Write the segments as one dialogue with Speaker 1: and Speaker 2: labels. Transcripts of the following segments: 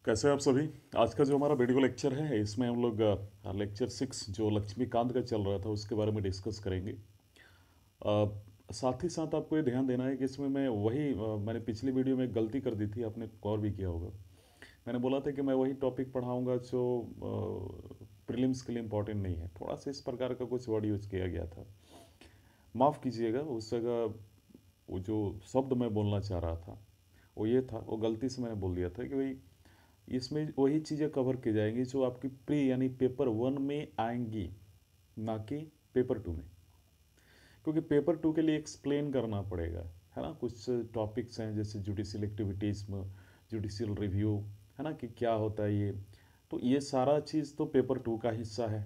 Speaker 1: कैसे हैं आप सभी। आज का जो हमारा वीडियो लेक्चर है इसमें हम लोग लेक्चर 6 जो लक्ष्मीकांत का चल रहा था उसके बारे में डिस्कस करेंगे। साथ ही साथ आपको ये ध्यान देना है कि इसमें मैं वही मैंने पिछली वीडियो में एक गलती कर दी थी, आपने गौर भी किया होगा। मैंने बोला था कि मैं वही टॉपिक पढ़ाऊंगा जो प्रीलिम्स के लिए इम्पोर्टेंट नहीं है। थोड़ा सा इस प्रकार का कुछ वर्ड यूज़ किया गया था, माफ़ कीजिएगा। उस जगह वो जो शब्द मैं बोलना चाह रहा था वो ये था, वो गलती से मैंने बोल दिया था कि भाई इसमें वही चीज़ें कवर की जाएंगी जो आपकी प्री यानी पेपर 1 में आएंगी, ना कि पेपर 2 में। क्योंकि पेपर 2 के लिए एक्सप्लेन करना पड़ेगा, है ना। कुछ टॉपिक्स हैं जैसे जुडिशियल एक्टिविटीज़ में, जुडिशियल रिव्यू, है ना, कि क्या होता है ये। तो ये सारा चीज़ तो पेपर 2 का हिस्सा है।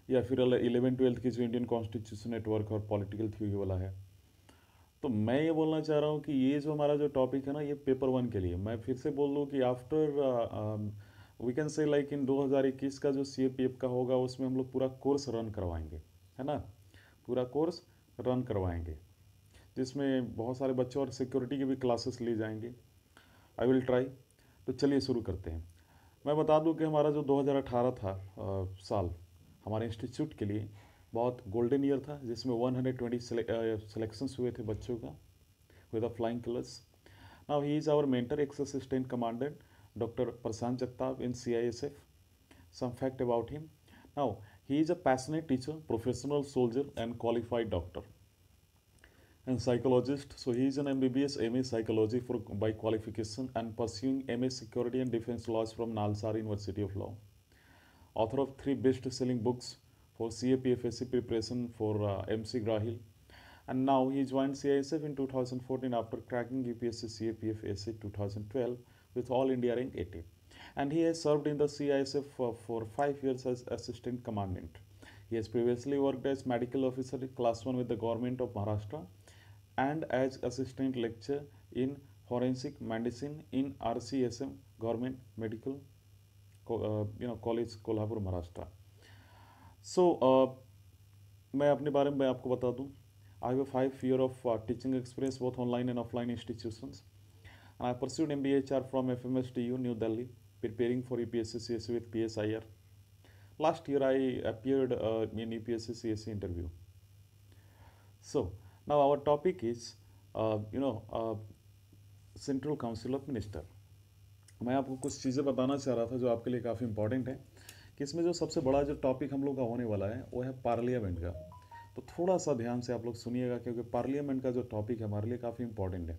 Speaker 1: या फिर 11th 12th की जो इंडियन कॉन्स्टिट्यूशन नेटवर्क और पॉलिटिकल थ्योरी वाला है। तो मैं ये बोलना चाह रहा हूँ कि ये जो हमारा जो टॉपिक है ना, ये पेपर 1 के लिए। मैं फिर से बोल दूँ कि after we can say like in 2021 का जो CAPF का होगा उसमें हम लोग पूरा कोर्स रन करवाएंगे, है ना। पूरा कोर्स रन करवाएंगे जिसमें बहुत सारे बच्चों और सिक्योरिटी की भी क्लासेस ली जाएंगी। I will try. तो चलिए शुरू करते हैं। मैं बता दूं कि हमारा जो 2018 था साल, हमारे इंस्टीट्यूट के लिए बहुत गोल्डन ईयर था, जिसमें 120 सिलेक्शंस हुए थे बच्चों का with the flying colors. Now he is our mentor, ex-assistant commandant, Dr. Prasant Jagtap in CISF. Some fact about him. Now he is a passionate teacher, professional soldier, and qualified doctor and psychologist. So he is an MBBS MA psychology by qualification and pursuing MA security and defense laws from Nalsar University of Law. Author of 3 best-selling books for CAPFSC preparation for MC Grahil. And now he joined CISF in 2014 after cracking UPSC CAPF SC 2012 with All India rank 80. And he has served in the CISF for 5 years as assistant commandant. He has previously worked as medical officer class 1 with the government of Maharashtra and as assistant lecturer in forensic medicine in RCSM government medical college Kolhapur Maharashtra. मैं अपने बारे में आपको बता दूं। I have a 5 year of teaching experience both online and offline institutions. And I pursued MBA HR from FMSTU New Delhi, preparing for UPSC CSE with PSIR. Last year I appeared in UPSC CSE interview. So now our topic is, Central Council of Minister. मैं आपको कुछ चीज़ें बताना चाह रहा था जो आपके लिए काफ़ी इंपॉर्टेंट है, कि इसमें जो सबसे बड़ा जो टॉपिक हम लोग का होने वाला है वो है पार्लियामेंट का। तो थोड़ा सा ध्यान से आप लोग सुनिएगा, क्योंकि पार्लियामेंट का जो टॉपिक है हमारे लिए काफ़ी इंपॉर्टेंट है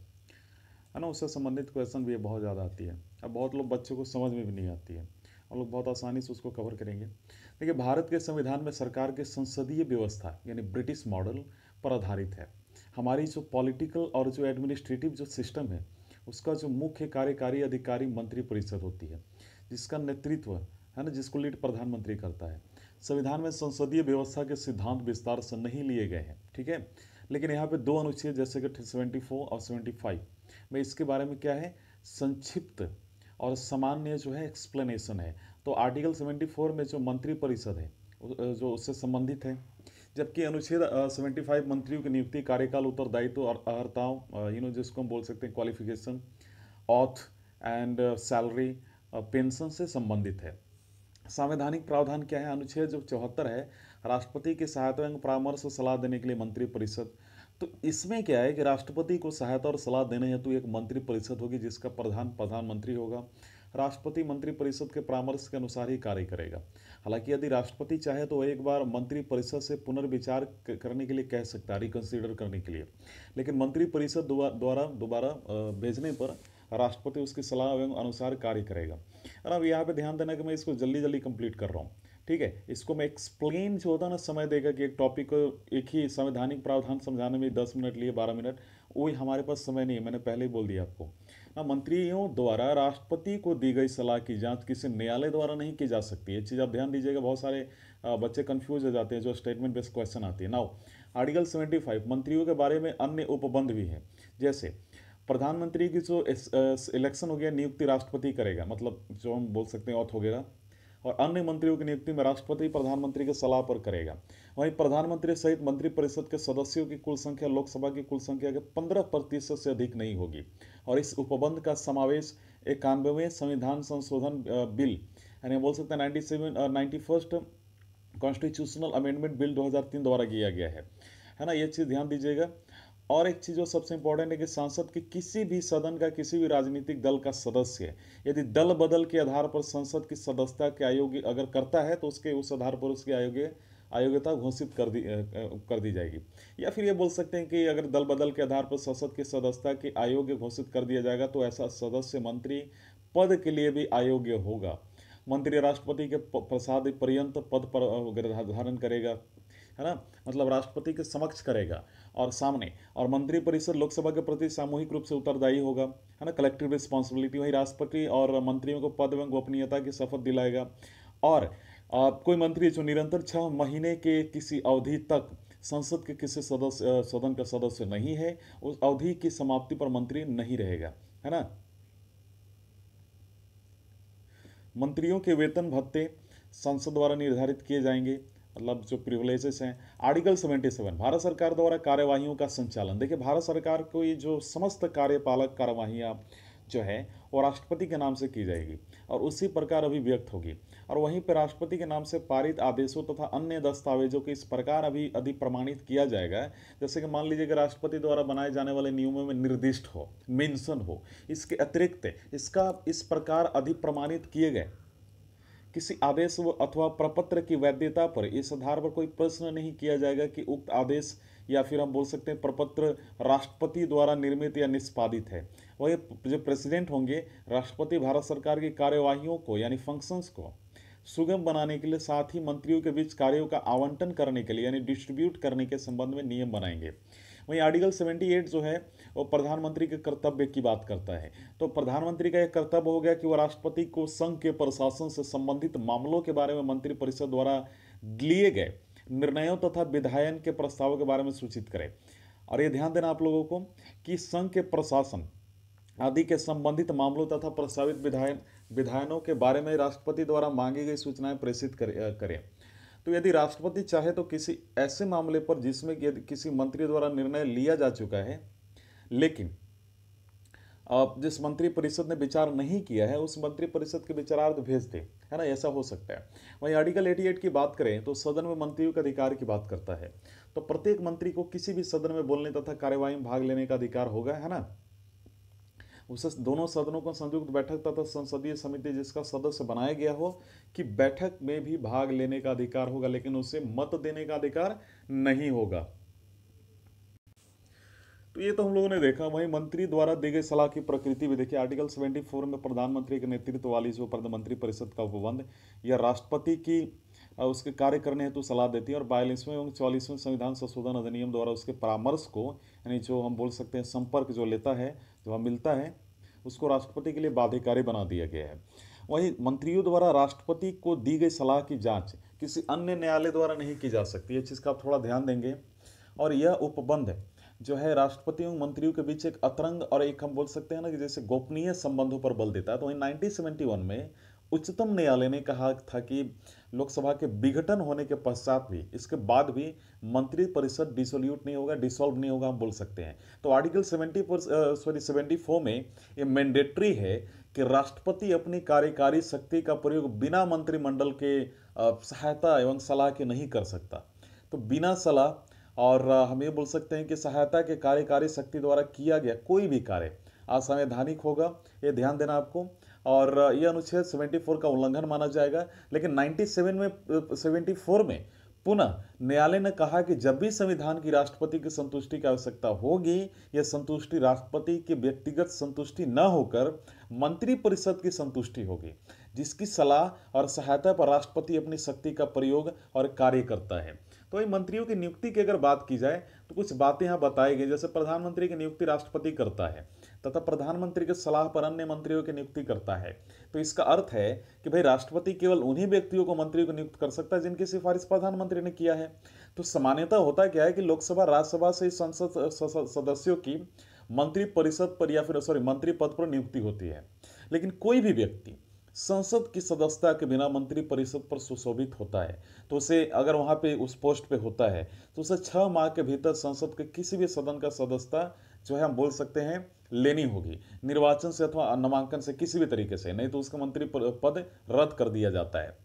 Speaker 1: ना। उससे संबंधित क्वेश्चन भी बहुत ज़्यादा आती है। अब बहुत लोग बच्चों को समझ में भी नहीं आती है, हम लोग बहुत आसानी से उसको कवर करेंगे। देखिए, भारत के संविधान में सरकार के संसदीय व्यवस्था यानी ब्रिटिश मॉडल पर आधारित है। हमारी जो पॉलिटिकल और जो एडमिनिस्ट्रेटिव जो सिस्टम है उसका जो मुख्य कार्यकारी अधिकारी मंत्री परिषद होती है, जिसका नेतृत्व, है ना, जिसको लीड प्रधानमंत्री करता है। संविधान में संसदीय व्यवस्था के सिद्धांत विस्तार से नहीं लिए गए हैं, ठीक है। लेकिन यहाँ पे 2 अनुच्छेद जैसे कि 74 और 75 में इसके बारे में क्या है, संक्षिप्त और सामान्य जो है एक्सप्लेनेशन है। तो आर्टिकल 74 में जो मंत्री परिषद है जो उससे संबंधित है, जबकि अनुच्छेद 75 मंत्रियों की नियुक्ति, कार्यकाल, उत्तरदायित्व और अर्हताओं, जिसको हम बोल सकते हैं qualification, auth and salary, pension से संबंधित है। संवैधानिक प्रावधान क्या है, अनुच्छेद जो 74 है, राष्ट्रपति की सहायता एवं परामर्श और सलाह देने के लिए मंत्री परिषद। तो इसमें क्या है कि राष्ट्रपति को सहायता और सलाह देने हेतु एक मंत्री परिषद होगी जिसका प्रधान प्रधानमंत्री होगा। राष्ट्रपति मंत्री परिषद के परामर्श के अनुसार ही कार्य करेगा। हालांकि यदि राष्ट्रपति चाहे तो एक बार मंत्री परिषद से पुनर्विचार करने के लिए कह सकता है, रिकंसीडर करने के लिए। लेकिन मंत्री परिषद द्वारा दोबारा भेजने पर राष्ट्रपति उसकी सलाह एवं अनुसार कार्य करेगा। और अब यहाँ पे ध्यान देना कि मैं इसको जल्दी जल्दी कंप्लीट कर रहा हूँ, ठीक है। इसको मैं एक्सप्लेन जो होता है ना, समय देगा कि एक टॉपिक को एक ही संवैधानिक प्रावधान समझाने में 10 मिनट लिए 12 मिनट, वही हमारे पास समय नहीं है। मैंने पहले ही बोल दिया आपको ना, मंत्रियों द्वारा राष्ट्रपति को दी गई सलाह की जांच किसी न्यायालय द्वारा नहीं की जा सकती। ये चीज़ आप ध्यान दीजिएगा, बहुत सारे बच्चे कंफ्यूज हो जाते हैं जो स्टेटमेंट बेस्ड क्वेश्चन आती है। नाउ आर्टिकल 75 मंत्रियों के बारे में अन्य उपबंध भी हैं, जैसे प्रधानमंत्री की जो इलेक्शन हो गया, नियुक्ति राष्ट्रपति करेगा, मतलब जो हम बोल सकते हैं ऑथ हो गया। और अन्य मंत्रियों की नियुक्ति में राष्ट्रपति प्रधानमंत्री की सलाह पर करेगा। वहीं प्रधानमंत्री सहित मंत्रिपरिषद के सदस्यों की कुल संख्या लोकसभा की कुल संख्या के 15% से अधिक नहीं होगी। और इस उपबंध का समावेश 91वें संविधान संशोधन बिल यानी बोल सकते हैं 91st कॉन्स्टिट्यूशनल अमेंडमेंट बिल 2003 द्वारा किया गया है ना। ये चीज़ ध्यान दीजिएगा। और एक चीज़ जो सबसे इंपॉर्टेंट है कि संसद के किसी भी सदन का किसी भी राजनीतिक दल का सदस्य यदि दल बदल के आधार पर संसद की सदस्यता के अयोग्य अगर करता है तो उसके उस आधार पर उसकी अयोग्यता घोषित कर दी जाएगी। या फिर ये बोल सकते हैं कि अगर दल बदल के आधार पर संसद की सदस्यता के अयोग्य घोषित कर दिया जाएगा तो ऐसा सदस्य मंत्री पद के लिए भी अयोग्य होगा। मंत्री राष्ट्रपति के प्रसाद पर्यंत पद पर धारण करेगा, है ना, मतलब राष्ट्रपति के समक्ष करेगा और सामने। और मंत्रिपरिषद लोकसभा के प्रति सामूहिक रूप से उत्तरदायी होगा, है ना, कलेक्टिव रिस्पॉन्सिबिलिटी। वहीं राष्ट्रपति और मंत्रियों को पद एवं गोपनीयता की शपथ दिलाएगा। और कोई मंत्री जो निरंतर 6 महीने के किसी अवधि तक संसद के किसी सदन का सदस्य नहीं है, उस अवधि की समाप्ति पर मंत्री नहीं रहेगा, है ना। मंत्रियों के वेतन भत्ते संसद द्वारा निर्धारित किए जाएंगे, मतलब जो प्रिविलेजेस हैं। आर्टिकल 77 भारत सरकार द्वारा कार्यवाहियों का संचालन। देखिए, भारत सरकार को ये जो समस्त कार्यपालक कार्यवाहियाँ जो है वो राष्ट्रपति के नाम से की जाएगी और उसी प्रकार अभिव्यक्त होगी। और वहीं पर राष्ट्रपति के नाम से पारित आदेशों तथा अन्य दस्तावेजों को इस प्रकार अभी अधिप्रमाणित किया जाएगा जैसे कि मान लीजिए कि राष्ट्रपति द्वारा बनाए जाने वाले नियमों में निर्दिष्ट हो, मेंशन हो। इसके अतिरिक्त इसका इस प्रकार अधिप्रमाणित किए गए किसी आदेश अथवा प्रपत्र की वैधता पर इस आधार पर कोई प्रश्न नहीं किया जाएगा कि उक्त आदेश या फिर हम बोल सकते हैं प्रपत्र राष्ट्रपति द्वारा निर्मित या निष्पादित है। वही जो प्रेसिडेंट होंगे, राष्ट्रपति भारत सरकार की कार्यवाहियों को यानी फंक्शंस को सुगम बनाने के लिए साथ ही मंत्रियों के बीच कार्यों का आवंटन करने के लिए यानी डिस्ट्रीब्यूट करने के संबंध में नियम बनाएंगे। वहीं आर्टिकल 78 जो है वो प्रधानमंत्री के कर्तव्य की बात करता है। तो प्रधानमंत्री का यह कर्तव्य हो गया कि वह राष्ट्रपति को संघ के प्रशासन से संबंधित मामलों के बारे में मंत्रिपरिषद द्वारा लिए गए निर्णयों तथा विधायन के प्रस्तावों के बारे में सूचित करें। और ये ध्यान देना आप लोगों को कि संघ के प्रशासन आदि के संबंधित मामलों तथा प्रस्तावित विधायनों के बारे में राष्ट्रपति द्वारा मांगी गई सूचनाएं प्रेषित करें। तो यदि राष्ट्रपति चाहे तो किसी ऐसे मामले पर जिसमें यदि किसी मंत्री द्वारा निर्णय लिया जा चुका है लेकिन जिस मंत्रिपरिषद ने विचार नहीं किया है उस मंत्रिपरिषद के विचारार्थ भेज दे, है ना, ऐसा हो सकता है। वहीं आर्टिकल 88 की बात करें तो सदन में मंत्रियों के अधिकार की बात करता है। तो प्रत्येक मंत्री को किसी भी सदन में बोलने तथा कार्यवाही में भाग लेने का अधिकार होगा, है ना। उसे दोनों सदनों को संयुक्त बैठक तथा संसदीय समिति जिसका सदस्य बनाया गया हो कि बैठक में भी भाग लेने का अधिकार होगा, लेकिन उसे मत देने का अधिकार नहीं होगा। तो ये तो हम लोगों ने देखा। वहीं मंत्री द्वारा दी गई सलाह की प्रकृति भी देखिए। आर्टिकल 74 में प्रधानमंत्री के नेतृत्व वाली जो मंत्री परिषद का उपबंध या राष्ट्रपति की उसके कार्य करने हेतु सलाह देती है और 42वें एवं 44वें संविधान संशोधन अधिनियम द्वारा उसके परामर्श को यानी जो हम बोल सकते हैं संपर्क जो लेता है जो मिलता है उसको राष्ट्रपति के लिए बाध्यकारी बना दिया गया है। वहीं मंत्रियों द्वारा राष्ट्रपति को दी गई सलाह की जांच किसी अन्य न्यायालय द्वारा नहीं की जा सकती। ये चीज़ का आप थोड़ा ध्यान देंगे। और यह उपबंध जो है राष्ट्रपति एवं मंत्रियों के बीच एक अतरंग और एक हम बोल सकते हैं ना कि जैसे गोपनीय संबंधों पर बल देता है। तो वहीं 1971 में उच्चतम न्यायालय ने कहा था कि लोकसभा के विघटन होने के पश्चात भी इसके बाद भी मंत्रिपरिषद डिसॉल्व नहीं होगा हम बोल सकते हैं। तो आर्टिकल 74 में ये मैंडेटरी है कि राष्ट्रपति अपनी कार्यकारी शक्ति का प्रयोग बिना मंत्रिमंडल के सहायता एवं सलाह के नहीं कर सकता। तो बिना सलाह और हम ये बोल सकते हैं कि सहायता के कार्यकारी शक्ति द्वारा किया गया कोई भी कार्य असंवैधानिक होगा, ये ध्यान देना आपको। और यह अनुच्छेद 74 का उल्लंघन माना जाएगा। लेकिन 74 में पुनः न्यायालय ने कहा कि जब भी संविधान की राष्ट्रपति की संतुष्टि की आवश्यकता होगी, यह संतुष्टि राष्ट्रपति की व्यक्तिगत संतुष्टि न होकर मंत्रिपरिषद की संतुष्टि होगी, जिसकी सलाह और सहायता पर राष्ट्रपति अपनी शक्ति का प्रयोग और कार्य करता है। तो इन मंत्रियों की नियुक्ति की अगर बात की जाए तो कुछ बातें यहाँ बताई गई। जैसे प्रधानमंत्री की नियुक्ति राष्ट्रपति करता है तथा प्रधानमंत्री के सलाह पर अन्य मंत्रियों की नियुक्ति करता है। तो इसका अर्थ है कि भाई राष्ट्रपति केवल उन्हीं व्यक्तियों को मंत्री को नियुक्त कर सकता है जिनकी सिफारिश प्रधानमंत्री ने किया है। तो सामान्यतः होता क्या है कि लोकसभा राज्यसभा से संसद सदस्यों की मंत्री परिषद पर या फिर मंत्री पद पर नियुक्ति होती है। लेकिन कोई भी व्यक्ति संसद की सदस्यता के बिना मंत्री परिषद पर सुशोभित होता है, तो उसे अगर वहाँ पे उस पोस्ट पे होता है तो उसे 6 माह के भीतर संसद के किसी भी सदन का सदस्यता जो है हम बोल सकते हैं लेनी होगी, निर्वाचन से अथवा नामांकन से किसी भी तरीके से, नहीं तो उसका मंत्री पद रद्द कर दिया जाता है।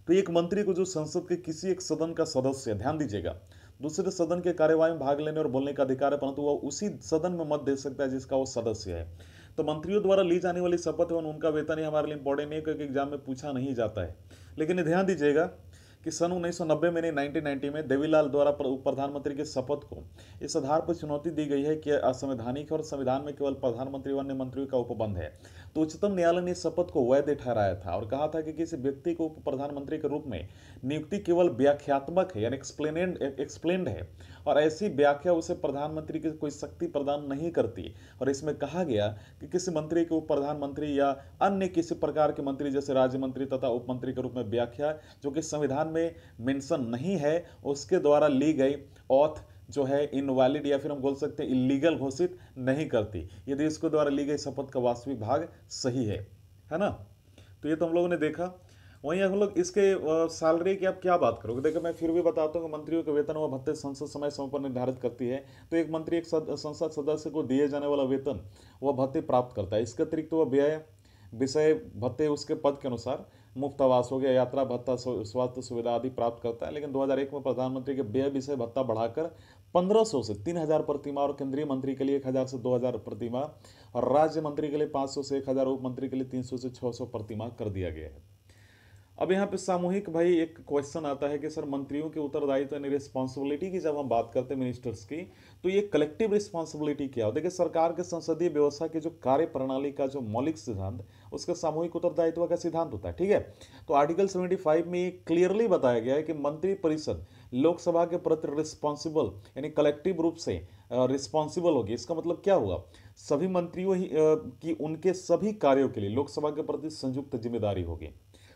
Speaker 1: तो एक मंत्री को जो संसद के किसी एक सदन का सदस्य, ध्यान दीजिएगा, दूसरे सदन के कार्यवाही में भाग लेने और बोलने का अधिकार है, परंतु वह उसी सदन में मत दे सकता है जिसका वो सदस्य है। तो मंत्रियों द्वारा ली जाने वाली शपथ एवं उनका वेतन ही हमारे लिए इंपॉर्टेंट नहीं है, क्योंकि एग्जाम में पूछा नहीं जाता है। लेकिन ये ध्यान दीजिएगा कि सन 1990 में 1990 में देवीलाल द्वारा प्रधानमंत्री के शपथ को इस आधार पर चुनौती दी गई है कि असंवैधानिक और संविधान में केवल प्रधानमंत्री व अन्य मंत्रियों का उपबंध है। तो उच्चतम न्यायालय ने शपथ को वैध ठहराया था और कहा था कि किसी व्यक्ति को उप प्रधानमंत्री के रूप में नियुक्ति केवल व्याख्यात्मक है, यानी एक्सप्लेन्ड है, और ऐसी व्याख्या उसे प्रधानमंत्री की कोई शक्ति प्रदान नहीं करती। और इसमें कहा गया कि किसी मंत्री को उप प्रधानमंत्री या अन्य किसी प्रकार के मंत्री जैसे राज्य मंत्री तथा उप मंत्री के रूप में व्याख्या जो कि संविधान में मेंशन नहीं है, उसके द्वारा ली गई ऑथ जो है इनवैलिड या फिर हम बोल सकते हैं इलीगल घोषित नहीं करती, यदि इसके द्वारा ली गई शपथ का वास्तविक भाग सही है ना। तो ये तो हम लोगों ने देखा। वहीं हम लोग इसके सैलरी की आप क्या बात करोगे, देखो मैं फिर भी बताता हूँ कि मंत्रियों के वेतन व भत्ते संसद समय समय पर निर्धारित करती है। तो एक मंत्री एक संसद सदस्य को दिए जाने वाला वेतन वह भत्ते प्राप्त करता है। इसके अतिरिक्त वह व्यय विषय भत्ते उसके पद के अनुसार मुफ्त आवास हो गया, यात्रा भत्ता, स्वास्थ्य सुविधा आदि प्राप्त करता है। लेकिन 2001 में प्रधानमंत्री के व्यय विषय भत्ता बढ़ाकर 1500 से 3000 प्रतिमाह और केंद्रीय मंत्री के लिए 1000 से 2000 प्रतिमाह और राज्य मंत्री के लिए 500 से 1000, उप मंत्री के लिए 300 से 600 प्रतिमाह कर दिया गया है। अब यहाँ पे सामूहिक भाई एक क्वेश्चन आता है कि सर मंत्रियों के उत्तरदायित्व यानी रिस्पॉन्सिबिलिटी की जब हम बात करते हैं मिनिस्टर्स की, तो ये कलेक्टिव रिस्पॉन्सिबिलिटी क्या हो। देखिए सरकार के संसदीय व्यवस्था की जो कार्य प्रणाली का जो मौलिक सिद्धांत उसका सामूहिक उत्तरदायित्व का सिद्धांत होता है, ठीक है। तो आर्टिकल 75 में क्लियरली बताया गया है कि मंत्री परिषद लोकसभा के प्रति रिस्पॉन्सिबल यानी कलेक्टिव रूप से रिस्पॉन्सिबल होगी। इसका मतलब क्या हुआ, सभी मंत्रियों की उनके सभी कार्यों के लिए लोकसभा के प्रति संयुक्त जिम्मेदारी होगी।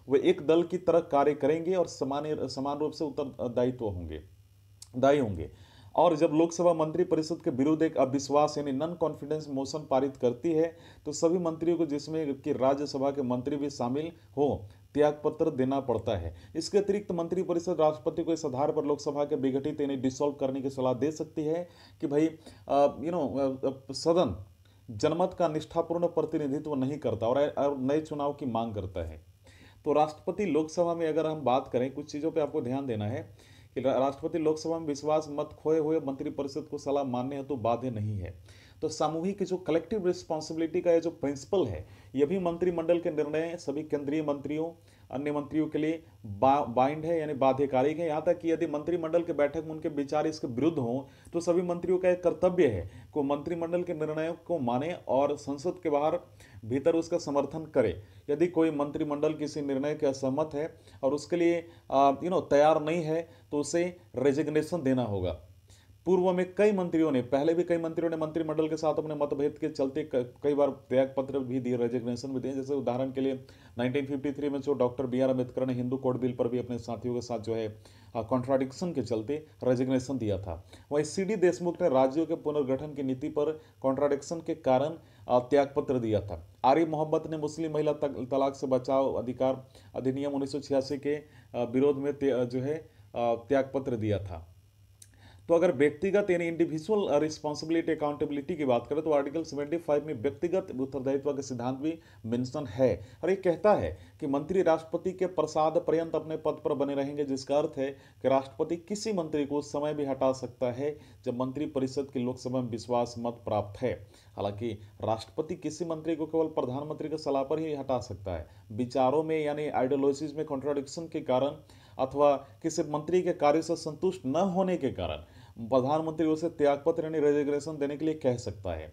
Speaker 1: वे एक दल की तरह कार्य करेंगे और समान रूप से दायी होंगे। और जब लोकसभा मंत्री परिषद के विरुद्ध एक अविश्वास यानी नॉन कॉन्फिडेंस मोशन पारित करती है तो सभी मंत्रियों को, जिसमें कि राज्यसभा के मंत्री भी शामिल हो, त्यागपत्र देना पड़ता है। इसके अतिरिक्त मंत्री परिषद राष्ट्रपति को इस आधार पर लोकसभा के विघटित यानी डिसॉल्व करने की सलाह दे सकती है कि भाई सदन जनमत का निष्ठापूर्ण प्रतिनिधित्व नहीं करता और नए चुनाव की मांग करता है। तो राष्ट्रपति लोकसभा में अगर हम बात करें, कुछ चीज़ों पे आपको ध्यान देना है कि राष्ट्रपति लोकसभा में विश्वास मत खोए हुए मंत्रिपरिषद को सलाह मानने हेतु बाध्य नहीं है। तो सामूहिक जो कलेक्टिव रिस्पॉन्सिबिलिटी का ये जो प्रिंसिपल है, ये भी मंत्रिमंडल के निर्णय सभी केंद्रीय मंत्रियों अन्य मंत्रियों के लिए बाइंड है यानी बाध्यकारी है। यहाँ तक कि यदि मंत्रिमंडल के बैठक में उनके विचार इसके विरुद्ध हों तो सभी मंत्रियों का एक कर्तव्य है को मंत्रिमंडल के निर्णयों को माने और संसद के बाहर भीतर उसका समर्थन करे। यदि कोई मंत्रिमंडल किसी निर्णय के असहमत है और उसके लिए तैयार नहीं है तो उसे रेजिग्नेशन देना होगा। पूर्व में पहले भी कई मंत्रियों ने मंत्रिमंडल के साथ अपने मतभेद के चलते कई बार त्याग पत्र भी दिए, रेजिग्नेशन भी दिए। जैसे उदाहरण के लिए 1953 में जो डॉक्टर बी आर अम्बेडकर ने हिंदू कोड बिल पर भी अपने साथियों के साथ जो है कॉन्ट्राडिक्शन के चलते रेजिग्नेशन दिया था। वहीं सी डी देशमुख ने राज्यों के पुनर्गठन की नीति पर कॉन्ट्राडिक्शन के कारण त्यागपत्र दिया था। आरिफ मोहम्मद ने मुस्लिम महिला तलाक से बचाव अधिकार अधिनियम 1986 के विरोध में जो है त्यागपत्र दिया था। तो अगर व्यक्तिगत यानी इंडिविजुअल रिस्पॉन्सिबिलिटी अकाउंटेबिलिटी की बात करें तो आर्टिकल 75 में व्यक्तिगत उत्तरदायित्व का सिद्धांत भी मेंशन है और ये कहता है कि मंत्री राष्ट्रपति के प्रसाद पर्यंत अपने पद पर बने रहेंगे, जिसका अर्थ है कि राष्ट्रपति किसी मंत्री को उस समय भी हटा सकता है जब मंत्री परिषद की लोकसभा में विश्वास मत प्राप्त है। हालांकि राष्ट्रपति किसी मंत्री को केवल प्रधानमंत्री की सलाह पर ही हटा सकता है। विचारों में यानी आइडियोलॉजीज में कॉन्ट्राडिक्शन के कारण अथवा किसी मंत्री के कार्य से संतुष्ट न होने के कारण प्रधानमंत्री उसे त्यागपत्र यानी रेजिग्नेशन देने के लिए कह सकता है।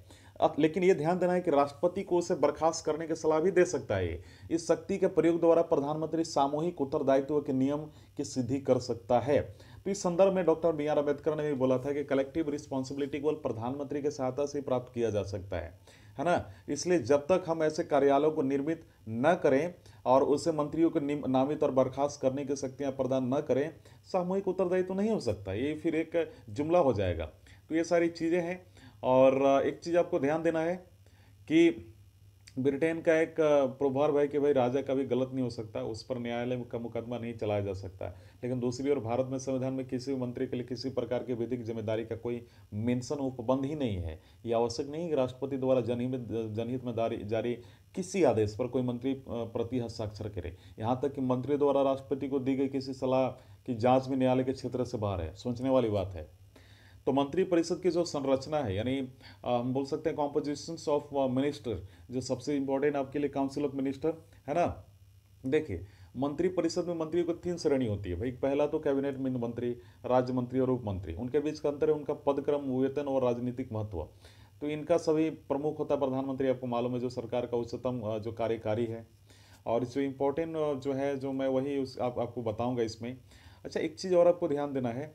Speaker 1: लेकिन यह ध्यान देना है कि राष्ट्रपति को उसे बर्खास्त करने की सलाह भी दे सकता है। इस शक्ति के प्रयोग द्वारा प्रधानमंत्री सामूहिक उत्तरदायित्व के नियम की सिद्धि कर सकता है। तो इस संदर्भ में डॉक्टर बी आर अम्बेडकर ने भी बोला था कि कलेक्टिव रिस्पॉन्सिबिलिटी केवल प्रधानमंत्री की सहायता से प्राप्त किया जा सकता है ना। इसलिए जब तक हम ऐसे कार्यालयों को निर्मित न करें और उसे मंत्रियों को नामित और बर्खास्त करने की शक्तियां प्रदान न करें, सामूहिक उत्तरदायित्व नहीं हो सकता। ये फिर एक जुमला हो जाएगा। तो ये सारी चीज़ें हैं। और एक चीज़ आपको ध्यान देना है कि ब्रिटेन का एक प्रोवर्ब है कि भाई राजा कभी गलत नहीं हो सकता, उस पर न्यायालय का मुकदमा नहीं चलाया जा सकता। लेकिन दूसरी ओर भारत में संविधान में किसी भी मंत्री के लिए किसी प्रकार की विधिक जिम्मेदारी का कोई मेंशन उपबंध ही नहीं है। ये आवश्यक नहीं कि राष्ट्रपति द्वारा जनहित में जारी किसी आदेश पर कोई मंत्री प्रति हस्ताक्षर करे। यहाँ तक कि मंत्री द्वारा राष्ट्रपति को दी गई किसी सलाह की जांच में न्यायालय के क्षेत्र से बाहर है। सोचने वाली बात है। तो मंत्री परिषद की जो संरचना है, यानी हम बोल सकते हैं कॉम्पोजिशंस ऑफ मिनिस्टर, जो सबसे इंपॉर्टेंट आपके लिए काउंसिल ऑफ मिनिस्टर है ना। देखिए, मंत्री परिषद में मंत्रियों को 3 श्रेणी होती है भाई। पहला तो कैबिनेट मंत्री, राज्य मंत्री और उप मंत्री। उनके बीच का अंतर है उनका पदक्रम, वेतन और राजनीतिक महत्व। तो इनका सभी प्रमुख होता है प्रधानमंत्री, आपको मालूम है, जो सरकार का उच्चतम जो कार्यकारी है। और जो इम्पोर्टेंट जो है, जो मैं वही आपको बताऊंगा इसमें। अच्छा, एक चीज़ और आपको ध्यान देना है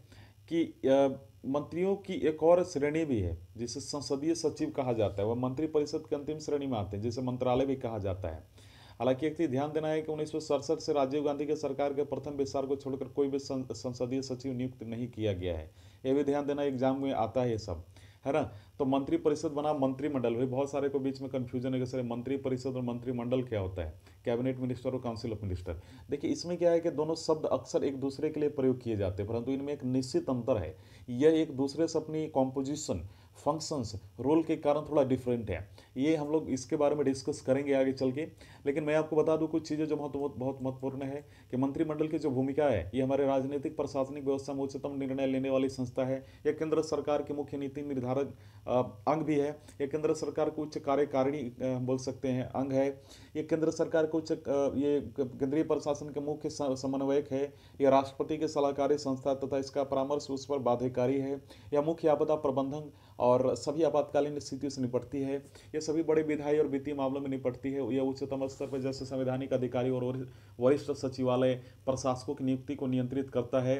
Speaker 1: कि मंत्रियों की एक और श्रेणी भी है जिसे संसदीय सचिव कहा जाता है। वह मंत्री परिषद की अंतिम श्रेणी में आते हैं, जिसे मंत्रालय भी कहा जाता है। हालांकि एक चीज ध्यान देना है कि 1967 से राजीव गांधी के सरकार के प्रथम विस्तार को छोड़कर कोई भी संसदीय सचिव नियुक्त नहीं किया गया है। यह भी ध्यान देना, एग्जाम में आता है ये सब, है ना। तो मंत्री परिषद बना मंत्रिमंडल। भाई बहुत सारे को बीच में कंफ्यूजन है कि सर मंत्री परिषद और मंत्रिमंडल क्या होता है, कैबिनेट मिनिस्टर और काउंसिल ऑफ मिनिस्टर। देखिए, इसमें क्या है कि दोनों शब्द अक्सर एक दूसरे के लिए प्रयोग किए जाते हैं, परंतु इनमें एक निश्चित अंतर है। यह एक दूसरे से अपनी कॉम्पोजिशन, फंक्शंस, रोल के कारण थोड़ा डिफरेंट है। ये हम लोग इसके बारे में डिस्कस करेंगे आगे चल के। लेकिन मैं आपको बता दूं कुछ चीज़ें जो बहुत महत्वपूर्ण है कि मंत्रिमंडल की जो भूमिका है, ये हमारे राजनीतिक प्रशासनिक व्यवस्था में उच्चतम निर्णय लेने वाली संस्था है। यह केंद्र सरकार की मुख्य नीति निर्धारक अंग भी है। यह केंद्र सरकार को उच्च कार्यकारिणी बोल सकते हैं अंग है। ये केंद्र सरकार को उच्च ये केंद्रीय प्रशासन के मुख्य समन्वयक है। यह राष्ट्रपति के सलाहकारी संस्था तथा इसका परामर्श उस पर बाध्यकारी है। यह मुख्य आपदा प्रबंधन और सभी आपातकालीन स्थितियों से निपटती है। यह सभी बड़े विधायी और वित्तीय मामलों में निपटती है। यह उच्चतम स्तर पर जैसे संवैधानिक अधिकारी और वरिष्ठ सचिवालय प्रशासकों की नियुक्ति को नियंत्रित करता है।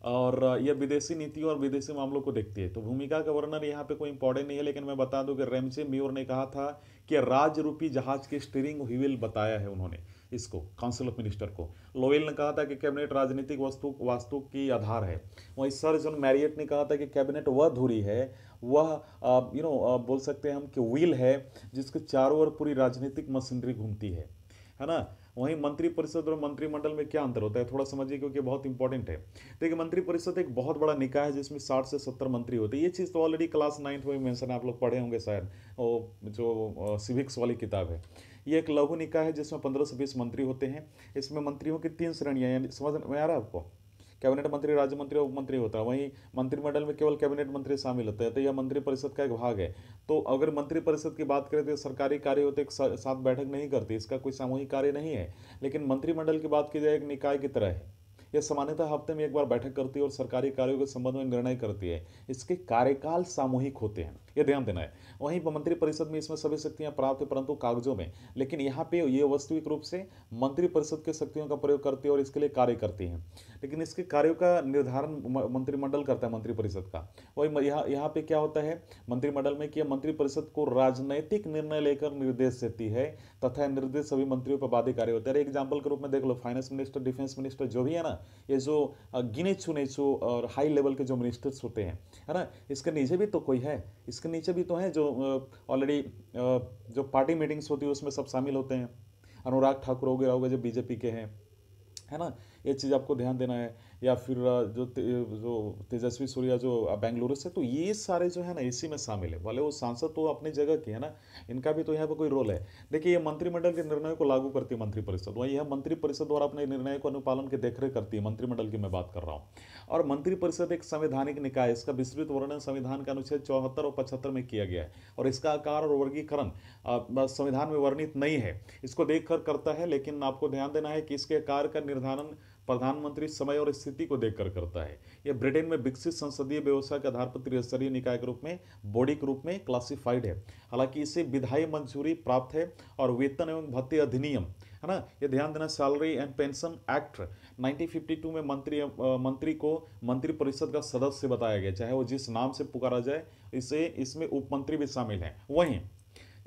Speaker 1: और यह विदेशी नीतियों और विदेशी मामलों को देखती है। तो भूमिका का वर्णन यहाँ पे कोई इंपॉर्टेंट नहीं है, लेकिन मैं बता दूं कि रेमचे म्योर ने कहा था कि राज रूपी जहाज की स्टीयरिंग व्हील बताया है उन्होंने इसको, काउंसिल ऑफ मिनिस्टर को। लोवेल ने कहा था कि कैबिनेट राजनीतिक वास्तु की आधार है। वहीं सर जॉन मैरियट ने कहा था कि कैबिनेट वह धुरी है, वह बोल सकते हैं हम कि व्हील है जिसके चारों ओर पूरी राजनीतिक मशीनरी घूमती है ना। वहीं मंत्री परिषद और मंत्रिमंडल में क्या अंतर होता है, थोड़ा समझिए, क्योंकि बहुत इंपॉर्टेंट है। देखिए, मंत्री परिषद एक बहुत बड़ा निकाय है जिसमें 60 से 70 मंत्री होते हैं। ये चीज़ तो ऑलरेडी क्लास 9th में मेंशन आप लोग पढ़े होंगे शायद, वो जो सिविक्स वाली किताब है। ये एक लघु निकाय है जिसमें 15 से 20 मंत्री होते हैं। इसमें मंत्रियों की 3 श्रेणियाँ, यानी समझ में आ रहा है आपको। कैबिनेट मंत्री, राज्य मंत्री और उप मंत्री होता है। वहीं मंत्रिमंडल में केवल कैबिनेट मंत्री शामिल होते हैं। तो यह मंत्री परिषद का एक भाग है। तो अगर मंत्री परिषद की बात करें तो सरकारी कार्य होते एक साथ बैठक नहीं करती, इसका कोई सामूहिक कार्य नहीं है। लेकिन मंत्रिमंडल की बात की जाए, एक निकाय की तरह है। यह सामान्यतः हफ्ते में एक बार बैठक करती है और सरकारी कार्यों के संबंध में निर्णय करती है। इसके कार्यकाल सामूहिक होते हैं, यह ध्यान देना है। वहीं मंत्री परिषद में इसमें सभी शक्तियां प्राप्त है, परंतु कागजों में। लेकिन यहाँ पे ये वास्तविक रूप से मंत्री परिषद की शक्तियों का प्रयोग करती है और इसके लिए कार्य करती है। लेकिन इसके कार्यों का निर्धारण मंत्रिमंडल करता है, मंत्री परिषद का। वही यहाँ पे क्या होता है मंत्रिमंडल में कि मंत्री परिषद को राजनैतिक निर्णय लेकर निर्देश देती है तथा निर्देश सभी मंत्रियों पर बाध्यकारी होते हैं। एग्जाम्पल के रूप में देख लो, फाइनेंस मिनिस्टर, डिफेंस मिनिस्टर जो भी है ना, ये जो गिने चुने जो और हाई लेवल के जो मिनिस्टर्स होते हैं, है ना, इसके नीचे भी तो कोई है, इसके नीचे भी तो है जो ऑलरेडी जो पार्टी मीटिंग्स होती है उसमें सब शामिल होते हैं। अनुराग ठाकुर हो गया होगा जो बीजेपी के हैं, है ना, ये चीज़ आपको ध्यान देना है। या फिर जो तेजस्वी सूर्या जो बेंगलुरु से, तो ये सारे जो है ना इसी में शामिल है। भले वो सांसद तो अपनी जगह के है ना, इनका भी तो यहाँ पर कोई रोल है। देखिए, ये मंत्रिमंडल के निर्णय को लागू करती है मंत्री परिषद। वही यह मंत्री परिषद द्वारा अपने निर्णय को अनुपालन की देखरेख करती है। मंत्रिमंडल की मैं बात कर रहा हूँ। और मंत्री परिषद एक संवैधानिक निकाय, इसका विस्तृत वर्णन संविधान का अनुच्छेद 74 और 75 में किया गया है। और इसका आकार और वर्गीकरण संविधान में वर्णित नहीं है, इसको देखकर करता है। लेकिन आपको ध्यान देना है कि इसके आकार का निर्धारण प्रधानमंत्री समय और स्थिति को देखकर करता है। यह ब्रिटेन में विकसित संसदीय व्यवस्था के आधार पर त्रिस्तरीय निकाय के रूप में, बॉडी के रूप में क्लासिफाइड है। हालांकि इसे विधायी मंजूरी प्राप्त है और वेतन एवं भत्ते अधिनियम, है ना, ये ध्यान देना, सैलरी एंड पेंशन एक्ट 1952 में मंत्री को मंत्री परिषद का सदस्य बताया गया, चाहे वो जिस नाम से पुकारा जाए। इसमें उप मंत्री भी शामिल हैं। वहीं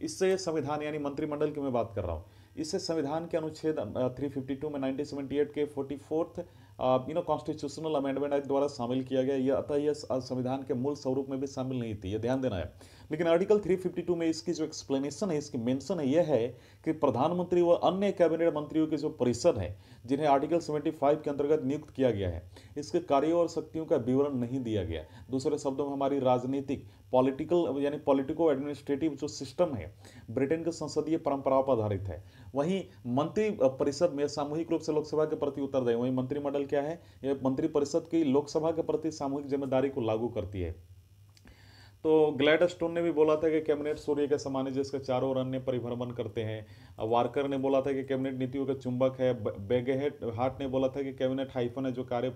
Speaker 1: इससे संविधान, यानी मंत्रिमंडल की मैं बात कर रहा हूँ, इससे संविधान के अनुच्छेद 352 में 1978 के 44th कॉन्स्टिट्यूशनल अमेंडमेंट एक्ट द्वारा शामिल किया गया, यह अतः यह संविधान के मूल स्वरूप में भी शामिल नहीं थी, यह ध्यान देना है। लेकिन आर्टिकल 352 में इसकी जो एक्सप्लेनेशन है, इसकी मेंशन है, यह है कि प्रधानमंत्री व अन्य कैबिनेट मंत्रियों के जो परिषद है, जिन्हें आर्टिकल 75 के अंतर्गत नियुक्त किया गया है, इसके कार्यों और शक्तियों का विवरण नहीं दिया गया। दूसरे शब्दों में हमारी राजनीतिक पॉलिटिकल यानी पॉलिटिको एडमिनिस्ट्रेटिव जो सिस्टम है ब्रिटेन के संसदीय परंपराओं पर आधारित है। वहीं मंत्री परिषद में सामूहिक रूप से लोकसभा के प्रति उत्तरदायी, वहीं मंत्रिमंडल क्या है, यह मंत्री परिषद की लोकसभा के प्रति सामूहिक जिम्मेदारी को लागू करती है। तो ग्लैडस्टोन ने भी बोला था कि कैबिनेट सूर्य के समान है जिसके चारों ओर अन्य परिभ्रमण करते हैं। वार्कर ने बोला था कि कैबिनेट नीतियों का चुंबक है। बेगेहेट हार्ट ने बोला था कि कैबिनेट हाइफन है जो कार्य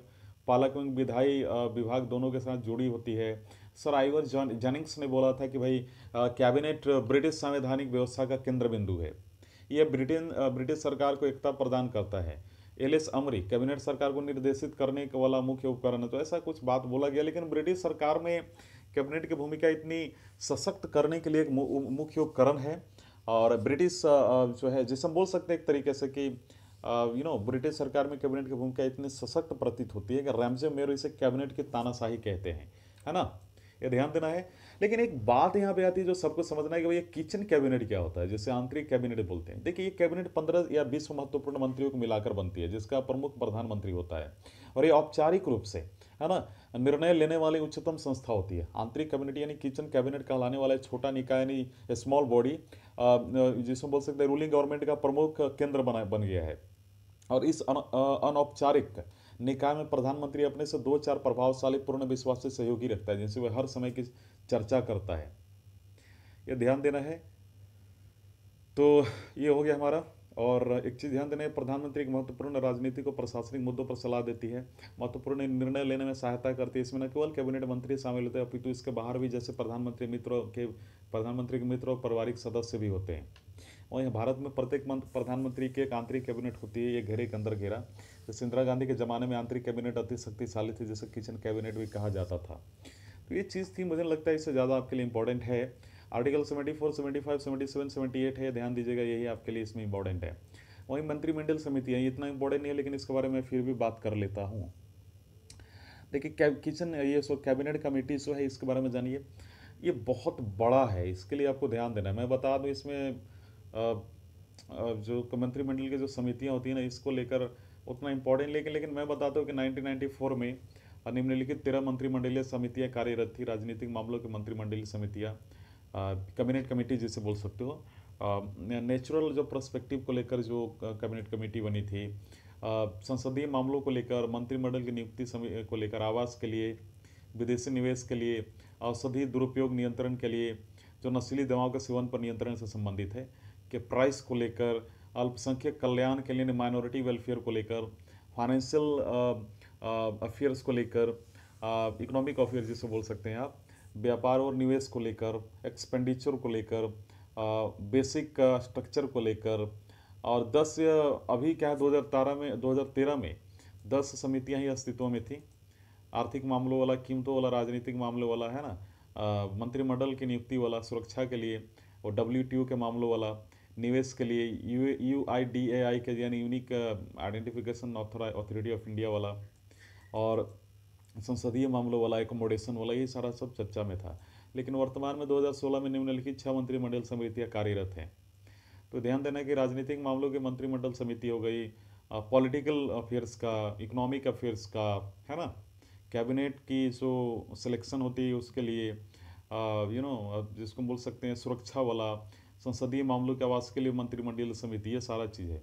Speaker 1: पालक एवं विधायी विभाग दोनों के साथ जुड़ी होती है। सर आइवर जेनिंग्स ने बोला था कि भाई कैबिनेट ब्रिटिश संवैधानिक व्यवस्था का केंद्र बिंदु है, यह ब्रिटिश सरकार को एकता प्रदान करता है। एलिस अमरी कैबिनेट सरकार को निर्देशित करने वाला मुख्य उपकरण है। तो ऐसा कुछ बात बोला गया, लेकिन ब्रिटिश सरकार में कैबिनेट की भूमिका इतनी सशक्त करने के लिए एक मुख्य उपकरण है। और ब्रिटिश जो है जिसे हम बोल सकते हैं एक तरीके से कि ब्रिटिश सरकार में कैबिनेट की भूमिका इतनी सशक्त प्रतीत होती है कि रैमजे मेयर इसे कैबिनेट की तानाशाही कहते हैं, है ना, ये ध्यान देना है। लेकिन एक बात यहाँ पे आती है जो सबको समझना है कि भैया किचन कैबिनेट क्या होता है, जिसे आंतरिक कैबिनेट बोलते हैं। देखिए ये कैबिनेट 15 या 20 महत्वपूर्ण मंत्रियों को मिलाकर बनती है, जिसका प्रमुख प्रधानमंत्री होता है, और ये औपचारिक रूप से, है ना, निर्णय लेने वाली उच्चतम संस्था होती है। आंतरिक कैबिनेट यानी किचन कैबिनेट कहलाने वाला छोटा निकाय यानी स्मॉल बॉडी जिसमें बोल सकते हैं रूलिंग गवर्नमेंट का प्रमुख केंद्र बन गया है। और इस अनौपचारिक निकाय में प्रधानमंत्री अपने से 2-4 प्रभावशाली पूर्ण विश्वासी सहयोगी रखता है, जिनसे वह हर समय की चर्चा करता है, ये ध्यान देना है। तो ये हो गया हमारा। और एक चीज़ ध्यान देना है, प्रधानमंत्री एक महत्वपूर्ण राजनीतिक और प्रशासनिक मुद्दों पर सलाह देती है, महत्वपूर्ण निर्णय लेने में सहायता करती है। इसमें न केवल कैबिनेट मंत्री शामिल होते हैं अपितु इसके बाहर भी जैसे प्रधानमंत्री के मित्र और पारिवारिक सदस्य भी होते हैं। और यहाँ भारत में प्रत्येक प्रधानमंत्री की एक आंतरिक कैबिनेट होती है, ये घेरे के अंदर घेरा। जैसे इंदिरा गांधी के ज़माने में आंतरिक कैबिनेट अति शक्तिशाली थी, जैसे किचन कैबिनेट भी कहा जाता था। तो ये चीज़ थी, मुझे लगता है इससे ज़्यादा आपके लिए इंपॉर्टेंट है। आर्टिकल 74, 75, 77, 78 है, ध्यान दीजिएगा, यही आपके लिए इसमें इंपॉर्टेंट है। वहीं मंत्रिमंडल समिति है, इतना इंपॉर्टेंट नहीं है, लेकिन इसके बारे में फिर भी बात कर लेता हूँ। देखिए किचन ये सो कैबिनेट कमेटी जो है, इसके बारे में जानिए, ये बहुत बड़ा है, इसके लिए आपको ध्यान देना है। मैं बता दूँ इसमें जो मंत्रिमंडल की जो समितियां होती हैं ना, इसको लेकर उतना इम्पोर्टेंट, लेकिन मैं बताता हूँ कि 1994 में निम्नलिखित 13 मंत्रिमंडलीय समितियां कार्यरत थी। राजनीतिक मामलों की मंत्रिमंडलीय समितियां, कैबिनेट कमेटी जिसे बोल सकते हो। नेचुरल जो पर्सपेक्टिव को लेकर जो कैबिनेट कमेटी बनी थी, संसदीय मामलों को लेकर, मंत्रिमंडल की नियुक्ति को लेकर, आवास के लिए, विदेशी निवेश के लिए, औषधि दुरुपयोग नियंत्रण के लिए, जो नशीली दवाओं के सेवन पर नियंत्रण से संबंधित है, के प्राइस को लेकर, अल्पसंख्यक कल्याण के लिए, माइनॉरिटी वेलफेयर को लेकर, फाइनेंशियल अफेयर्स को लेकर, इकोनॉमिक अफेयर जिसे बोल सकते हैं आप, व्यापार और निवेश को लेकर, एक्सपेंडिचर को लेकर, बेसिक स्ट्रक्चर को लेकर, और 10 अभी क्या है 2013 में 10 समितियां ही अस्तित्व में थी। आर्थिक मामलों वाला, कीमतों वाला, राजनीतिक मामलों वाला, है ना, मंत्रिमंडल की नियुक्ति वाला, सुरक्षा के लिए, और WTO के मामलों वाला, निवेश के लिए, UIDAI के यानी unique identification authority of India वाला, और संसदीय मामलों वाला, एकोमोडेशन वाला, ये सारा सब चर्चा में था। लेकिन वर्तमान में 2016 में निम्नलिखित 6 मंत्रिमंडल समितियां कार्यरत हैं। तो ध्यान देना कि राजनीतिक मामलों की मंत्रिमंडल समिति हो गई, पॉलिटिकल अफेयर्स का, इकोनॉमिक अफेयर्स का, है ना, कैबिनेट की जो सिलेक्शन होती है उसके लिए, जिसको बोल सकते हैं सुरक्षा वाला, संसदीय मामलों के आवास के लिए मंत्रिमंडलीय समिति, ये सारा चीज़ है।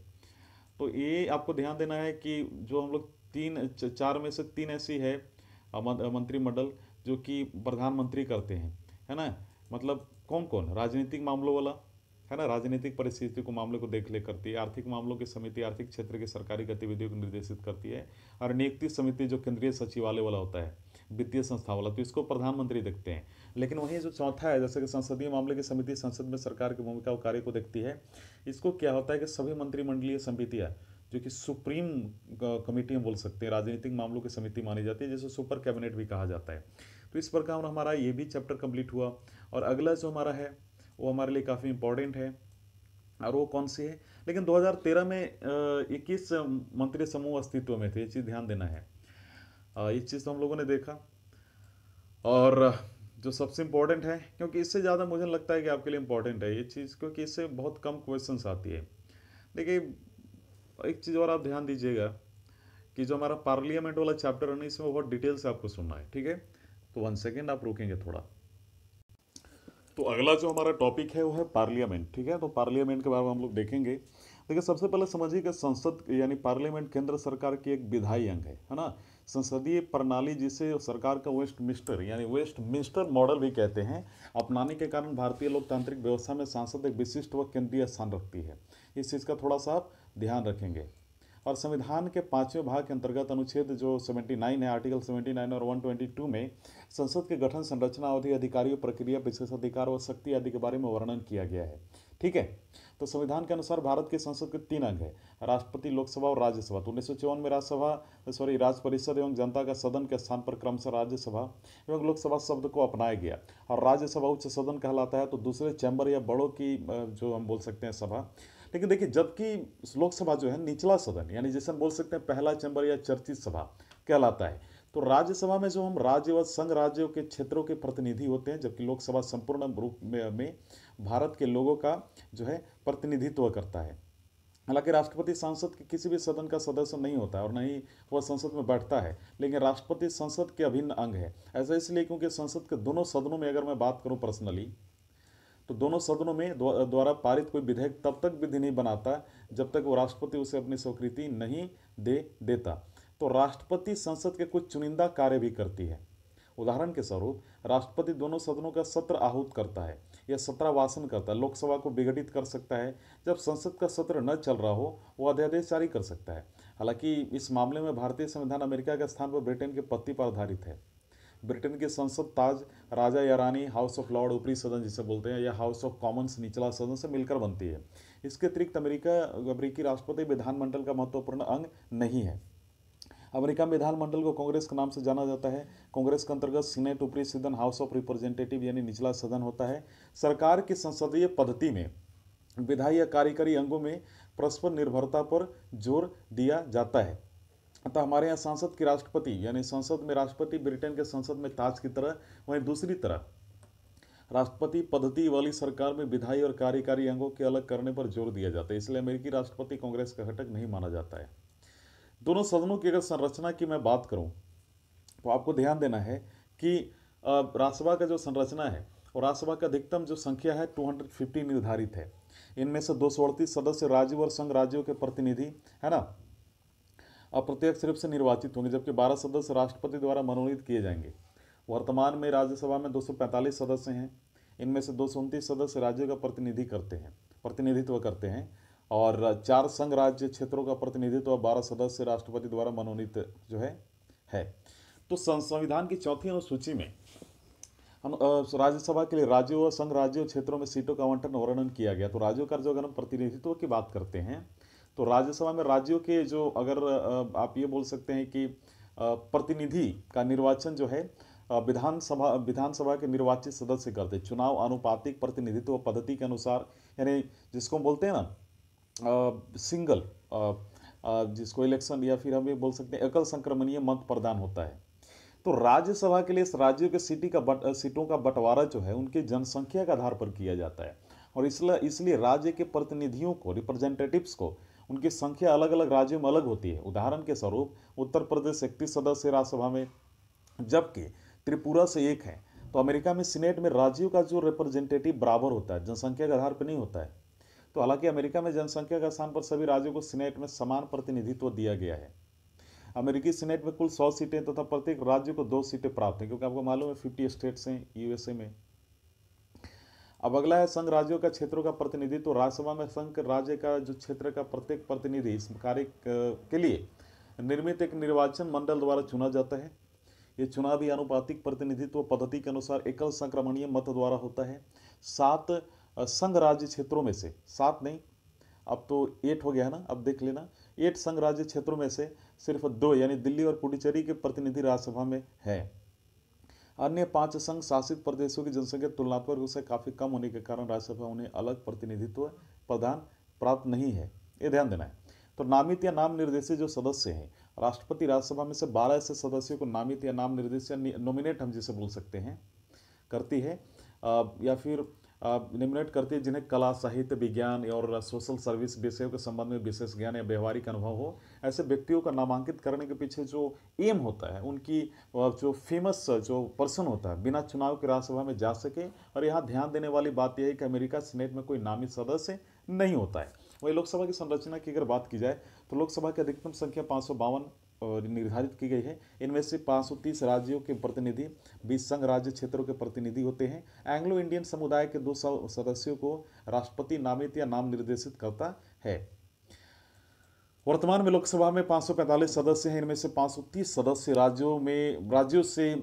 Speaker 1: तो ये आपको ध्यान देना है कि जो हम लोग 4 में से 3 ऐसी है मंत्रिमंडल जो कि प्रधानमंत्री करते हैं, है ना, मतलब कौन कौन, राजनीतिक मामलों वाला, है ना, राजनीतिक परिस्थिति को मामले को देख ले करती है। आर्थिक मामलों की समिति आर्थिक क्षेत्र की सरकारी गतिविधियों को निर्देशित करती है। और नियुक्ति समिति जो केंद्रीय सचिवालय वाला होता है, वित्तीय संस्था वाला, तो इसको प्रधानमंत्री देखते हैं। लेकिन वहीं जो चौथा है, जैसे कि संसदीय मामले की समिति संसद में सरकार की भूमिका और कार्य को देखती है। इसको क्या होता है कि सभी मंत्रिमंडलीय समितियाँ जो कि सुप्रीम कमेटियाँ बोल सकते हैं, राजनीतिक मामलों की समिति मानी जाती है, जिसे सुपर कैबिनेट भी कहा जाता है। तो इस प्रकार हमारा ये भी चैप्टर कंप्लीट हुआ। और अगला जो हमारा है वो हमारे लिए काफ़ी इंपॉर्टेंट है, और वो कौन सी है। लेकिन 2013 में 21 मंत्री समूह अस्तित्व में थे, ये चीज़ ध्यान देना है। इस चीज़ तो हम लोगों ने देखा। और जो सबसे इम्पोर्टेंट है, क्योंकि इससे ज़्यादा मुझे लगता है कि आपके लिए इम्पोर्टेंट है ये चीज़, क्योंकि इससे बहुत कम क्वेश्चंस आती है। देखिए, एक चीज़ और आप ध्यान दीजिएगा कि जो हमारा पार्लियामेंट वाला चैप्टर है ना, इसमें बहुत डिटेल से आपको सुनना है, ठीक है। तो 1 सेकेंड आप रुकेंगे थोड़ा। तो अगला जो हमारा टॉपिक है वो है पार्लियामेंट, ठीक है। तो पार्लियामेंट के बारे में हम लोग देखेंगे। देखिए, सबसे पहले समझिए कि संसद यानी पार्लियामेंट केंद्र सरकार की एक विधायी अंग है ना। संसदीय प्रणाली, जिसे सरकार का वेस्टमिंस्टर यानी वेस्टमिंस्टर मॉडल भी कहते हैं, अपनाने के कारण भारतीय लोकतांत्रिक व्यवस्था में संसद एक विशिष्ट व केंद्रीय स्थान रखती है। इस चीज़ का थोड़ा सा आप ध्यान रखेंगे। और संविधान के 5वें भाग के अंतर्गत अनुच्छेद जो 79 है, आर्टिकल 79 और 122 में संसद के गठन, संरचना, अवधि, अधिकारियों, प्रक्रिया, विशेषाधिकार व शक्ति आदि के बारे में वर्णन किया गया है, ठीक है। तो संविधान के अनुसार भारत की संसद के 3 अंग है, राष्ट्रपति, लोकसभा और राज्यसभा। तो 1954 में राज्य परिषद एवं जनता का सदन के स्थान पर क्रमशः राज्यसभा एवं लोकसभा शब्द को अपनाया गया, और राज्यसभा उच्च सदन कहलाता है, तो दूसरे चैम्बर या बड़ों की जो हम बोल सकते हैं सभा। लेकिन देखिए, जबकि लोकसभा जो है निचला सदन, यानी जैसे हम बोल सकते हैं पहला चैम्बर या चर्चित सभा कहलाता है। तो राज्यसभा में जो हम राज्य व संघ राज्यों के क्षेत्रों के प्रतिनिधि होते हैं, जबकि लोकसभा संपूर्ण रूप में भारत के लोगों का जो है प्रतिनिधित्व करता है। हालांकि राष्ट्रपति संसद के किसी भी सदन का सदस्य नहीं होता है और न ही वह संसद में बैठता है, लेकिन राष्ट्रपति संसद के अभिन्न अंग है। ऐसा इसलिए क्योंकि संसद के दोनों सदनों में अगर मैं बात करूं पर्सनली, तो दोनों सदनों में द्वारा पारित कोई विधेयक तब तक विधि नहीं बनाता जब तक वो राष्ट्रपति उसे अपनी स्वीकृति नहीं दे देता। तो राष्ट्रपति संसद के कुछ चुनिंदा कार्य भी करती है। उदाहरण के स्वरूप, राष्ट्रपति दोनों सदनों का सत्र आहूत करता है या सत्रावासन करता है, लोकसभा को विघटित कर सकता है, जब संसद का सत्र न चल रहा हो वो अध्यादेश जारी कर सकता है। हालांकि इस मामले में भारतीय संविधान अमेरिका के स्थान पर ब्रिटेन के पत्ती पर आधारित है। ब्रिटेन की संसद ताज राजा या रानी, हाउस ऑफ लॉर्ड ऊपरी सदन जिसे बोलते हैं, या हाउस ऑफ कॉमन्स निचला सदन से मिलकर बनती है। इसके अतिरिक्त अमेरिकी राष्ट्रपति विधानमंडल का महत्वपूर्ण अंग नहीं है। अमेरिका में विधानमंडल को कांग्रेस के नाम से जाना जाता है। कांग्रेस के अंतर्गत सीनेट, ऊपरी सदन, हाउस ऑफ रिप्रेजेंटेटिव यानी निचला सदन होता है। सरकार की संसदीय पद्धति में विधायी या कार्यकारी अंगों में परस्पर निर्भरता पर जोर दिया जाता है। अतः हमारे यहाँ संसद की राष्ट्रपति यानी संसद में राष्ट्रपति ब्रिटेन के संसद में ताज की तरह, वहीं दूसरी तरफ राष्ट्रपति पद्धति वाली सरकार में विधायी और कार्यकारी अंगों के अलग करने पर जोर दिया जाता है। इसलिए अमेरिकी राष्ट्रपति कांग्रेस का घटक नहीं माना जाता है। दोनों सदनों की अगर संरचना की मैं बात करूं, तो आपको ध्यान देना है कि राज्यसभा का जो संरचना है और राज्यसभा का अधिकतम जो संख्या है 250 निर्धारित है। इनमें से 238 सदस्य राज्यों और संघ राज्यों के प्रतिनिधि है ना, अप्रत्यक्ष रूप से निर्वाचित होंगे, जबकि 12 सदस्य राष्ट्रपति द्वारा मनोनीत किए जाएंगे। वर्तमान में राज्यसभा में 245 सदस्य हैं। इनमें से 229 सदस्य राज्यों का प्रतिनिधित्व करते हैं और 4 संघ राज्य क्षेत्रों का प्रतिनिधित्व, 12 सदस्य राष्ट्रपति द्वारा मनोनीत जो है। तो संविधान की 4वीं अनुसूची में हम राज्यसभा के लिए राज्यों और संघ राज्यों क्षेत्रों में सीटों का आवंटन वर्णन किया गया। तो राज्यों का जो अगर हम प्रतिनिधित्व की बात करते हैं, तो राज्यसभा में राज्यों के जो अगर आप ये बोल सकते हैं कि प्रतिनिधि का निर्वाचन जो है विधानसभा के निर्वाचित सदस्य करते, चुनाव अनुपातिक प्रतिनिधित्व पद्धति के अनुसार, यानी जिसको हम बोलते हैं ना सिंगल, जिसको इलेक्शन या फिर हम ये बोल सकते हैं एकल संक्रमणीय मत प्रदान होता है। तो राज्यसभा के लिए राज्यों के सीटों का बंटवारा जो है उनकी जनसंख्या के आधार पर किया जाता है, और इसलिए राज्य के प्रतिनिधियों को, रिप्रेजेंटेटिव्स को, उनकी संख्या अलग अलग राज्यों में अलग होती है। उदाहरण के स्वरूप उत्तर प्रदेश 31 सदस्य राज्यसभा में, जबकि त्रिपुरा से 1 है। तो अमेरिका में सीनेट में राज्यों का जो रिप्रेजेंटेटिव बराबर होता है, जनसंख्या के आधार पर नहीं होता है। तो हालांकि अमेरिका में जनसंख्या के स्थान पर सभी राज्यों को सीनेट में समान प्रतिनिधित्व दिया गया है। अमेरिकी सीनेट में कुल 100 सीटें तथा प्रत्येक राज्य को 2 सीटें प्राप्त हैं, क्योंकि आपको मालूम है 50 स्टेट्स हैं यूएसए में। अब अगला है संघ राज्यों का क्षेत्रों का प्रतिनिधित्व। राज्यसभा में संघ राज्य का जो क्षेत्र का प्रत्येक प्रतिनिधि इस कार्य के लिए निर्मित एक निर्वाचन मंडल द्वारा चुना जाता है। ये चुनाव भी अनुपातिक प्रतिनिधित्व पद्धति के अनुसार एकल संक्रमणीय मत द्वारा होता है। 7 संघ राज्य क्षेत्रों में से, 7 नहीं, अब तो 8 हो गया है ना, अब देख लेना, 8 संघ राज्य क्षेत्रों में से सिर्फ 2 यानी दिल्ली और पुडुचेरी के प्रतिनिधि राज्यसभा में है। अन्य 5 संघ शासित प्रदेशों की जनसंख्या तुलनात्मक रूप से काफ़ी कम होने के कारण राज्यसभा उन्हें अलग प्रतिनिधित्व प्रदान प्राप्त नहीं है, ये ध्यान देना है। तो नामित या नाम निर्देशित जो सदस्य हैं, राष्ट्रपति राज्यसभा में से 12 ऐसे सदस्यों को नामित या नाम निर्देशित या नॉमिनेट हम जिसे बोल सकते हैं करती है, या फिर निम्नलिखित करती है जिन्हें कला, साहित्य, विज्ञान और सोशल सर्विस विषयों के संबंध में विशेष ज्ञान या व्यवहारिक अनुभव हो। ऐसे व्यक्तियों का नामांकित करने के पीछे जो एम होता है, उनकी जो फेमस जो पर्सन होता है बिना चुनाव के राज्यसभा में जा सके। और यहाँ ध्यान देने वाली बात यह है कि अमेरिका सीनेट में कोई नामित सदस्य नहीं होता है। वही लोकसभा की संरचना की अगर बात की जाए तो लोकसभा की अधिकतम संख्या 552 निर्धारित की गई है। इनमें से 530 राज्यों के प्रतिनिधि, 20 संघ राज्य क्षेत्रों के प्रतिनिधि होते हैं। एंग्लो इंडियन समुदाय के 2 सदस्यों को राष्ट्रपति नामित या नाम निर्देशित करता है। वर्तमान में लोकसभा में 545 सदस्य हैं। इनमें से 530 सदस्य राज्यों से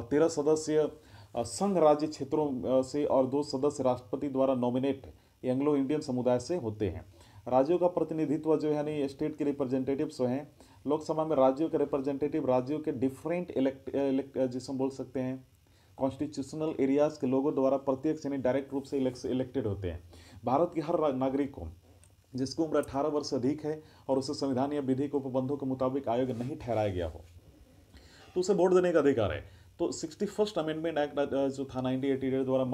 Speaker 1: 13 सदस्य संघ राज्य क्षेत्रों से और 2 सदस्य राष्ट्रपति द्वारा नॉमिनेट एंग्लो इंडियन समुदाय से होते हैं। राज्यों का प्रतिनिधित्व जो है यानी स्टेट के रिप्रेजेंटेटिव्स हैं, लोकसभा में राज्यों के रिप्रेजेंटेटिव राज्यों के डिफरेंट जिसे हम बोल सकते हैं कॉन्स्टिट्यूशनल एरियाज के लोगों द्वारा प्रत्यक्ष यानी डायरेक्ट रूप से इलेक्टेड होते हैं। भारत के हर नागरिक को जिसकी उम्र 18 वर्ष से अधिक है और उसे संविधान या विधिक उपबंधों के मुताबिक आयोग नहीं ठहराया गया हो तो उसे वोट देने का अधिकार है। तो 61st अमेंडमेंट एक्ट जो था 1988 द्वारा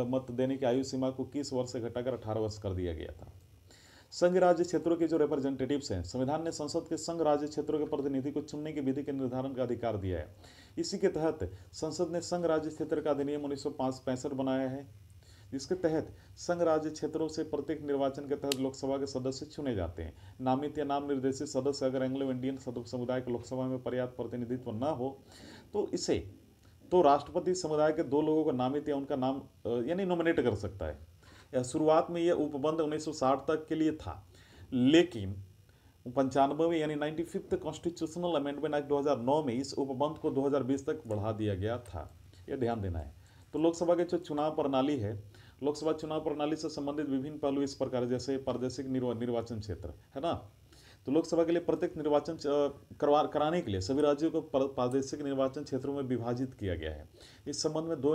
Speaker 1: मत देने की आयु सीमा को 21 वर्ष से घटाकर 18 वर्ष कर दिया गया था। संघ राज्य क्षेत्रों के जो रिप्रेजेंटेटिव्स हैं, संविधान ने संसद के संघ राज्य क्षेत्रों के प्रतिनिधि को चुनने की विधि के निर्धारण का अधिकार दिया है। इसी के तहत संसद ने संघ राज्य क्षेत्र का अधिनियम 1965 बनाया है, जिसके तहत संघ राज्य क्षेत्रों से प्रत्येक निर्वाचन के तहत लोकसभा के सदस्य चुने जाते हैं। नामित या नाम निर्देशित सदस्य अगर एंग्लो इंडियन समुदाय के लोकसभा में पर्याप्त प्रतिनिधित्व न हो तो राष्ट्रपति समुदाय के 2 लोगों को नामित या उनका नाम यानी नॉमिनेट कर सकता है। शुरुआत में यह उपबंध 1960 तक के लिए था, लेकिन 95वें यानी 95th कॉन्स्टिट्यूशनल अमेंडमेंट एक्ट 2009 में इस उपबंध को 2020 तक बढ़ा दिया गया था। यह ध्यान देना है। तो लोकसभा के जो चुनाव प्रणाली है, लोकसभा चुनाव प्रणाली से संबंधित विभिन्न पहलू इस प्रकार, जैसे प्रादेशिक निर्वाचन क्षेत्र है ना। तो लोकसभा के लिए प्रत्येक निर्वाचन कराने के लिए सभी राज्यों को प्रादेशिक निर्वाचन क्षेत्रों में विभाजित किया गया है। इस संबंध में 2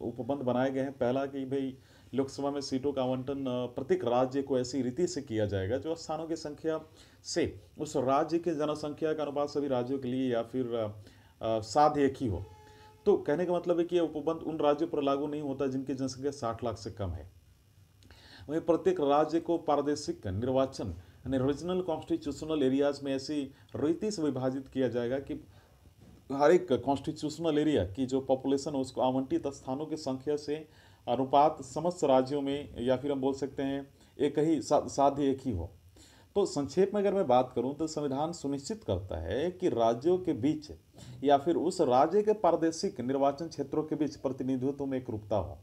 Speaker 1: उपबंध बनाए गए हैं। पहला कि भाई लोकसभा में सीटों का आवंटन प्रत्येक राज्य को ऐसी रीति से किया जाएगा जो स्थानों की संख्या से उस राज्य की जनसंख्या का अनुपात सभी राज्यों के लिए या फिर साथ एक ही हो। तो कहने का मतलब है कि यह उपबंध उन राज्यों पर लागू नहीं होता जिनकी जनसंख्या 60 लाख से कम है। वहीं प्रत्येक राज्य को प्रादेशिक निर्वाचन यानी रीजनल कॉन्स्टिट्यूशनल एरियाज में ऐसी रीति से विभाजित किया जाएगा कि हर एक कॉन्स्टिट्यूशनल एरिया की जो पॉपुलेशन है उसको आवंटित स्थानों की संख्या से अनुपात समस्त राज्यों में या फिर हम बोल सकते हैं साध्य एक ही हो। तो संक्षेप में अगर मैं बात करूं तो संविधान सुनिश्चित करता है कि राज्यों के बीच या फिर उस राज्य के प्रादेशिक निर्वाचन क्षेत्रों के बीच प्रतिनिधित्व में एकरूपता हो।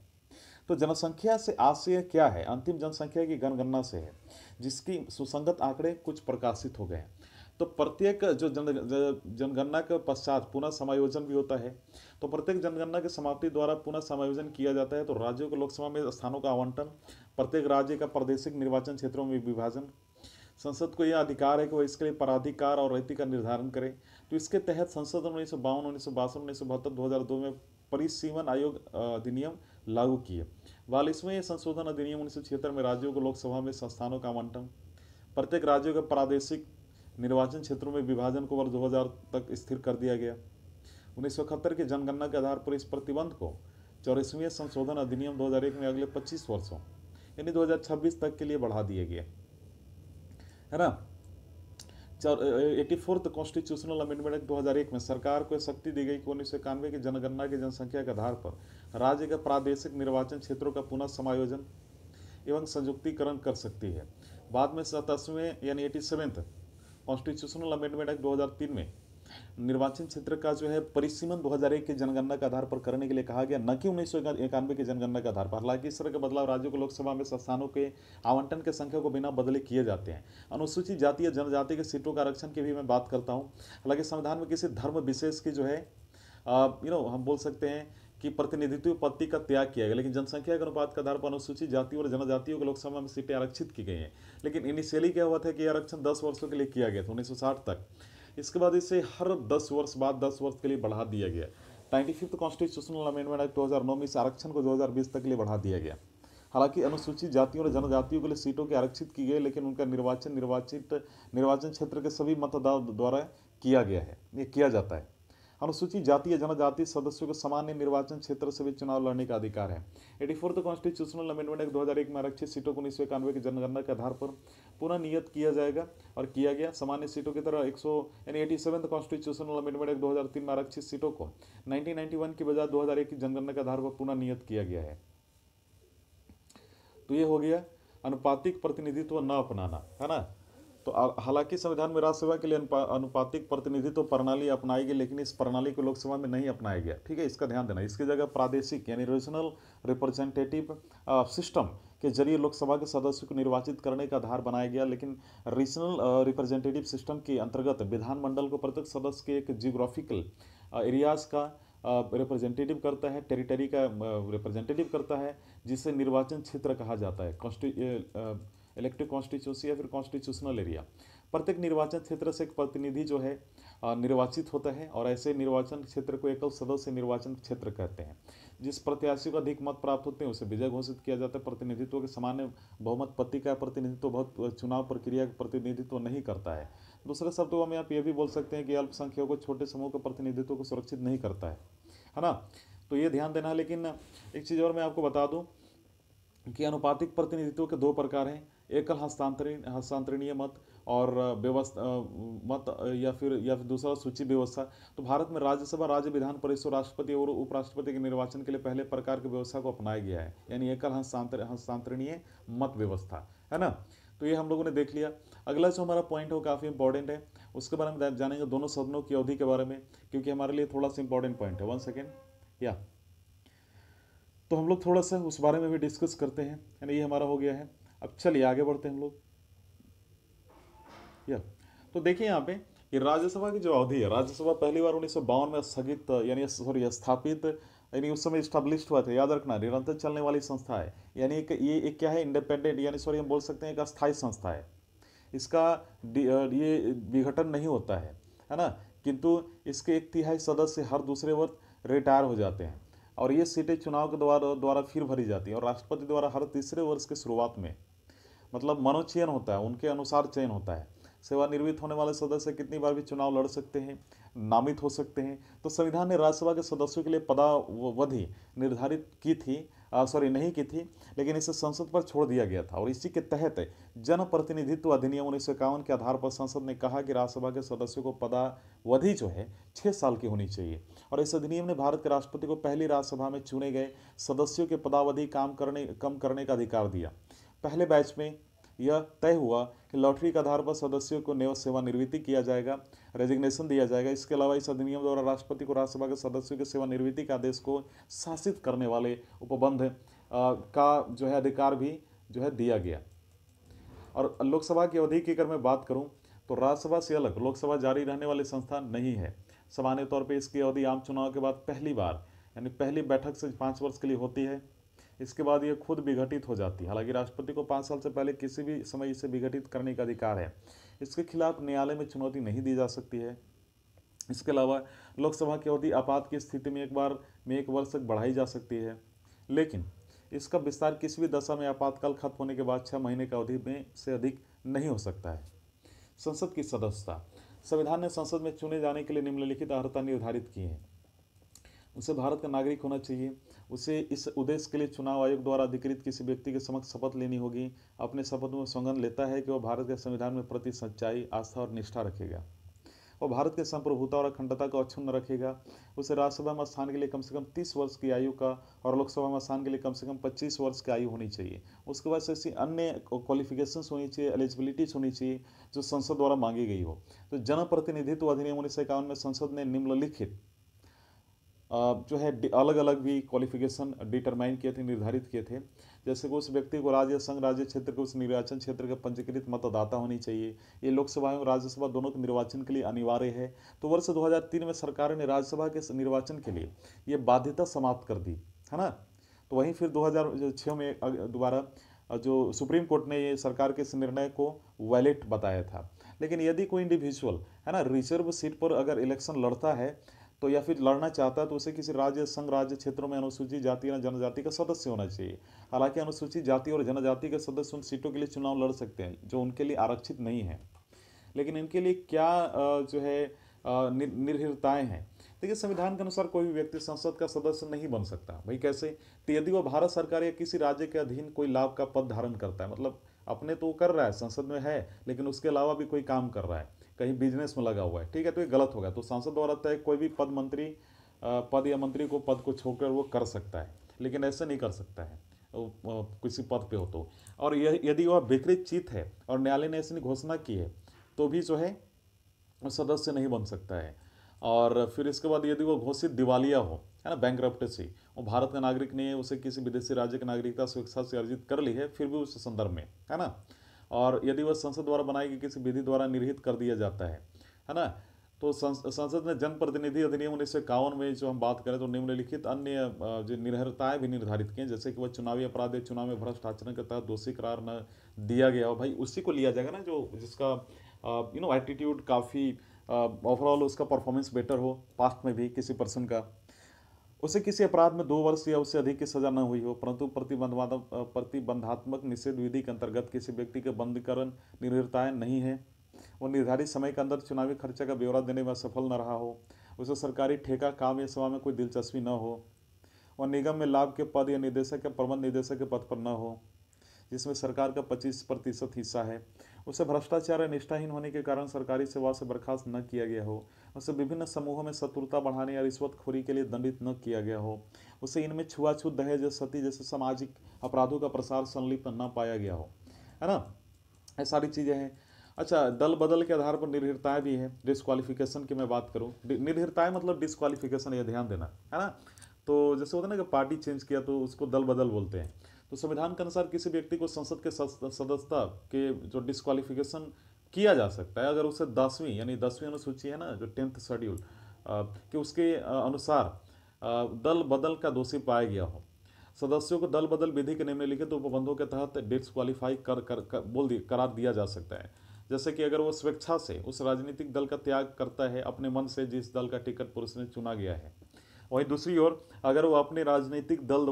Speaker 1: तो जनसंख्या से आशय क्या है? अंतिम जनसंख्या की जनगणना से है, जिसकी सुसंगत आंकड़े कुछ प्रकाशित हो गए हैं। तो प्रत्येक जो जनगणना के पश्चात पुनः समायोजन भी होता है। तो प्रत्येक जनगणना के समाप्ति द्वारा पुनः समायोजन किया जाता है। तो राज्यों को लोकसभा में स्थानों का आवंटन, प्रत्येक राज्य का प्रादेशिक निर्वाचन क्षेत्रों में विभाजन, संसद को यह अधिकार है कि वह इसके लिए प्राधिकार और रीति का निर्धारण करे। तो इसके तहत संसद ने 1952, 1962, 1972, 2002 में परिसीमन आयोग अधिनियम लागू किए। 42वें संशोधन अधिनियम 1976 में राज्यों को लोकसभा में संस्थानों का आवंटन, प्रत्येक राज्यों के प्रादेशिक निर्वाचन क्षेत्रों में विभाजन को वर्ष 2000 तक स्थिर कर दिया गया। 1971 की जनगणना के आधार पर इस प्रतिबंध को 84वें संशोधन अधिनियम 2001 में अगले 25 वर्षों यानी 2026 तक के लिए बढ़ा दिया गया है ना। 84th कॉन्स्टिट्यूशनल अमेंडमेंट एक्ट 2001 में सरकार को शक्ति दी गई कि 1991 की जनगणना की जनसंख्या के आधार पर राज्य के प्रादेशिक निर्वाचन क्षेत्रों का पुनः समायोजन एवं संयुक्तिकरण कर सकती है। बाद में 27वें यानी 87th कॉन्स्टिट्यूशनल अमेंडमेंट एक्ट 2003 में निर्वाचन क्षेत्र का जो है परिसीमन 2001 की जनगणना के आधार पर करने के लिए कहा गया, न कि 1991 की जनगणना के आधार पर। हालांकि इस तरह के बदलाव राज्यों को लोकसभा में स्थानों के आवंटन के संख्या को बिना बदले किए जाते हैं। अनुसूचित जाति या जनजाति के सीटों का आरक्षण की भी मैं बात करता हूँ। हालांकि संविधान में किसी धर्म विशेष की जो है हम बोल सकते हैं कि प्रतिनिधित्व पत्ति का त्याग किया गया, लेकिन जनसंख्या के अनुपात के आधार पर अनुसूचित जाति और जनजातियों को लोकसभा में सीटें आरक्षित की गई हैं। लेकिन इनिशियली क्या हुआ था कि आरक्षण 10 वर्षों के लिए किया गया था 1960 तक। इसके बाद इसे हर 10 वर्ष बाद 10 वर्ष के लिए बढ़ा दिया गया 95th कॉन्स्टिट्यूशनल अमेंडमेंट एक्ट 2009 में इस आरक्षण को 2020 तक के लिए बढ़ा दिया गया। हालांकि अनुसूचित जातियों और जनजातियों के लिए सीटों की आरक्षित की गई, लेकिन उनका निर्वाचन क्षेत्र के सभी मतदाताओं द्वारा किया गया है, ये किया जाता है। अनुसूचित जाति या जनजाति सदस्यों को सामान्य निर्वाचन क्षेत्र से भी चुनाव लड़ने का अधिकार है। 84th कॉन्स्टिट्यूशनल अमेंडमेंट एक्ट 2001 में आरक्षित सीटों को 1991 की जनगणना के आधार पर पुनः नियत किया जाएगा और किया गया। सामान्य सीटों की तरह 87th कॉन्स्टिट्यूशनल अमेंडमेंट एक्ट 2003 में आरक्षित सीटों को 1991 की बजाय 2001 की जनगणना के आधार पर पुनः नियत किया गया है। तो ये हो गया अनुपातिक प्रतिनिधित्व न अपनाना, है ना। तो हालांकि संविधान में राज्यसभा के लिए अनुपातिक प्रतिनिधित्व प्रणाली अपनाई गई, लेकिन इस प्रणाली को लोकसभा में नहीं अपनाया गया, ठीक है, इसका ध्यान देना। इसकी जगह प्रादेशिक यानी रीजनल रिप्रेजेंटेटिव सिस्टम के जरिए लोकसभा के सदस्यों को निर्वाचित करने का आधार बनाया गया। लेकिन रीजनल रिप्रेजेंटेटिव सिस्टम के अंतर्गत विधानमंडल को प्रत्येक सदस्य के एक जियोग्राफिकल एरियाज का रिप्रेजेंटेटिव करता है, टेरिटरी का रिप्रेजेंटेटिव करता है, जिसे निर्वाचन क्षेत्र कहा जाता है, इलेक्टिव कॉन्स्टिट्यूंसी या फिर कॉन्स्टिट्यूशनल एरिया। प्रत्येक निर्वाचन क्षेत्र से एक प्रतिनिधि जो है निर्वाचित होता है, और ऐसे निर्वाचन क्षेत्र को एकल सदस्य निर्वाचन क्षेत्र कहते हैं। जिस प्रत्याशी को अधिक मत प्राप्त होते हैं उसे विजय घोषित किया जाता है। प्रतिनिधित्व के सामान्य बहुमत पत्ती का प्रतिनिधित्व बहुत चुनाव प्रक्रिया का प्रतिनिधित्व नहीं करता है। दूसरे शब्दों में आप ये भी बोल सकते हैं कि अल्पसंख्यकों छोटे समूह के प्रतिनिधित्व को सुरक्षित नहीं करता है ना। तो ये ध्यान देना। लेकिन एक चीज़ और मैं आपको बता दूं कि अनुपातिक प्रतिनिधित्व के दो प्रकार हैं, एकल हस्तांतरणीय मत और व्यवस्था मत या फिर दूसरा सूची व्यवस्था। तो भारत में राज्यसभा, राज्य विधान परिषद, राष्ट्रपति और उपराष्ट्रपति के निर्वाचन के लिए पहले प्रकार की व्यवस्था को अपनाया गया है, यानी एकल हस्तांतरणीय मत व्यवस्था, है ना। तो ये हम लोगों ने देख लिया। अगला जो हमारा पॉइंट है वो काफ़ी इंपॉर्टेंट है, उसके बारे में जानेंगे दोनों सदनों की अवधि के बारे में, क्योंकि हमारे लिए थोड़ा सा इंपॉर्टेंट पॉइंट है। 1 सेकेंड या तो हम लोग थोड़ा सा उस बारे में भी डिस्कस करते हैं, यानी ये हमारा हो गया है। अब चलिए आगे बढ़ते हैं हम लोग। या तो देखिए यहाँ पे ये राज्यसभा की जो अवधि है, राज्यसभा पहली बार 1952 में स्थगित यानी स्थापित यानी उस समय स्टैब्लिश्ड हुआ था। याद रखना, निरंतर चलने वाली संस्था है, यानी ये एक क्या है, इंडिपेंडेंट यानी हम बोल सकते हैं एक अस्थायी संस्था है। इसका ये विघटन नहीं होता है ना। किंतु इसके 1/3 सदस्य हर दूसरे वर्ष रिटायर हो जाते हैं, और ये सीटें चुनाव के द्वारा फिर भरी जाती हैं, और राष्ट्रपति द्वारा हर तीसरे वर्ष के शुरुआत में मतलब मनोचयन होता है, उनके अनुसार चयन होता है। सेवानिवृत्त होने वाले सदस्य कितनी बार भी चुनाव लड़ सकते हैं, नामित हो सकते हैं। तो संविधान ने राज्यसभा के सदस्यों के लिए पदावधि निर्धारित की थी, नहीं की थी, लेकिन इसे संसद पर छोड़ दिया गया था। और इसी के तहत जनप्रतिनिधित्व अधिनियम 1951 के आधार पर संसद ने कहा कि राज्यसभा के सदस्यों को पदावधि जो है 6 साल की होनी चाहिए। और इस अधिनियम ने भारत के राष्ट्रपति को पहली राज्यसभा में चुने गए सदस्यों के पदावधि कम करने का अधिकार दिया। पहले बैच में यह तय हुआ कि लॉटरी के आधार पर सदस्यों को सेवानिवृत्ति किया जाएगा, रेजिग्नेशन दिया जाएगा। इसके अलावा इस अधिनियम द्वारा राष्ट्रपति को राज्यसभा के सदस्यों के सेवानिवृत्ति के आदेश को शासित करने वाले उपबंध का जो है अधिकार भी जो है दिया गया। और लोकसभा की अवधि की अगर मैं बात करूं तो राज्यसभा से अलग लोकसभा जारी रहने वाली संस्था नहीं है। सामान्य तौर पर इसकी अवधि आम चुनाव के बाद पहली बार यानी पहली बैठक से 5 वर्ष के लिए होती है। इसके बाद ये खुद विघटित हो जाती है। हालांकि राष्ट्रपति को 5 साल से पहले किसी भी समय इसे विघटित करने का अधिकार है। इसके खिलाफ न्यायालय में चुनौती नहीं दी जा सकती है। इसके अलावा लोकसभा की अवधि आपात की स्थिति में एक वर्ष तक बढ़ाई जा सकती है, लेकिन इसका विस्तार किसी भी दशा में आपातकाल खत्म होने के बाद 6 महीने की अवधि में से अधिक नहीं हो सकता है। संसद की सदस्यता, संविधान ने संसद में चुने जाने के लिए निम्नलिखित अर्हता निर्धारित की है। उसे भारत का नागरिक होना चाहिए। उसे इस उद्देश्य के लिए चुनाव आयोग द्वारा अधिकृत किसी व्यक्ति के समक्ष शपथ लेनी होगी। अपने शपथ में सौगंध लेता है कि वह भारत के संविधान में प्रति सच्चाई, आस्था और निष्ठा रखेगा। वह भारत के संप्रभुता और अखंडता को अक्षुण्ण रखेगा। उसे राज्यसभा में स्थान के लिए कम से कम 30 वर्ष की आयु का और लोकसभा में स्थान के लिए कम से कम 25 वर्ष की आयु होनी चाहिए। उसके बाद ऐसी अन्य क्वालिफिकेशंस होनी चाहिए, एलिजिबिलिटीज होनी चाहिए जो संसद द्वारा मांगी गई हो। तो जनप्रतिनिधित्व अधिनियम 1951 में संसद ने निम्नलिखित जो है अलग अलग भी क्वालिफिकेशन डिटरमाइन किए थे, निर्धारित किए थे। जैसे कि उस व्यक्ति को राज्य संघ राज्य क्षेत्र के उस निर्वाचन क्षेत्र का पंजीकृत मतदाता होनी चाहिए। ये लोकसभा एवं राज्यसभा दोनों के निर्वाचन के लिए अनिवार्य है। तो वर्ष 2003 में सरकार ने राज्यसभा के निर्वाचन के लिए ये बाध्यता समाप्त कर दी, है ना। तो वहीं फिर 2006 में दोबारा जो सुप्रीम कोर्ट ने ये सरकार के इस निर्णय को वैलिड बताया था। लेकिन यदि कोई इंडिविजुअल है ना रिजर्व सीट पर अगर इलेक्शन लड़ता है तो या फिर लड़ना चाहता है तो उसे किसी राज्य संघ राज्य क्षेत्रों में अनुसूचित जाति या जनजाति का सदस्य होना चाहिए। हालांकि अनुसूचित जाति और जनजाति के सदस्य उन सीटों के लिए चुनाव लड़ सकते हैं जो उनके लिए आरक्षित नहीं है। लेकिन इनके लिए क्या जो है निर्भरताएं हैं। देखिए, संविधान के अनुसार कोई भी व्यक्ति संसद का सदस्य नहीं बन सकता। भाई कैसे? तो यदि वह भारत सरकार या किसी राज्य के अधीन कोई लाभ का पद धारण करता है, मतलब अपने तो वो कर रहा है, संसद में है, लेकिन उसके अलावा भी कोई काम कर रहा है, कहीं बिजनेस में लगा हुआ है, ठीक है, तो ये गलत होगा। तो सांसद द्वारा तय कोई भी पद मंत्री पद या मंत्री को पद को छोड़कर वो कर सकता है, लेकिन ऐसे नहीं कर सकता है किसी पद पे हो तो। और यदि वह विकृत चित है और न्यायालय ने ऐसी घोषणा की है तो भी जो है सदस्य नहीं बन सकता है। और फिर इसके बाद यदि वो घोषित दिवालिया हो, है ना, बैंकरप्टेसी, वो भारत का नागरिक नहीं है, उसे किसी विदेशी राज्य की नागरिकता स्वेच्छा से अर्जित कर ली है, फिर भी उस संदर्भ में, है ना, और यदि वह संसद द्वारा बनाई गई किसी विधि द्वारा निर्हित कर दिया जाता है ना, तो संसद ने जनप्रतिनिधि अधिनियम 1951 में जो हम बात करें तो निम्नलिखित अन्य जो निर्भरताएं भी निर्धारित की हैं, जैसे कि वह चुनावी अपराध या चुनाव में भ्रष्ट आचरण के तहत दोषी करार न दिया गया हो। भाई उसी को लिया जाएगा ना जो जिसका एटीट्यूड काफ़ी ओवरऑल उसका परफॉर्मेंस बेटर हो, पास्ट में भी किसी पर्सन का, उसे किसी अपराध में 2 वर्ष या उससे अधिक की सजा न हुई हो, परंतु प्रतिबंधात्मक निषेध विधि के अंतर्गत किसी व्यक्ति के बंदीकरण निर्भरताएं नहीं है, वो निर्धारित समय के अंदर चुनावी खर्चे का ब्यौरा देने में असफल न रहा हो, उसे सरकारी ठेका काम या सेवा में कोई दिलचस्पी न हो, और निगम में लाभ के पद या निदेशक या प्रबंध निदेशक के पद पर न हो जिसमें सरकार का 25% हिस्सा है, उसे भ्रष्टाचार या निष्ठाहीन होने के कारण सरकारी सेवा से बर्खास्त न किया गया हो, उसे विभिन्न समूहों में शत्रुता बढ़ाने या रिश्वतखोरी के लिए दंडित न किया गया हो, उसे इनमें छुआछूत, दहेज या सती जैसे सामाजिक अपराधों का प्रसार संलिप्त न पाया गया हो, है ना, ये सारी चीज़ें हैं। अच्छा, दल बदल के आधार पर निर्भरताएं भी है। डिस्क्वालिफिकेशन की मैं बात करूं, निर्भरताएं मतलब डिस्क्वालिफिकेशन, ये ध्यान देना, है ना। तो जैसे होता है ना कि पार्टी चेंज किया तो उसको दल बदल बोलते हैं। तो संविधान के अनुसार किसी व्यक्ति को संसद के सदस्यता के जो डिस्क्वालिफिकेशन किया जा सकता है अगर उसे 10वीं यानी 10वीं अनुसूची है ना, जो 10th शेड्यूल कि उसके अनुसार दल बदल का दोषी पाया गया हो। सदस्यों को दल बदल विधि के निम्नलिखित उपबंधों के तहत डिस्क्वालीफाई करार दिया जा सकता है। जैसे कि अगर वो स्वेच्छा से उस राजनीतिक दल का त्याग करता है अपने मन से जिस दल का टिकट पर उसने चुना गया है। वहीं दूसरी ओर अगर वो अपने राजनीतिक दल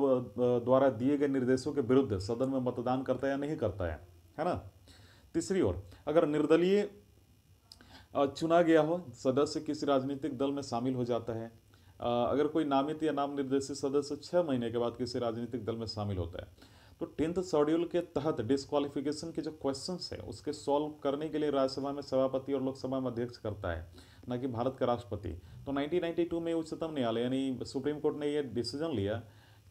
Speaker 1: द्वारा दिए गए निर्देशों के विरुद्ध सदन में मतदान करता है या नहीं करता है ना। तीसरी ओर अगर निर्दलीय चुना गया हो सदस्य किसी राजनीतिक दल में शामिल हो जाता है। अगर कोई नामित या नाम निर्देशित सदस्य 6 महीने के बाद किसी राजनीतिक दल में शामिल होता है तो 10th शेड्यूल के तहत डिस्क्वालिफिकेशन के जो क्वेश्चंस है उसके सॉल्व करने के लिए राज्यसभा में सभापति और लोकसभा में अध्यक्ष करता है, न कि भारत का राष्ट्रपति। तो 1992 में उच्चतम न्यायालय यानी सुप्रीम कोर्ट ने यह डिसीजन लिया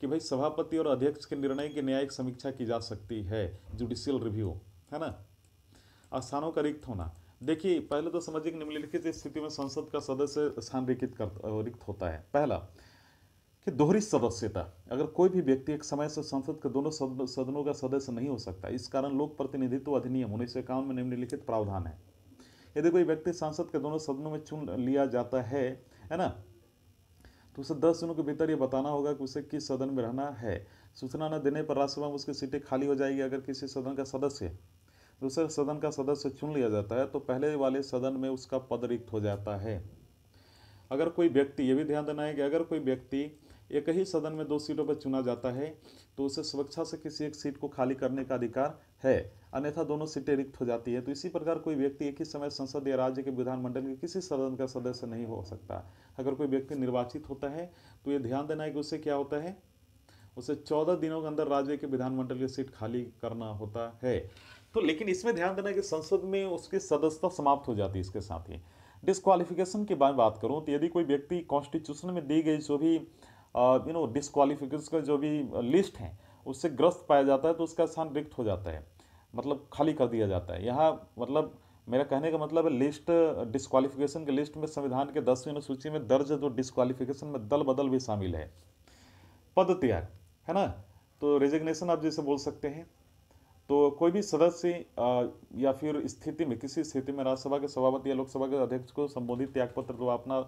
Speaker 1: कि भाई सभापति और अध्यक्ष के निर्णय की न्यायिक समीक्षा की जा सकती है, जुडिशियल रिव्यू, है ना। स्थानों का रिक्त होना, देखिए पहले तो समझिए कि निम्नलिखित स्थिति में संसद का सदस्य स्थान रिक्त होता है। पहला कि दोहरी सदस्यता, अगर कोई भी व्यक्ति एक समय से संसद के दोनों सदनों का सदस्य नहीं हो सकता, इस कारण लोक प्रतिनिधित्व अधिनियम 1951 में निम्नलिखित प्रावधान है। यदि कोई व्यक्ति संसद के दोनों सदनों में चुन लिया जाता है ना, तो उसे 10 दिनों के भीतर ये बताना होगा कि उसे किस सदन में रहना है। सूचना न देने पर राज्यसभा में उसकी सीटें खाली हो जाएगी। अगर किसी सदन का सदस्य दूसरे सदन का सदस्य चुन लिया जाता है तो पहले वाले सदन में उसका पद रिक्त हो जाता है। अगर कोई व्यक्ति, ये भी ध्यान देना है कि अगर कोई व्यक्ति एक ही सदन में 2 सीटों पर चुना जाता है तो उसे स्वेच्छा से किसी एक सीट को खाली करने का अधिकार है, अन्यथा दोनों सीटें रिक्त हो जाती है। तो इसी प्रकार कोई व्यक्ति एक ही समय संसद या राज्य के विधानमंडल के किसी सदन का सदस्य नहीं हो सकता। अगर कोई व्यक्ति निर्वाचित होता है तो ये ध्यान देना है कि उसे क्या होता है, उसे 14 दिनों के अंदर राज्य के विधानमंडल की सीट खाली करना होता है। तो लेकिन इसमें ध्यान देना है कि संसद में उसकी सदस्यता समाप्त हो जाती है। इसके साथ ही डिस्क्वालिफिकेशन की बात करूं तो यदि कोई व्यक्ति कॉन्स्टिट्यूशन में दी गई जो भी डिस्क्वालिफिकेशन का जो भी लिस्ट है उससे ग्रस्त पाया जाता है तो उसका स्थान रिक्त हो जाता है, मतलब खाली कर दिया जाता है। यहाँ मतलब मेरा कहने का मतलब है लिस्ट डिस्क्वालिफिकेशन के लिस्ट में संविधान के 10वीं अनुसूची में दर्ज जो डिस्क्वालिफिकेशन में दल बदल भी शामिल है। पद त्याग, है ना, तो रेजिग्नेशन आप जैसे बोल सकते हैं। तो कोई भी सदस्य या फिर स्थिति में किसी स्थिति में राज्यसभा के सभापति या लोकसभा के अध्यक्ष को संबोधित त्यागपत्र तो अपना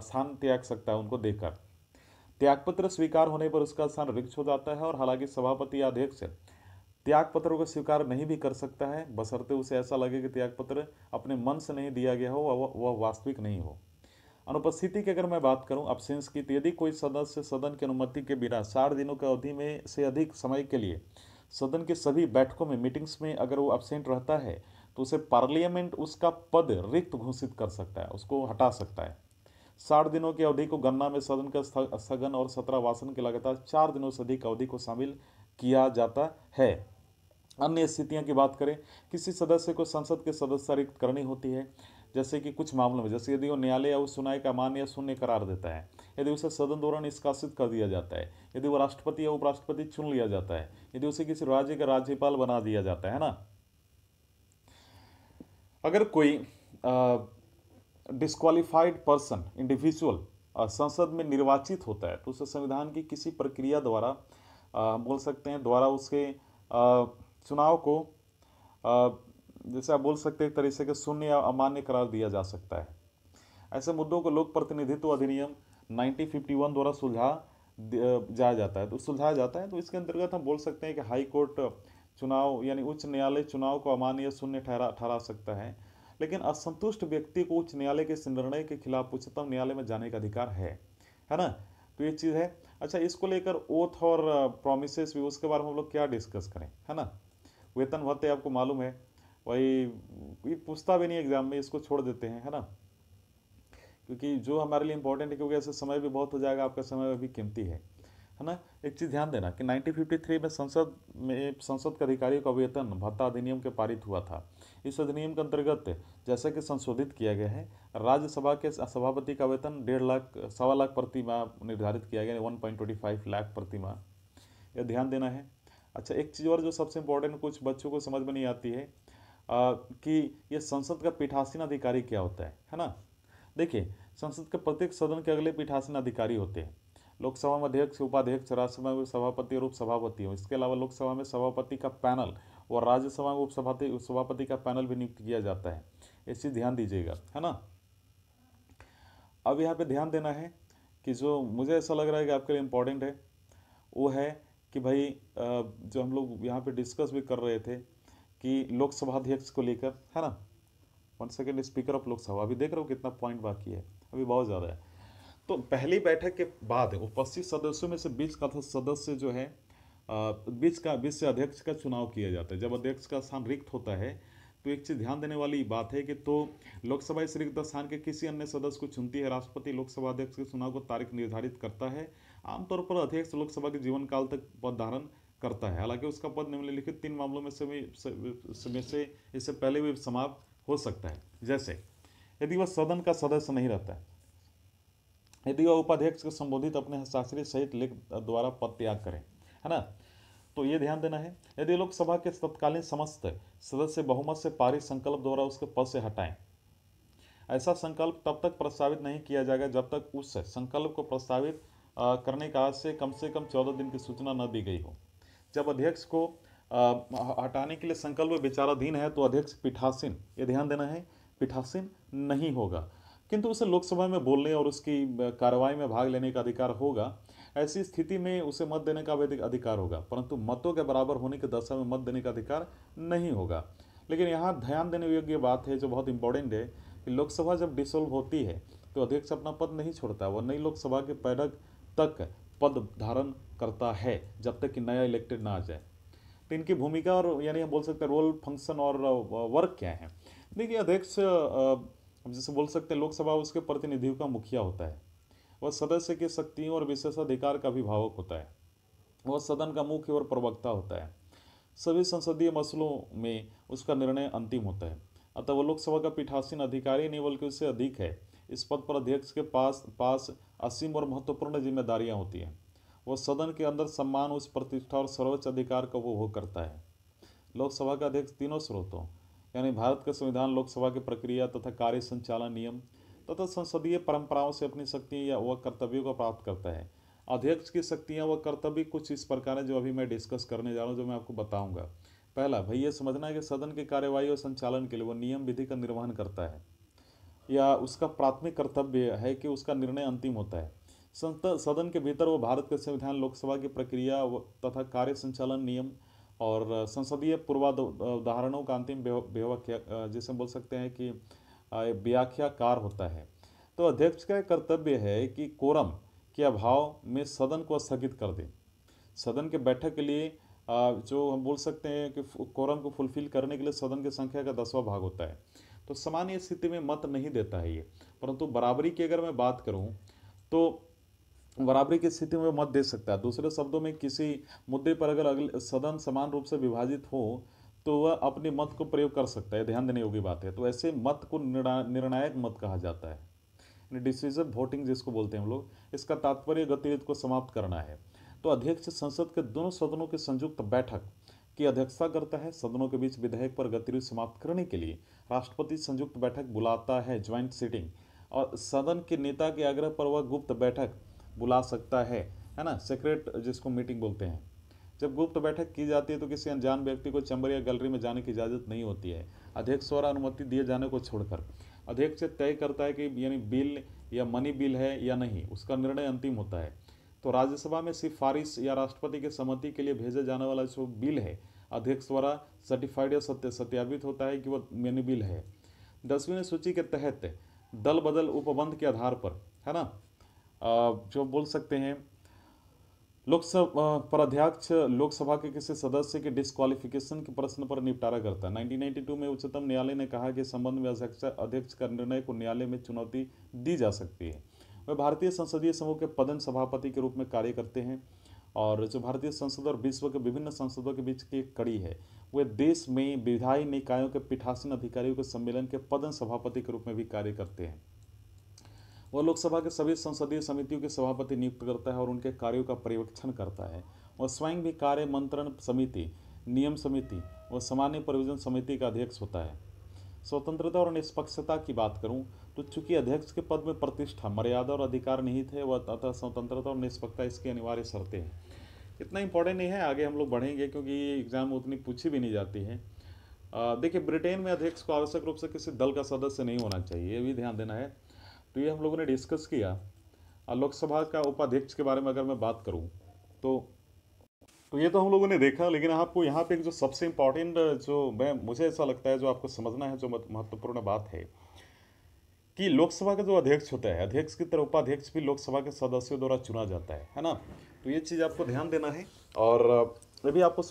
Speaker 1: स्थान त्याग सकता है उनको देकर। त्यागपत्र स्वीकार होने पर उसका स्थान रिक्त हो जाता है। और हालांकि सभापति या अध्यक्ष त्यागपत्र को स्वीकार नहीं भी कर सकता है बशर्ते उसे ऐसा लगे कि त्यागपत्र अपने मन से नहीं दिया गया हो, वह वास्तविक नहीं हो। अनुपस्थिति की अगर मैं बात करूं अब्सेंस की, तो यदि कोई सदस्य सदन की अनुमति के बिना 60 दिनों की अवधि में से अधिक समय के लिए सदन के सभी बैठकों में मीटिंग्स में अगर वो अब्सेंट रहता है, तो उसे पार्लियामेंट उसका पद रिक्त घोषित कर सकता है, उसको हटा सकता है। 60 दिनों की अवधि को गणना में सदन का स्थगन और 17 वासन के लगातार 4 दिनों से अधिक अवधि को शामिल किया जाता है। अन्य स्थितियों की बात करें, किसी सदस्य को संसद के सदस्य रिक्त करनी होती है, जैसे कि कुछ मामलों में, जैसे यदि वो न्यायालय या उस सुनवाई का अमान्य या शून्य करार देता है, यदि उसे सदन द्वारा निष्कासित कर दिया जाता है, यदि वो राष्ट्रपति या उपराष्ट्रपति चुन लिया जाता है, यदि उसे किसी राज्य का राज्यपाल बना दिया जाता है ना। अगर कोई डिस्क्वालिफाइड पर्सन इंडिविजुअल संसद में निर्वाचित होता है, तो उसे संविधान की किसी प्रक्रिया द्वारा बोल सकते हैं द्वारा उसके चुनाव को जैसे आप बोल सकते हैं एक तरीके से शून्य या अमान्य करार दिया जा सकता है। ऐसे मुद्दों को लोक प्रतिनिधित्व अधिनियम 1951 द्वारा जाया जाता है, तो सुलझाया जाता है। तो इसके अंतर्गत हम बोल सकते हैं कि हाई कोर्ट चुनाव यानी उच्च न्यायालय चुनाव को अमान्य या शून्य ठहरा सकता है, लेकिन असंतुष्ट व्यक्ति को उच्च न्यायालय के इस निर्णय के खिलाफ उच्चतम न्यायालय में जाने का अधिकार है ना। तो ये चीज़ है। अच्छा, इसको लेकर ओथ और प्रोमिसेस भी, उसके बारे में हम लोग क्या डिस्कस करें, है ना। वेतन भत्ते आपको मालूम है, वही ये पूछता भी नहीं एग्जाम में, इसको छोड़ देते हैं, है ना, क्योंकि जो हमारे लिए इंपॉर्टेंट है, क्योंकि ऐसे समय भी बहुत हो जाएगा, आपका समय भी कीमती है ना। एक चीज़ ध्यान देना कि 1953 में संसद के अधिकारियों का वेतन भत्ता अधिनियम के पारित हुआ था। इस अधिनियम के अंतर्गत जैसा कि संशोधित किया गया है, राज्यसभा के सभापति का वेतन 1.5 लाख प्रति माह निर्धारित किया गया, 1.25 लाख प्रति माह, यह ध्यान देना है। अच्छा, एक चीज़ और जो सबसे इम्पोर्टेंट कुछ बच्चों को समझ में नहीं आती है कि ये संसद का पीठासीन अधिकारी क्या होता है ना। देखिए, संसद के प्रत्येक सदन के अगले पीठासीन अधिकारी होते हैं। लोकसभा में अध्यक्ष, उपाध्यक्ष, राज्यसभा में सभापति और उपसभापति हो। इसके अलावा लोकसभा में सभापति का पैनल और राज्यसभा में उपसभापति का पैनल भी नियुक्त किया जाता है। इस चीज़ ध्यान दीजिएगा, है ना। अब यहाँ पे ध्यान देना है कि जो मुझे ऐसा लग रहा है कि आपके लिए इम्पोर्टेंट है, वो है कि भाई जो हम लोग यहाँ पे डिस्कस भी कर रहे थे कि लोकसभा अध्यक्ष को लेकर, है ना। 1 सेकेंड, स्पीकर ऑफ लोकसभा, अभी देख रहे हो कितना पॉइंट बाकी है, अभी बहुत ज़्यादा है। तो पहली बैठक के बाद उपस्थित सदस्यों में से 20 का सदस्य जो है 20 से अध्यक्ष का चुनाव किया जाता है। जब अध्यक्ष का स्थान रिक्त होता है, तो एक चीज़ ध्यान देने वाली बात है कि तो लोकसभा इस रिक्त स्थान के किसी अन्य सदस्य को चुनती है। राष्ट्रपति लोकसभा अध्यक्ष के चुनाव को तारीख निर्धारित करता है। आमतौर पर अध्यक्ष लोकसभा के जीवन काल तक पद धारण करता है। हालांकि उसका पद निम्नलिखित 3 मामलों में से इससे पहले भी समाप्त हो सकता है। जैसे यदि वह सदन का सदस्य नहीं रहता है, यदि वह उपाध्यक्ष को संबोधित अपने हस्ताक्षर सहित लेख द्वारा पद त्याग करें, है ना। तो ये ध्यान देना है। यदि लोकसभा के तत्कालीन समस्त सदस्य बहुमत से पारित संकल्प द्वारा उसके पद से हटाएं, ऐसा संकल्प तब तक प्रस्तावित नहीं किया जाएगा जब तक उस संकल्प को प्रस्तावित करने का आज से कम 14 दिन की सूचना न दी गई हो। जब अध्यक्ष को हटाने के लिए संकल्प विचाराधीन है, तो अध्यक्ष पीठासीन, ये ध्यान देना है, पीठासीन नहीं होगा, किंतु उसे लोकसभा में बोलने और उसकी कार्रवाई में भाग लेने का अधिकार होगा। ऐसी स्थिति में उसे मत देने का भी अधिकार होगा, परंतु मतों के बराबर होने की दशा में मत देने का अधिकार नहीं होगा। लेकिन यहाँ ध्यान देने योग्य बात है जो बहुत इंपॉर्टेंट है कि लोकसभा जब डिसॉल्व होती है, तो अध्यक्ष अपना पद नहीं छोड़ता, वह नई लोकसभा के बैठक तक पद धारण करता है जब तक कि नया इलेक्टेड ना आ जाए। तो इनकी भूमिका और यानी हम बोल सकते हैं रोल, फंक्शन और वर्क क्या है। देखिए, अध्यक्ष जैसे बोल सकते हैं लोकसभा उसके प्रतिनिधियों का मुखिया होता है। वह सदस्य की शक्तियों और विशेषाधिकार का अभिभावक होता है। वह सदन का मुख्य और प्रवक्ता होता है। सभी संसदीय मसलों में उसका निर्णय अंतिम होता है। अतः वह लोकसभा का पीठासीन अधिकारी नहीं बल्कि उससे अधिक है। इस पद पर अध्यक्ष के पास असीम और महत्वपूर्ण जिम्मेदारियां होती हैं। वह सदन के अंदर सम्मान, उस प्रतिष्ठा और सर्वोच्च अधिकार का उपभोग करता है। लोकसभा का अध्यक्ष तीनों स्रोतों यानी भारत का संविधान, लोकसभा की प्रक्रिया तथा कार्य संचालन नियम तथा संसदीय परंपराओं से अपनी शक्ति या व कर्तव्यों को प्राप्त करता है। अध्यक्ष की शक्तियां व कर्तव्य कुछ इस प्रकार है जो अभी मैं डिस्कस करने जा रहा हूँ, जो मैं आपको बताऊंगा। पहला, भाई ये समझना है कि सदन की कार्यवाही और संचालन के लिए वह नियम विधि का निर्वहन करता है, या उसका प्राथमिक कर्तव्य है कि उसका निर्णय अंतिम होता है। सदन के भीतर वो भारत के संविधान, लोकसभा की प्रक्रिया तथा कार्य संचालन नियम और संसदीय पूर्वाधारणों का अंतिम जिसे बोल सकते हैं कि व्याख्याकार होता है। तो अध्यक्ष का कर्तव्य है कि कोरम के अभाव में सदन को स्थगित कर दे। सदन के बैठक के लिए जो हम बोल सकते हैं कि कोरम को फुलफिल करने के लिए सदन की संख्या का 10वां भाग होता है। तो सामान्य स्थिति में मत नहीं देता है ये, परंतु बराबरी की अगर मैं बात करूं तो बराबरी की स्थिति में मत दे सकता है। दूसरे शब्दों में किसी मुद्दे पर अगर अगले सदन समान रूप से विभाजित हो तो वह अपने मत को प्रयोग कर सकता है, ध्यान देने योग्य बात है। तो ऐसे मत को निर्णायक मत कहा जाता है, डिसिसिव वोटिंग जिसको बोलते हैं हम लोग। इसका तात्पर्य गतिविधि को समाप्त करना है। तो अध्यक्ष संसद के दोनों सदनों की संयुक्त बैठक की अध्यक्षता करता है। सदनों के बीच विधेयक पर गतिविधि समाप्त करने के लिए राष्ट्रपति संयुक्त बैठक बुलाता है, ज्वाइंट सीटिंग, और सदन के नेता के आग्रह पर वह गुप्त बैठक बुला सकता है ना, सीक्रेट जिसको मीटिंग बोलते हैं। जब गुप्त बैठक की जाती है तो किसी अनजान व्यक्ति को चैम्बर या गैलरी में जाने की इजाज़त नहीं होती है, अध्यक्ष द्वारा अनुमति दिए जाने को छोड़कर। अध्यक्ष तय करता है कि यानी बिल या मनी बिल है या नहीं, उसका निर्णय अंतिम होता है। तो राज्यसभा में सिफारिश या राष्ट्रपति की सहमति के लिए भेजा जाने वाला जो बिल है, अध्यक्ष द्वारा सर्टिफाइड या सत्यापित होता है कि वह मनी बिल है। 10वीं सूची के तहत दल बदल उपबंध के आधार पर, है ना, जो बोल सकते हैं लोकसभा पर अध्यक्ष लोकसभा के किसी सदस्य के डिस्क्वालिफिकेशन के प्रश्न पर निपटारा करता है। 1992 में उच्चतम न्यायालय ने कहा कि संबंध में अध्यक्ष का निर्णय को न्यायालय में चुनौती दी जा सकती है। वे भारतीय संसदीय समूह के पदेन सभापति के रूप में कार्य करते हैं, और जो भारतीय संसद और विश्व के विभिन्न संसदों के बीच की एक कड़ी है, वे देश में विधायी निकायों के पीठासीन अधिकारियों के सम्मेलन के पदेन सभापति के रूप में भी कार्य करते हैं। वह लोकसभा के सभी संसदीय समितियों के सभापति नियुक्त करता है और उनके कार्यों का पर्यवेक्षण करता है। वह स्वयं भी कार्य मंत्रण समिति, नियम समिति व सामान्य परियोजना समिति का अध्यक्ष होता है। स्वतंत्रता और निष्पक्षता की बात करूं तो चूंकि अध्यक्ष के पद में प्रतिष्ठा, मर्यादा और अधिकार निहित है, वह तथा स्वतंत्रता और निष्पक्षता इसकी अनिवार्य शर्तें हैं। इतना इंपॉर्टेंट नहीं है, आगे हम लोग बढ़ेंगे क्योंकि ये एग्जाम उतनी पूछी भी नहीं जाती है। देखिए, ब्रिटेन में अध्यक्ष को आवश्यक रूप से किसी दल का सदस्य नहीं होना चाहिए, ये भी ध्यान देना है। तो ये हम लोगों ने डिस्कस किया। लोकसभा का उपाध्यक्ष के बारे में अगर मैं बात करूं तो ये तो हम लोगों ने देखा, लेकिन आपको यहाँ पे एक जो सबसे इम्पॉर्टेंट जो मुझे ऐसा लगता है जो आपको समझना है, जो महत्वपूर्ण बात है कि लोकसभा का जो अध्यक्ष होता है, अध्यक्ष की तरह उपाध्यक्ष भी लोकसभा के सदस्यों द्वारा चुना जाता है ना। तो ये चीज़ आपको ध्यान देना है। और ये भी आपको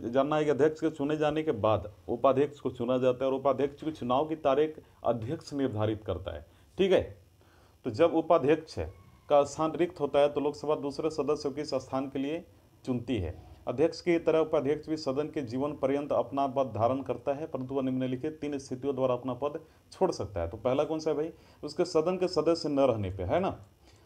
Speaker 1: जानना है कि अध्यक्ष के चुने जाने के बाद उपाध्यक्ष को चुना जाता है, और उपाध्यक्ष के चुनाव की तारीख अध्यक्ष निर्धारित करता है, ठीक है। तो जब उपाध्यक्ष का स्थान रिक्त होता है तो लोकसभा दूसरे सदस्यों के स्थान के लिए चुनती है। अध्यक्ष की तरह उपाध्यक्ष भी सदन के जीवन पर्यंत अपना पद धारण करता है, परंतु वह निम्नलिखित 3 स्थितियों द्वारा अपना पद छोड़ सकता है। तो पहला कौन सा है भाई? उसके सदन के सदस्य न रहने पे, है ना।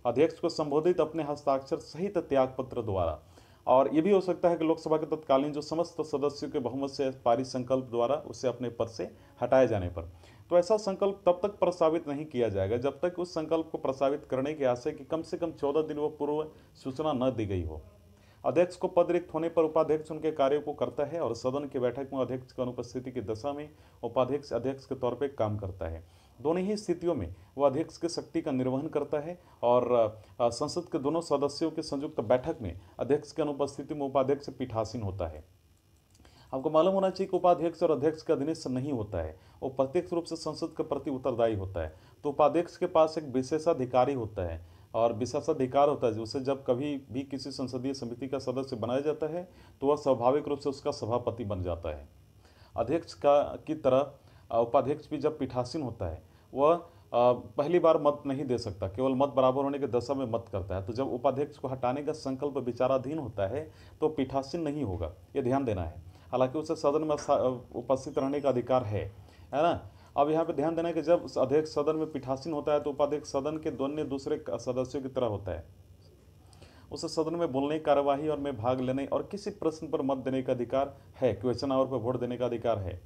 Speaker 1: अध्यक्ष को संबोधित अपने हस्ताक्षर सहित त्यागपत्र द्वारा, और ये भी हो सकता है कि लोकसभा के तत्कालीन जो समस्त सदस्यों के बहुमत से पारित संकल्प द्वारा उसे अपने पद से हटाए जाने पर। तो ऐसा संकल्प तब तक प्रस्तावित नहीं किया जाएगा जब तक उस संकल्प को प्रस्तावित करने के आशय की कम से कम 14 दिन वो पूर्व सूचना न दी गई हो। अध्यक्ष को पद रिक्त होने पर उपाध्यक्ष उनके कार्यों को करता है, और सदन की बैठक में अध्यक्ष की अनुपस्थिति की दशा में उपाध्यक्ष अध्यक्ष के तौर पर काम करता है। दोनों ही स्थितियों में वह अध्यक्ष की शक्ति का निर्वहन करता है, और संसद के दोनों सदस्यों की संयुक्त बैठक में अध्यक्ष की अनुपस्थिति में उपाध्यक्ष पीठासीन होता है। आपको मालूम होना चाहिए कि उपाध्यक्ष और अध्यक्ष का अधीनस्थ नहीं होता है, वो प्रत्यक्ष रूप से संसद के प्रति उत्तरदायी होता है। तो उपाध्यक्ष के पास एक विशेषाधिकारी होता है, और विशेषाधिकार होता है उसे जब कभी भी किसी संसदीय समिति का सदस्य बनाया जाता है तो वह स्वाभाविक रूप से उसका सभापति बन जाता है। अध्यक्ष की तरह उपाध्यक्ष भी जब पीठासीन होता है वह पहली बार मत नहीं दे सकता, केवल मत बराबर होने के दशा में मत करता है। तो जब उपाध्यक्ष को हटाने का संकल्प विचाराधीन होता है तो पीठासीन नहीं होगा, ये ध्यान देना है। हालांकि उसे सदन में उपस्थित रहने का अधिकार है ना। अब यहाँ पे ध्यान देना है कि जब अध्यक्ष सदन में पीठासीन होता है तो उपाध्यक्ष सदन के दूसरे सदस्यों की तरह होता है। उसे सदन में बोलने, कार्यवाही और में भाग लेने और किसी प्रश्न पर मत देने का अधिकार है, क्वेश्चन आवर पर वोट देने का अधिकार है।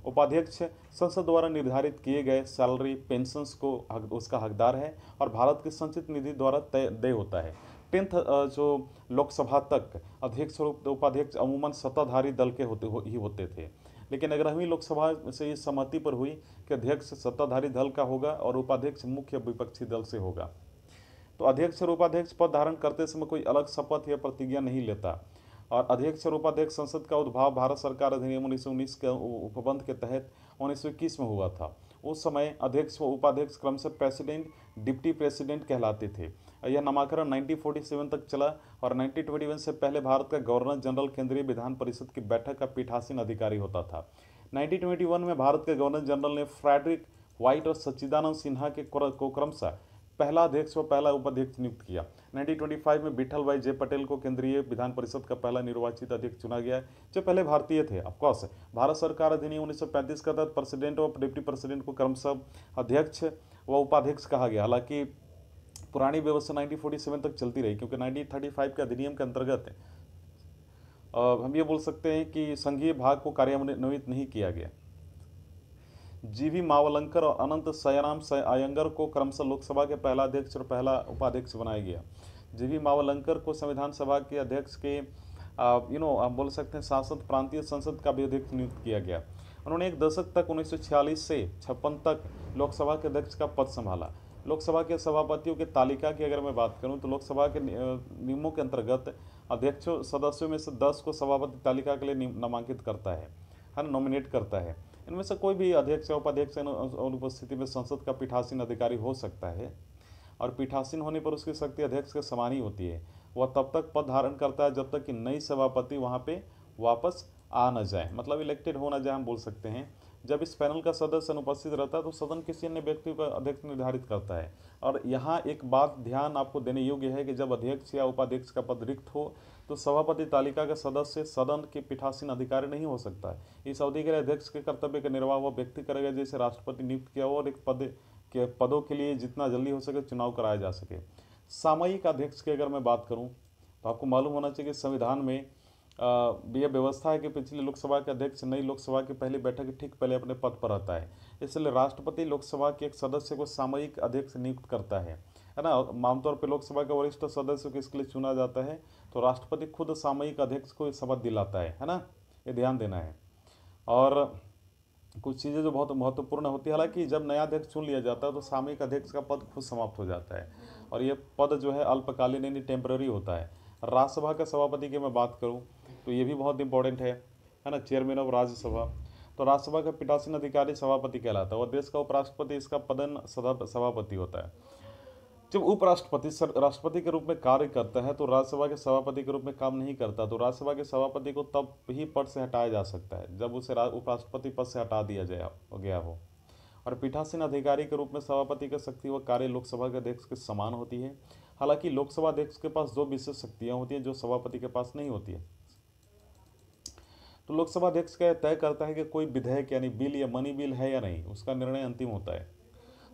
Speaker 1: उपाध्यक्ष संसद द्वारा निर्धारित किए गए सैलरी, पेंशन्स को उसका हकदार है, और भारत की संचित निधि द्वारा तय होता है। 10th जो लोकसभा तक अध्यक्ष और उपाध्यक्ष अमूमन सत्ताधारी दल के होते थे, लेकिन 11वीं लोकसभा से इस सहमति पर हुई कि अध्यक्ष सत्ताधारी दल का होगा और उपाध्यक्ष मुख्य विपक्षी दल से होगा। तो अध्यक्ष और उपाध्यक्ष पद धारण करते समय कोई अलग शपथ या प्रतिज्ञा नहीं लेता, और अध्यक्ष और उपाध्यक्ष संसद का उद्भव भारत सरकार अधिनियम 1919 के उपबंध के तहत 1921 में हुआ था। उस समय अध्यक्ष व उपाध्यक्ष क्रमशः प्रेसिडेंट, डिप्टी प्रेसिडेंट कहलाते थे। यह नामकरण 1947 तक चला और 1921 से पहले भारत का गवर्नर जनरल केंद्रीय विधान परिषद की बैठक का पीठासीन अधिकारी होता था। 1921 में भारत के गवर्नर जनरल ने फ्रेडरिक व्हाइट और सच्चिदानंद सिन्हा को क्रमशः पहला अध्यक्ष व पहला उपाध्यक्ष नियुक्त किया। 1925 में विठल भाई जे पटेल को केंद्रीय विधान परिषद का पहला निर्वाचित अध्यक्ष चुना गया, जो पहले भारतीय थे। ऑफकोर्स भारत सरकार अधिनियम 1935 के तहत प्रेसिडेंट और डिप्टी प्रेसिडेंट को क्रमशः अध्यक्ष व उपाध्यक्ष कहा गया। हालांकि पुरानी व्यवस्था 1947 तक चलती रही, क्योंकि 1935 के अधिनियम के अंतर्गत हम ये बोल सकते हैं कि संघीय भाग को कार्यान्वित नहीं किया गया। जीवी मावलंकर और अनंत सयाराम अयंगर को क्रमशः लोकसभा के पहला अध्यक्ष और पहला उपाध्यक्ष बनाया गया। जीवी मावलंकर को संविधान सभा के अध्यक्ष के हम बोल सकते हैं शासक प्रांतीय संसद का भी अध्यक्ष नियुक्त किया गया। उन्होंने एक दशक तक 1946 से 56 तक लोकसभा के अध्यक्ष का पद संभाला। लोकसभा के सभापतियों की तालिका की अगर मैं बात करूं तो लोकसभा के नियमों के अंतर्गत अध्यक्ष सदस्यों में से 10 को सभापति तालिका के लिए नामांकित करता है ना, नॉमिनेट करता है। इनमें से कोई भी अध्यक्ष या उपाध्यक्ष अनुपस्थिति में संसद का पीठासीन अधिकारी हो सकता है, और पीठासीन होने पर उसकी शक्ति अध्यक्ष के समान ही होती है। वह तब तक पद धारण करता है जब तक कि नई सभापति वहाँ पे वापस आ न जाए, मतलब इलेक्टेड हो न जाए, हम बोल सकते हैं। जब इस पैनल का सदस्य अनुपस्थित रहता है तो सदन किसी अन्य व्यक्ति को अध्यक्ष निर्धारित करता है। और यहाँ एक बात ध्यान आपको देने योग्य है कि जब अध्यक्ष या उपाध्यक्ष का पद रिक्त हो तो सभापति तालिका का सदस्य सदन के पीठासीन अधिकारी नहीं हो सकता है। इस अवधि के लिए अध्यक्ष के कर्तव्य का निर्वाह वह व्यक्ति करेगा जैसे राष्ट्रपति नियुक्त किया हो, और एक पदों के लिए जितना जल्दी हो सके चुनाव कराया जा सके। सामयिक अध्यक्ष की अगर मैं बात करूँ तो आपको मालूम होना चाहिए कि संविधान में यह व्यवस्था है कि पिछली लोकसभा के अध्यक्ष नई लोकसभा की पहली बैठक के ठीक पहले अपने पद पर रहता है। इसलिए राष्ट्रपति लोकसभा के एक सदस्य को सामयिक अध्यक्ष नियुक्त करता है ना। आमतौर पर लोकसभा के वरिष्ठ सदस्य को इसके लिए चुना जाता है, तो राष्ट्रपति खुद सामयिक अध्यक्ष को शपथ दिलाता है ना, ये ध्यान देना है। और कुछ चीज़ें जो बहुत महत्वपूर्ण होती है, हालांकि जब नया अध्यक्ष चुन लिया जाता है तो सामयिक अध्यक्ष का पद खुद समाप्त हो जाता है, और ये पद जो है अल्पकालीन यानी टेम्पररी होता है। राज्यसभा के सभापति की मैं बात करूं तो ये भी बहुत इंपॉर्टेंट है ना, चेयरमैन ऑफ राज्यसभा। तो राज्यसभा का पीठासीन अधिकारी सभापति कहलाता है, और देश का उपराष्ट्रपति इसका पदन सभापति होता है। जब उपराष्ट्रपति राष्ट्रपति के रूप में कार्य करता है तो राज्यसभा के सभापति के रूप में काम नहीं करता, तो राज्यसभा के सभापति को तब ही पद से हटाया जा सकता है जब उसे उपराष्ट्रपति पद से हटा दिया गया हो। और पीठासीन अधिकारी के रूप में सभापति की शक्ति व कार्य लोकसभा के अध्यक्ष के समान होती है। हालांकि लोकसभा अध्यक्ष के पास दो विशेष शक्तियां होती हैं जो सभापति के पास नहीं होती है। तो लोकसभा अध्यक्ष का तय करता है कि कोई विधेयक यानी बिल या मनी बिल है या नहीं, उसका निर्णय अंतिम होता है।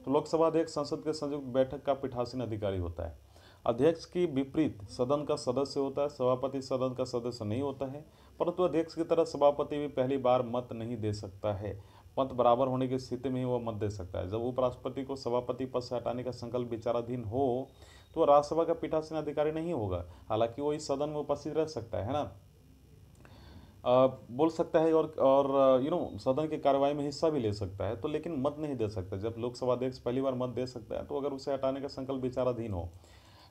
Speaker 1: तो लोकसभा अध्यक्ष संसद के संयुक्त बैठक का पीठासीन अधिकारी होता है। अध्यक्ष की विपरीत सदन का सदस्य होता है, सभापति सदन का सदस्य नहीं होता है, परंतु अध्यक्ष की तरह सभापति भी पहली बार मत नहीं दे सकता है। मत बराबर होने की स्थिति में ही वह मत दे सकता है। जब उपराष्ट्रपति को सभापति पद से हटाने का संकल्प विचाराधीन हो तो राज्यसभा का पीठासीन अधिकारी नहीं होगा, हालांकि वो इस सदन में उपस्थित रह सकता है ना, बोल सकता है और सदन की कार्रवाई में हिस्सा भी ले सकता है, तो लेकिन मत नहीं दे सकता। जब लोकसभा अध्यक्ष पहली बार मत दे सकता है तो अगर उसे हटाने का संकल्प विचाराधीन हो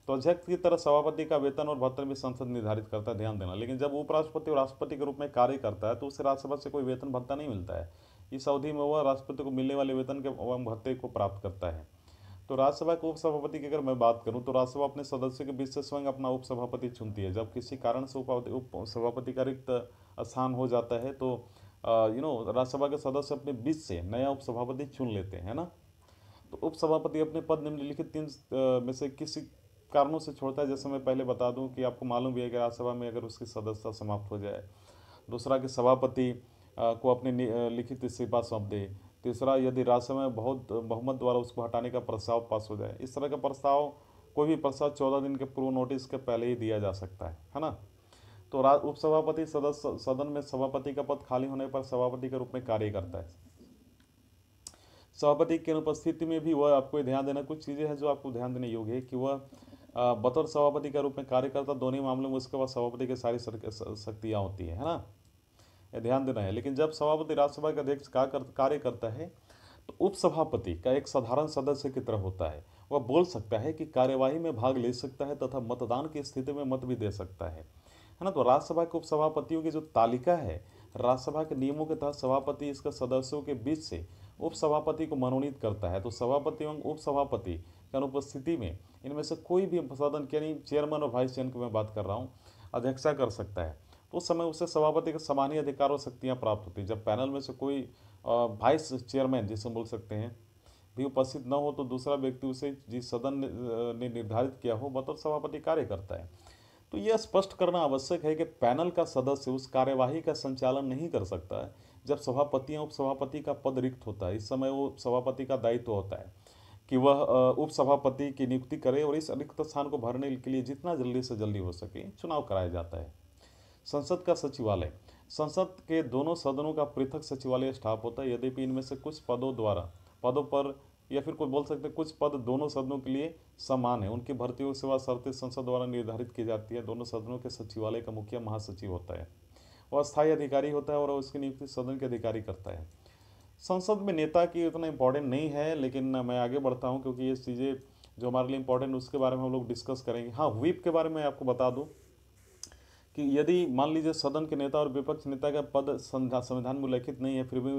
Speaker 1: तो अध्यक्ष की तरह सभापति का वेतन और भत्ता भी संसद निर्धारित करता है, ध्यान देना। लेकिन जब उपराष्ट्रपति और राष्ट्रपति के रूप में कार्य करता है तो उसे राज्यसभा से कोई वेतन भत्ता नहीं मिलता है। इस अवधि में वह राष्ट्रपति को मिलने वाले वेतन के एवं भत्ते को प्राप्त करता है। तो राज्यसभा के उपसभापति की अगर मैं बात करूं तो राज्यसभा अपने सदस्यों के बीच से स्वयं अपना उपसभापति चुनती है। जब किसी कारण से उपसभापति का रिक्त स्थान हो जाता है तो राज्यसभा के सदस्य अपने बीच से नया उपसभापति चुन लेते हैं ना। तो उपसभापति अपने पद निम्नलिखित 3 में से किसी कारणों से छोड़ता है। जैसे मैं पहले बता दूं कि आपको मालूम भी है कि राज्यसभा में अगर उसकी सदस्यता समाप्त हो जाए, दूसरा कि सभापति को अपने लिखित इस्तीफा सौंप दे, तीसरा यदि राज्यसभा में बहुत बहुमत द्वारा उसको हटाने का प्रस्ताव पास हो जाए। इस तरह का प्रस्ताव कोई भी प्रस्ताव 14 दिन के पूर्व नोटिस के पहले ही दिया जा सकता है ना। तो उपसभापति सदन में सभापति का पद खाली होने पर सभापति के रूप में कार्य करता है। सभापति की अनुपस्थिति में भी वह, आपको ध्यान देना, कुछ चीज़ें हैं जो आपको ध्यान देने योग्य है कि वह बतौर सभापति के रूप में कार्य करता, दोनों मामलों में उसके पास सभापति की सारी शक्तियाँ होती है ना, ध्यान देना है। लेकिन जब सभापति राज्यसभा के अध्यक्ष कार्य करता है तो उपसभापति का एक साधारण सदस्य की तरह होता है। वह बोल सकता है कि कार्यवाही में भाग ले सकता है तथा मतदान की स्थिति में मत भी दे सकता है ना। तो राज्यसभा के उपसभापतियों की जो तालिका है, राज्यसभा के नियमों के तहत सभापति इसके सदस्यों के बीच से उपसभापति को मनोनीत करता है, तो सभापति एवं उपसभापति की अनुपस्थिति में इनमें से कोई भी सदन के, यानी चेयरमैन और वाइस चेयरमैन की मैं बात कर रहा हूँ, अध्यक्षता कर सकता है। तो उस समय उसे सभापति के समान ही अधिकार और शक्तियाँ प्राप्त होती है। जब पैनल में से कोई वाइस चेयरमैन जिसे बोल सकते हैं भी उपस्थित न हो, तो दूसरा व्यक्ति उसे जिस सदन ने निर्धारित किया हो बतौर सभापति कार्य करता है। तो यह स्पष्ट करना आवश्यक है कि पैनल का सदस्य उस कार्यवाही का संचालन नहीं कर सकता है जब सभापति या उपसभापति का पद रिक्त होता है। इस समय वो सभापति का दायित्व होता है कि वह उपसभापति की नियुक्ति करे और इस रिक्त स्थान को भरने के लिए जितना जल्दी से जल्दी हो सके चुनाव कराया जाता है। संसद का सचिवालय, संसद के दोनों सदनों का पृथक सचिवालय स्टाफ होता है। यद्यपि इनमें से कुछ पदों पर या फिर कोई बोल सकते हैं कुछ पद दोनों सदनों के लिए समान है, उनकी भर्ती और सेवा शर्तें संसद द्वारा निर्धारित की जाती है। दोनों सदनों के सचिवालय का मुखिया महासचिव होता है, वह अस्थायी अधिकारी होता है और उसकी नियुक्ति सदन के अधिकारी करता है। संसद में नेता की उतना इंपॉर्टेंट नहीं है, लेकिन मैं आगे बढ़ता हूँ क्योंकि ये चीज़ें जो हमारे लिए इंपॉर्टेंट उसके बारे में हम लोग डिस्कस करेंगे। हाँ, व्हिप के बारे में आपको बता दूँ कि यदि मान लीजिए सदन के नेता और विपक्ष नेता का पद संविधान में उल्लेखित नहीं है, फिर भी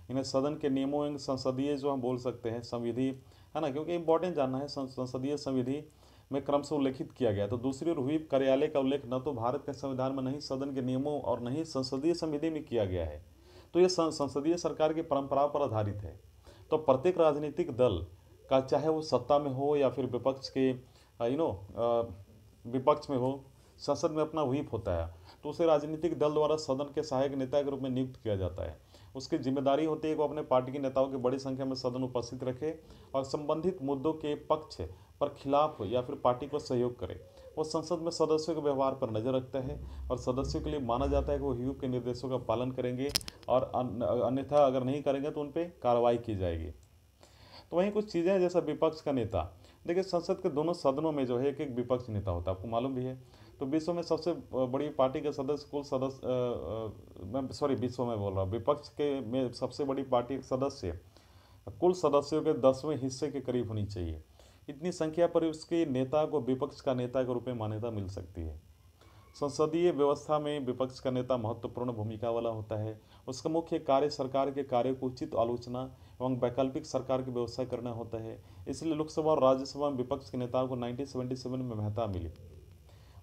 Speaker 1: इन्हें सदन के नियमों एवं संसदीय जो हम बोल सकते हैं संविधि है ना, क्योंकि इंपॉर्टेंट जानना है, संसदीय संविधि में क्रम से उल्लेखित किया गया। तो दूसरी ओर व्हिप कार्यालय का उल्लेख न तो भारत के संविधान में, नहीं सदन के नियमों और नहीं संसदीय संविधि में किया गया है। तो ये संसदीय सरकार की परंपरा पर आधारित है। तो प्रत्येक राजनीतिक दल का, चाहे वो सत्ता में हो या फिर विपक्ष के विपक्ष में हो, संसद में अपना व्हिप होता है। तो उसे राजनीतिक दल द्वारा सदन के सहायक नेता के रूप में नियुक्त किया जाता है। उसकी जिम्मेदारी होती है कि वो अपने पार्टी के नेताओं की बड़ी संख्या में सदन उपस्थित रखे और संबंधित मुद्दों के पक्ष पर खिलाफ या फिर पार्टी को सहयोग करे। वो संसद में सदस्यों के व्यवहार पर नजर रखता है और सदस्यों के लिए माना जाता है कि वो व्हिप के निर्देशों का पालन करेंगे और अन्यथा अगर नहीं करेंगे तो उन पर कार्रवाई की जाएगी। तो वहीं कुछ चीज़ें हैं जैसा विपक्ष का नेता। देखिए, संसद के दोनों सदनों में जो है एक विपक्ष नेता होता है, आपको मालूम भी है। तो विश्व में सबसे बड़ी पार्टी के सदस्य कुल सदस्य विश्व में बोल रहा हूँ, विपक्ष के में सबसे बड़ी पार्टी के सदस्य कुल सदस्यों के 10वें हिस्से के करीब होनी चाहिए। इतनी संख्या पर उसके नेता को विपक्ष का नेता के रूप में मान्यता मिल सकती है। संसदीय व्यवस्था में विपक्ष का नेता महत्वपूर्ण भूमिका वाला होता है। उसका मुख्य कार्य सरकार के कार्य को उचित आलोचना एवं वैकल्पिक सरकार की व्यवस्था करना होता है। इसलिए लोकसभा और राज्यसभा में विपक्ष के नेताओं को 1977 में महत्ता मिली।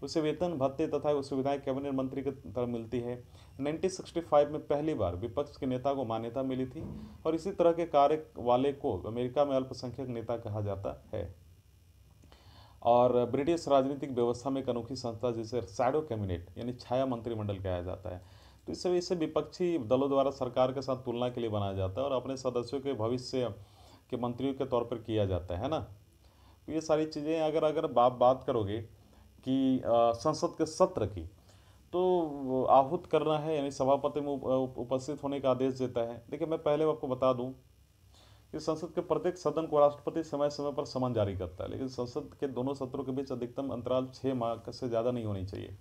Speaker 1: उसे वेतन भत्ते तथा सुविधाएं कैबिनेट मंत्री की तरह मिलती है। 1965 में पहली बार विपक्ष के नेता को मान्यता मिली थी और इसी तरह के कार्य वाले को अमेरिका में अल्पसंख्यक नेता कहा जाता है। और ब्रिटिश राजनीतिक व्यवस्था में एक अनोखी संस्था जिसे शैडो कैबिनेट यानी छाया मंत्रिमंडल कहा जाता है। तो इस वजह से विपक्षी दलों द्वारा सरकार के साथ तुलना के लिए बनाया जाता है और अपने सदस्यों के भविष्य के मंत्रियों के तौर पर किया जाता है ना। तो ये सारी चीज़ें अगर बात करोगे कि संसद के सत्र की, तो आहूत करना है यानी सभापति में उपस्थित होने का आदेश देता है। देखिए, मैं पहले आपको बता दूं कि संसद के प्रत्येक सदन को राष्ट्रपति समय समय पर समन जारी करता है, लेकिन संसद के दोनों सत्रों के बीच अधिकतम अंतराल 6 माह से ज़्यादा नहीं होनी चाहिए।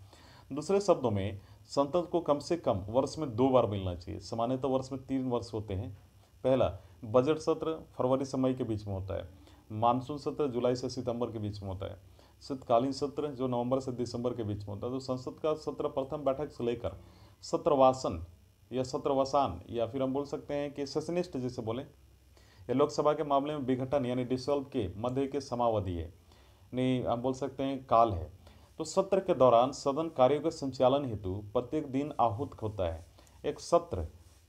Speaker 1: दूसरे शब्दों में, संसद को कम से कम वर्ष में 2 बार मिलना चाहिए। सामान्यतः वर्ष में 3 वर्ष होते हैं। पहला बजट सत्र फरवरी से मई के बीच में होता है। मानसून सत्र जुलाई से सितंबर के बीच में होता है। शीतकालीन सत्र जो नवंबर से दिसंबर के बीच में होता है। तो संसद का सत्र प्रथम बैठक से लेकर सत्रवासन या सत्रवसान या फिर हम बोल सकते हैं कि सेशनिस्ट जिसे बोले, या लोकसभा के मामले में विघटन यानी डिसॉल्व के मध्य के समावधि है, नहीं हम बोल सकते हैं काल है। तो सत्र के दौरान सदन कार्यों के संचालन हेतु प्रत्येक दिन आहूत होता है। एक सत्र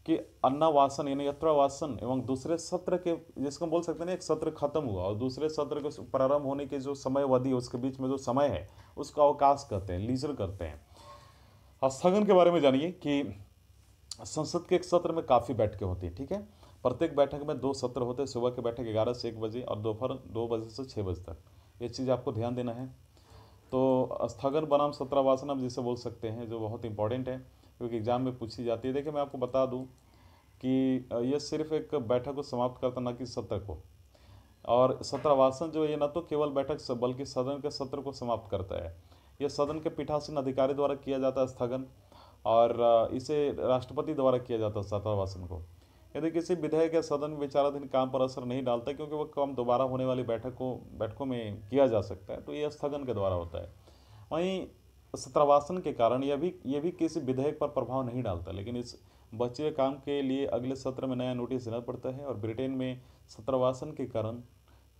Speaker 1: कि अन्नवासन यानी यात्रावासन एवं दूसरे सत्र के, जिसको हम बोल सकते हैं एक सत्र खत्म हुआ और दूसरे सत्र के प्रारंभ होने के जो समय अवधि उसके बीच में जो समय है उसको अवकाश कहते हैं, लीजर करते हैं। स्थगन के बारे में जानिए कि संसद के एक सत्र में काफ़ी बैठकें होती हैं, ठीक है। प्रत्येक बैठक में 2 सत्र होते हैं। सुबह की बैठक 11 से 1 बजे और दोपहर 2 बजे से 6 बजे तक। ये चीज़ आपको ध्यान देना है। तो स्थगन बनाम सत्रवासन आप जिसे बोल सकते हैं, जो बहुत इंपॉर्टेंट है क्योंकि एग्जाम में पूछी जाती है। देखिए, मैं आपको बता दूं कि यह सिर्फ एक बैठक को समाप्त करता न कि सत्र को। और सत्रवासन जो ये न तो केवल बैठक से बल्कि सदन के सत्र को समाप्त करता है। यह सदन के पीठासीन अधिकारी द्वारा किया जाता है स्थगन, और इसे राष्ट्रपति द्वारा किया जाता है सत्रवासन को। यदि किसी विधेयक या सदन में विचाराधीन काम पर असर नहीं डालता क्योंकि वह काम दोबारा होने वाली बैठकों में किया जा सकता है, तो यह स्थगन के द्वारा होता है। वहीं सत्रवासन के कारण यह भी किसी विधेयक पर प्रभाव नहीं डालता, लेकिन इस बचे हुए काम के लिए अगले सत्र में नया नोटिस देना पड़ता है। और ब्रिटेन में सत्रवासन के कारण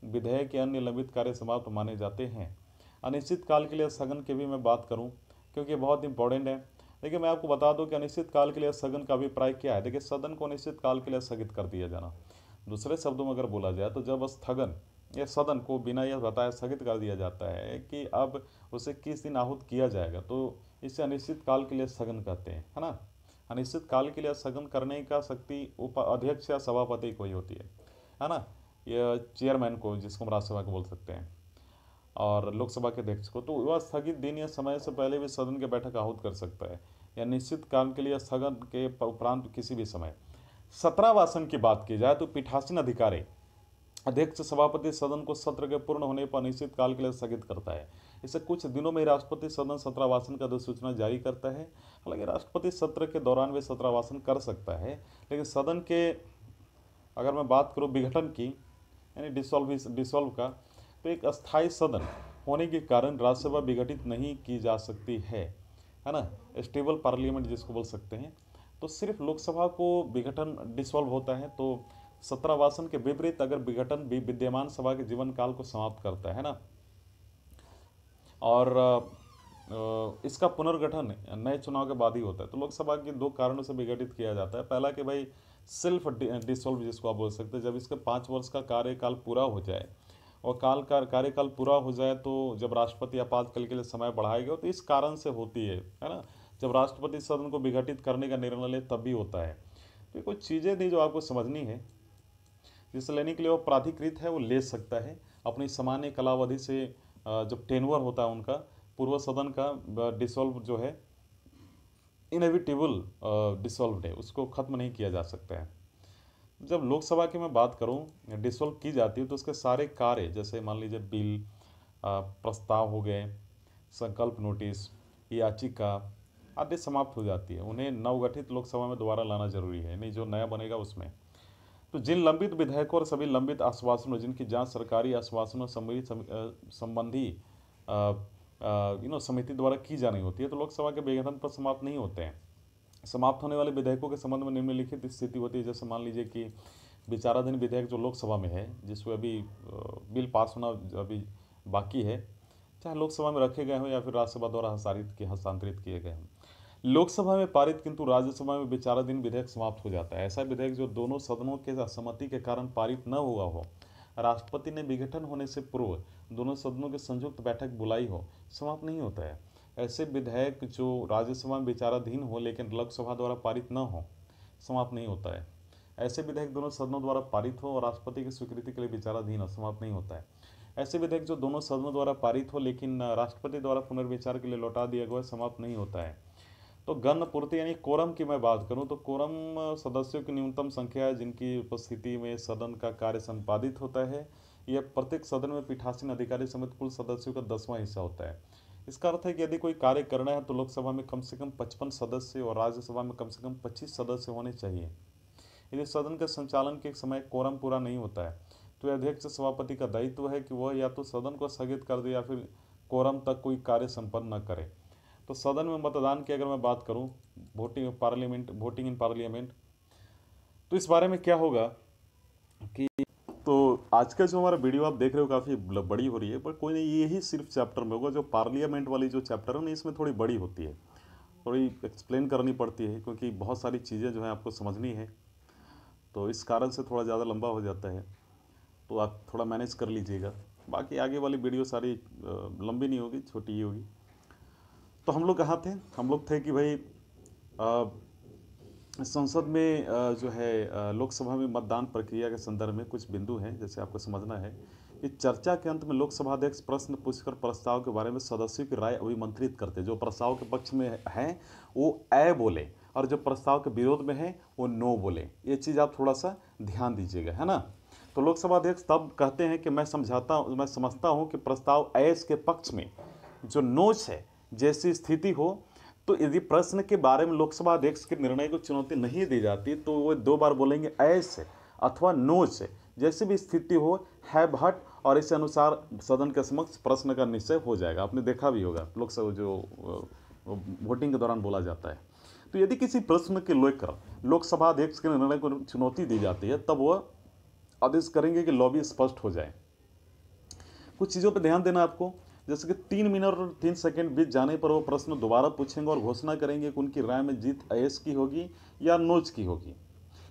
Speaker 1: विधेयक के अन्य लंबित कार्य समाप्त माने जाते हैं। अनिश्चित काल के लिए स्थगन की भी मैं बात करूं क्योंकि बहुत इंपॉर्टेंट है। देखिए, मैं आपको बता दूं कि अनिश्चित काल के लिए स्थगन का अभिप्राय क्या है। देखिए, सदन को अनिश्चित काल के लिए स्थगित कर दिया जाना। दूसरे शब्दों में अगर बोला जाए तो जब स्थगन या सदन को बिना यह बताए स्थगित कर दिया जाता है कि अब उसे किस दिन आहूत किया जाएगा, तो इसे अनिश्चित काल के लिए स्थगन कहते हैं, है ना। अनिश्चित काल के लिए स्थगन करने का शक्ति अध्यक्ष या सभापति को ही होती है ना। यह चेयरमैन को, जिसको हम राज्यसभा को बोल सकते हैं, और लोकसभा के अध्यक्ष को। तो वह स्थगित दिन या समय से पहले भी सदन की बैठक आहूत कर सकता है या निश्चित काल के लिए स्थगन के उपरांत किसी भी समय। सत्रावासन की बात की जाए तो पीठासीन अधिकारी अध्यक्ष सभापति सदन को सत्र के पूर्ण होने पर अनिश्चित काल के लिए स्थगित करता है। इससे कुछ दिनों में राष्ट्रपति सदन सत्रावासन का अधिसूचना जारी करता है। हालांकि राष्ट्रपति सत्र के दौरान वे सत्रावासन कर सकता है, लेकिन सदन के अगर मैं बात करूँ विघटन की, यानी डिसॉल्व का, तो एक अस्थायी सदन होने के कारण राज्यसभा विघटित नहीं की जा सकती है ना। स्टेबल पार्लियामेंट जिसको बोल सकते हैं। तो सिर्फ लोकसभा को विघटन डिसॉल्व होता है। तो सत्रावासन के विपरीत अगर विघटन भी विद्यमान सभा के जीवन काल को समाप्त करता है ना। और इसका पुनर्गठन नए चुनाव के बाद ही होता है। तो लोकसभा के दो कारणों से विघटित किया जाता है। पहला कि भाई सेल्फ डिसॉल्व जिसको आप बोल सकते हैं, जब इसके 5 वर्ष का कार्यकाल पूरा हो जाए और कार्यकाल पूरा हो जाए, तो जब राष्ट्रपति आपातकाल के लिए समय बढ़ाएगा तो इस कारण से होती है ना। जब राष्ट्रपति सदन को विघटित करने का निर्णय ले तब भी होता है। तो कुछ चीज़ें थी जो आपको समझनी है। जिसे लेने के लिए वो प्राधिकृत है वो ले सकता है अपनी सामान्य कालावधि से। जब टेन्योर होता है उनका, पूर्व सदन का डिसॉल्व जो है इनएविटेबल डिसॉल्व है, उसको खत्म नहीं किया जा सकता है। जब लोकसभा की मैं बात करूं डिसॉल्व की जाती है तो उसके सारे कार्य, जैसे मान लीजिए बिल, प्रस्ताव हो गए, संकल्प नोटिस, याचिका आदि समाप्त हो जाती है। उन्हें नवगठित लोकसभा में दोबारा लाना जरूरी है, नहीं जो नया बनेगा उसमें। तो जिन लंबित विधेयकों और सभी लंबित आश्वासनों जिनकी जांच सरकारी आश्वासनों संबंधी समिति द्वारा की जानी होती है, तो लोकसभा के विघटन पर समाप्त नहीं होते हैं। समाप्त होने वाले विधेयकों के संबंध में निम्नलिखित स्थिति होती है। जैसे मान लीजिए कि विचाराधीन विधेयक जो लोकसभा में है, जिसमें अभी बिल पास होना अभी बाकी है, चाहे लोकसभा में रखे गए हों या फिर राज्यसभा द्वारा हस्तांतरित किए गए हों, लोकसभा में पारित किंतु राज्यसभा में विचाराधीन विधेयक समाप्त हो जाता है। ऐसा विधेयक जो दोनों सदनों के असहमति के कारण पारित न हुआ हो, राष्ट्रपति ने विघटन होने से पूर्व दोनों सदनों की संयुक्त बैठक बुलाई हो, समाप्त नहीं होता है। ऐसे विधेयक जो राज्यसभा में विचाराधीन हो लेकिन लोकसभा द्वारा पारित न हो, समाप्त नहीं होता है। ऐसे विधेयक दोनों सदनों द्वारा पारित हो और राष्ट्रपति की स्वीकृति के लिए विचाराधीन हो, समाप्त नहीं होता है। ऐसे विधेयक जो दोनों सदनों द्वारा पारित हो लेकिन राष्ट्रपति द्वारा पुनर्विचार के लिए लौटा दिया गया, समाप्त नहीं होता है। तो गण पूर्ति यानी कोरम की मैं बात करूं तो कोरम सदस्यों की न्यूनतम संख्या है जिनकी उपस्थिति में सदन का कार्य संपादित होता है। यह प्रत्येक सदन में पीठासीन अधिकारी समेत कुल सदस्यों का 10वां हिस्सा होता है। इसका अर्थ है कि यदि कोई कार्य करना है तो लोकसभा में कम से कम 55 सदस्य और राज्यसभा में कम से कम 25 सदस्य होने चाहिए। यदि सदन के संचालन के समय कोरम पूरा नहीं होता है तो अध्यक्ष सभापति का दायित्व है कि वह या तो सदन को स्थगित कर दे या फिर कोरम तक कोई कार्य संपन्न न करे। तो सदन में मतदान की अगर मैं बात करूं, वोटिंग इन पार्लियामेंट, तो इस बारे में क्या होगा कि तो आज का जो हमारा वीडियो आप देख रहे हो काफ़ी बड़ी हो रही है, पर कोई नहीं, यही सिर्फ चैप्टर में होगा। जो पार्लियामेंट वाली जो चैप्टर है ना, इसमें थोड़ी बड़ी होती है, थोड़ी एक्सप्लेन करनी पड़ती है क्योंकि बहुत सारी चीज़ें जो है आपको समझनी है, तो इस कारण से थोड़ा ज़्यादा लंबा हो जाता है। तो आप थोड़ा मैनेज कर लीजिएगा। बाकी आगे वाली वीडियो सारी लंबी नहीं होगी, छोटी ही होगी। तो हम लोग कहाँ थे? हम लोग थे कि भाई संसद में जो है लोकसभा में मतदान प्रक्रिया के संदर्भ में कुछ बिंदु हैं जैसे आपको समझना है कि चर्चा के अंत में लोकसभा अध्यक्ष प्रश्न पूछकर प्रस्ताव के बारे में सदस्यों की राय अभिमंत्रित करते। जो प्रस्ताव के पक्ष में हैं वो ए बोले और जो प्रस्ताव के विरोध में है वो नो बोले। ये चीज़ आप थोड़ा सा ध्यान दीजिएगा, है ना। तो लोकसभा अध्यक्ष तब कहते हैं कि मैं समझता हूँ कि प्रस्ताव एस के पक्ष में जो नोच है जैसी स्थिति हो, तो यदि प्रश्न के बारे में लोकसभा अध्यक्ष के निर्णय को चुनौती नहीं दी जाती तो वो 2 बार बोलेंगे ऐसे अथवा नो से, जैसी भी स्थिति हो है भट, और इस अनुसार सदन के समक्ष प्रश्न का निश्चय हो जाएगा। आपने देखा भी होगा लोकसभा जो वोटिंग के दौरान बोला जाता है। तो यदि किसी प्रश्न के लेकर लोकसभा अध्यक्ष के निर्णय को चुनौती दी जाती है, तब वह आदेश करेंगे कि लॉबी स्पष्ट हो जाए। कुछ चीज़ों पर ध्यान देना आपको, जैसे कि 3 मिनट और 3 सेकंड बीत जाने पर वो प्रश्न दोबारा पूछेंगे और घोषणा करेंगे कि उनकी राय में जीत अयेश की होगी या नोच की होगी।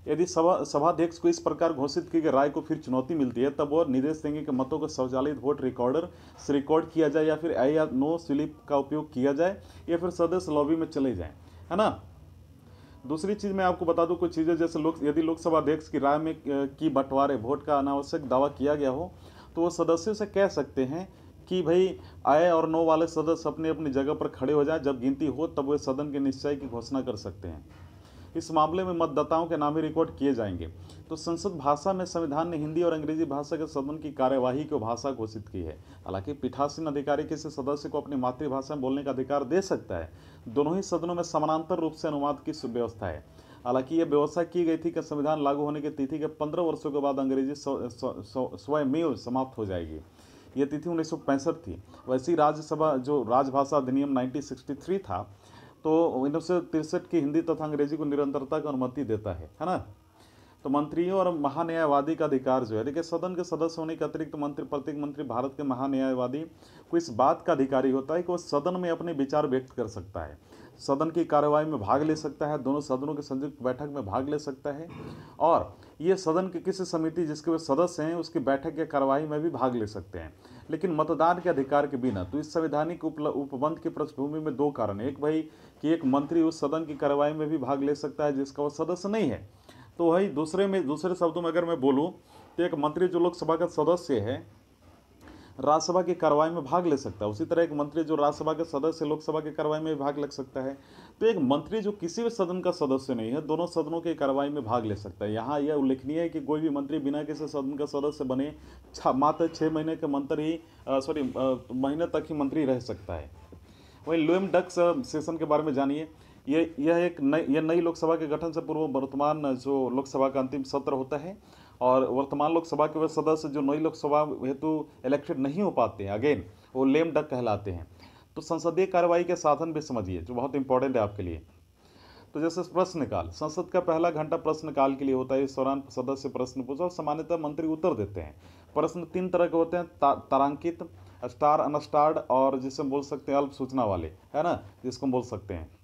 Speaker 1: यदि सभाध्यक्ष को इस प्रकार घोषित की गई राय को फिर चुनौती मिलती है, तब वह निर्देश देंगे कि मतों को स्वचालित वोट रिकॉर्डर से रिकॉर्ड किया जाए, या फिर ए या नो स्लिप का उपयोग किया जाए, या फिर सदस्य लॉबी में चले जाएं, है ना। दूसरी चीज़ मैं आपको बता दूं, कुछ चीज़ें जैसे यदि लोकसभा अध्यक्ष की राय में की बंटवारे वोट का अनावश्यक दावा किया गया हो, तो वो सदस्यों से कह सकते हैं कि भाई आए और नो वाले सदस्य अपनी अपनी जगह पर खड़े हो जाएं, जब गिनती हो तब वे सदन के निश्चय की घोषणा कर सकते हैं। इस मामले में मतदाताओं के नाम ही रिकॉर्ड किए जाएंगे। तो संसद भाषा में संविधान ने हिंदी और अंग्रेजी भाषा के सदन की कार्यवाही को भाषा घोषित की है। हालांकि पीठासीन अधिकारी किसी सदस्य को अपनी मातृभाषा में बोलने का अधिकार दे सकता है। दोनों ही सदनों में समानांतर रूप से अनुवाद की व्यवस्था है। हालांकि यह व्यवस्था की गई थी कि संविधान लागू होने की तिथि के 15 वर्षों के बाद अंग्रेजी स्वयं समाप्त हो जाएगी। यह तिथि 1965 थी। वैसी राज्यसभा जो राजभाषा अधिनियम 1963 था, तो 1963 की हिंदी तथा अंग्रेजी को निरंतरता की अनुमति देता है ना। तो मंत्रियों और महान्यायवादी का अधिकार जो है, देखिए सदन के सदस्य होने के अतिरिक्त प्रत्येक मंत्री भारत के महान्यायवादी को इस बात का अधिकारी होता है कि वह सदन में अपने विचार व्यक्त कर सकता है, सदन की कार्यवाही में भाग ले सकता है, दोनों सदनों की संयुक्त बैठक में भाग ले सकता है, और ये सदन की किसी समिति जिसके वे सदस्य हैं उसकी बैठक या कार्यवाही में भी भाग ले सकते हैं, लेकिन मतदान के अधिकार के बिना। तो इस संवैधानिक उपबंध की पृष्ठभूमि में 2 कारण है। एक भाई कि एक मंत्री उस सदन की कार्यवाही में भी भाग ले सकता है जिसका वो सदस्य नहीं है। तो वही दूसरे शब्दों में अगर मैं बोलूँ तो एक मंत्री जो लोकसभा का सदस्य है राज्यसभा की कार्रवाई में भाग ले सकता है, उसी तरह एक मंत्री जो राज्यसभा के सदस्य लोकसभा की कार्रवाई में भी भाग ले सकता है। तो एक मंत्री जो किसी भी सदन का सदस्य नहीं है दोनों सदनों की कार्रवाई में भाग ले सकता है। यहाँ यह उल्लेखनीय है कि कोई भी मंत्री बिना किसी सदन का सदस्य बने मात्र 6 महीने के महीने तक ही मंत्री रह सकता है। वहीं लुएम डक सेशन के बारे में जानिए। यह नई लोकसभा के गठन से पूर्व वर्तमान जो लोकसभा का अंतिम सत्र होता है, और वर्तमान लोकसभा के वे सदस्य जो नई लोकसभा हेतु इलेक्टेड नहीं हो पाते हैं, अगेन वो लेम डक कहलाते हैं। तो संसदीय कार्रवाई के साधन भी समझिए जो बहुत इंपॉर्टेंट है आपके लिए। तो जैसे प्रश्नकाल, संसद का पहला घंटा प्रश्नकाल के लिए होता है। इस दौरान सदस्य प्रश्न पूछो और सामान्यतः मंत्री उत्तर देते हैं। प्रश्न 3 तरह के होते हैं, तारांकित, स्टार, अनस्टार्ड, और जिसे हम बोल सकते हैं अल्प सूचना वाले, है ना, जिसको हम बोल सकते हैं।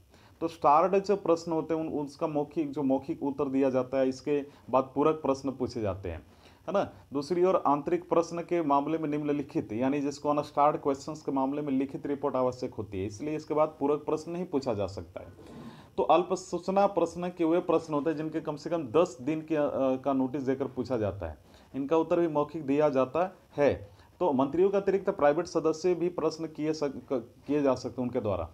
Speaker 1: तो स्टार्ड जो प्रश्न होते हैं उसका मौखिक उत्तर दिया जाता है, इसके बाद पूरक प्रश्न पूछे जाते हैं, है ना। दूसरी ओर आंतरिक प्रश्न के मामले में निम्नलिखित यानी जिसको अनस्टार्ड क्वेश्चंस के मामले में लिखित रिपोर्ट आवश्यक होती है, इसलिए इसके बाद पूरक प्रश्न नहीं पूछा जा सकता है। तो अल्प सूचना प्रश्न के वे प्रश्न होते हैं जिनके कम से कम 10 दिन का नोटिस देकर पूछा जाता है, इनका उत्तर भी मौखिक दिया जाता है। तो मंत्रियों के अतिरिक्त प्राइवेट सदस्य भी प्रश्न किए जा सकते हैं उनके द्वारा।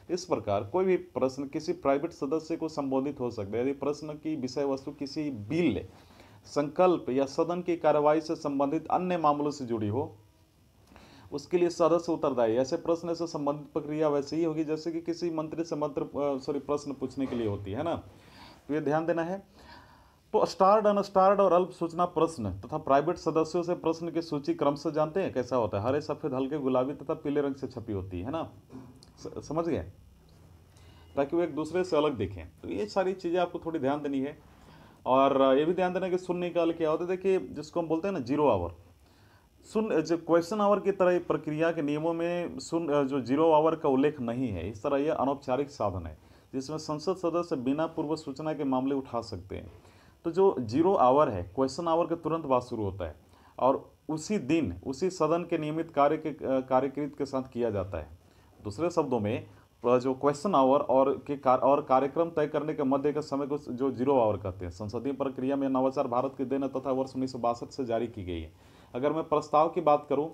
Speaker 1: इस प्रकार कोई भी प्रश्न किसी प्राइवेट सदस्य को संबोधित हो सकता है यदि प्रश्न की विषय वस्तु किसी बिल, संकल्प या सदन की कार्यवाही से संबंधित अन्य मामलों से जुड़ी हो, उसके लिए सदस्य उत्तरदायी। ऐसे प्रश्न से संबंधित प्रक्रिया वैसे ही होगी जैसे कि किसी मंत्री से प्रश्न पूछने के लिए होती है ना। तो ये ध्यान देना है। तो स्टार्ड, अनस्टार्ड और अल्प सूचना प्रश्न तथा प्राइवेट सदस्यों से प्रश्न की सूची क्रम से जानते हैं कैसा होता है, हरे, सफेद, हल्के गुलाबी तथा पीले रंग से छपी होती है ना, समझ गए, ताकि वो एक दूसरे से अलग दिखें। तो ये सारी चीज़ें आपको थोड़ी ध्यान देनी है। और ये भी ध्यान देना कि शून्य निकाल क्या होता है, देखिए जिसको हम बोलते हैं ना 0 आवर, जो क्वेश्चन आवर की तरह प्रक्रिया के नियमों में जो 0 आवर का उल्लेख नहीं है। इस तरह यह अनौपचारिक साधन है जिसमें संसद सदस्य बिना पूर्व सूचना के मामले उठा सकते हैं। तो जो 0 आवर है क्वेश्चन आवर के तुरंत बाद शुरू होता है और उसी दिन उसी सदन के नियमित कार्यकृत के साथ किया जाता है। दूसरे शब्दों में जो क्वेश्चन आवर और कार्यक्रम तय करने के मध्य के समय को जो 0 आवर कहते हैं। संसदीय प्रक्रिया में नवाचार भारत के देन तथा वर्ष 1962 से जारी की गई है। अगर मैं प्रस्ताव की बात करूं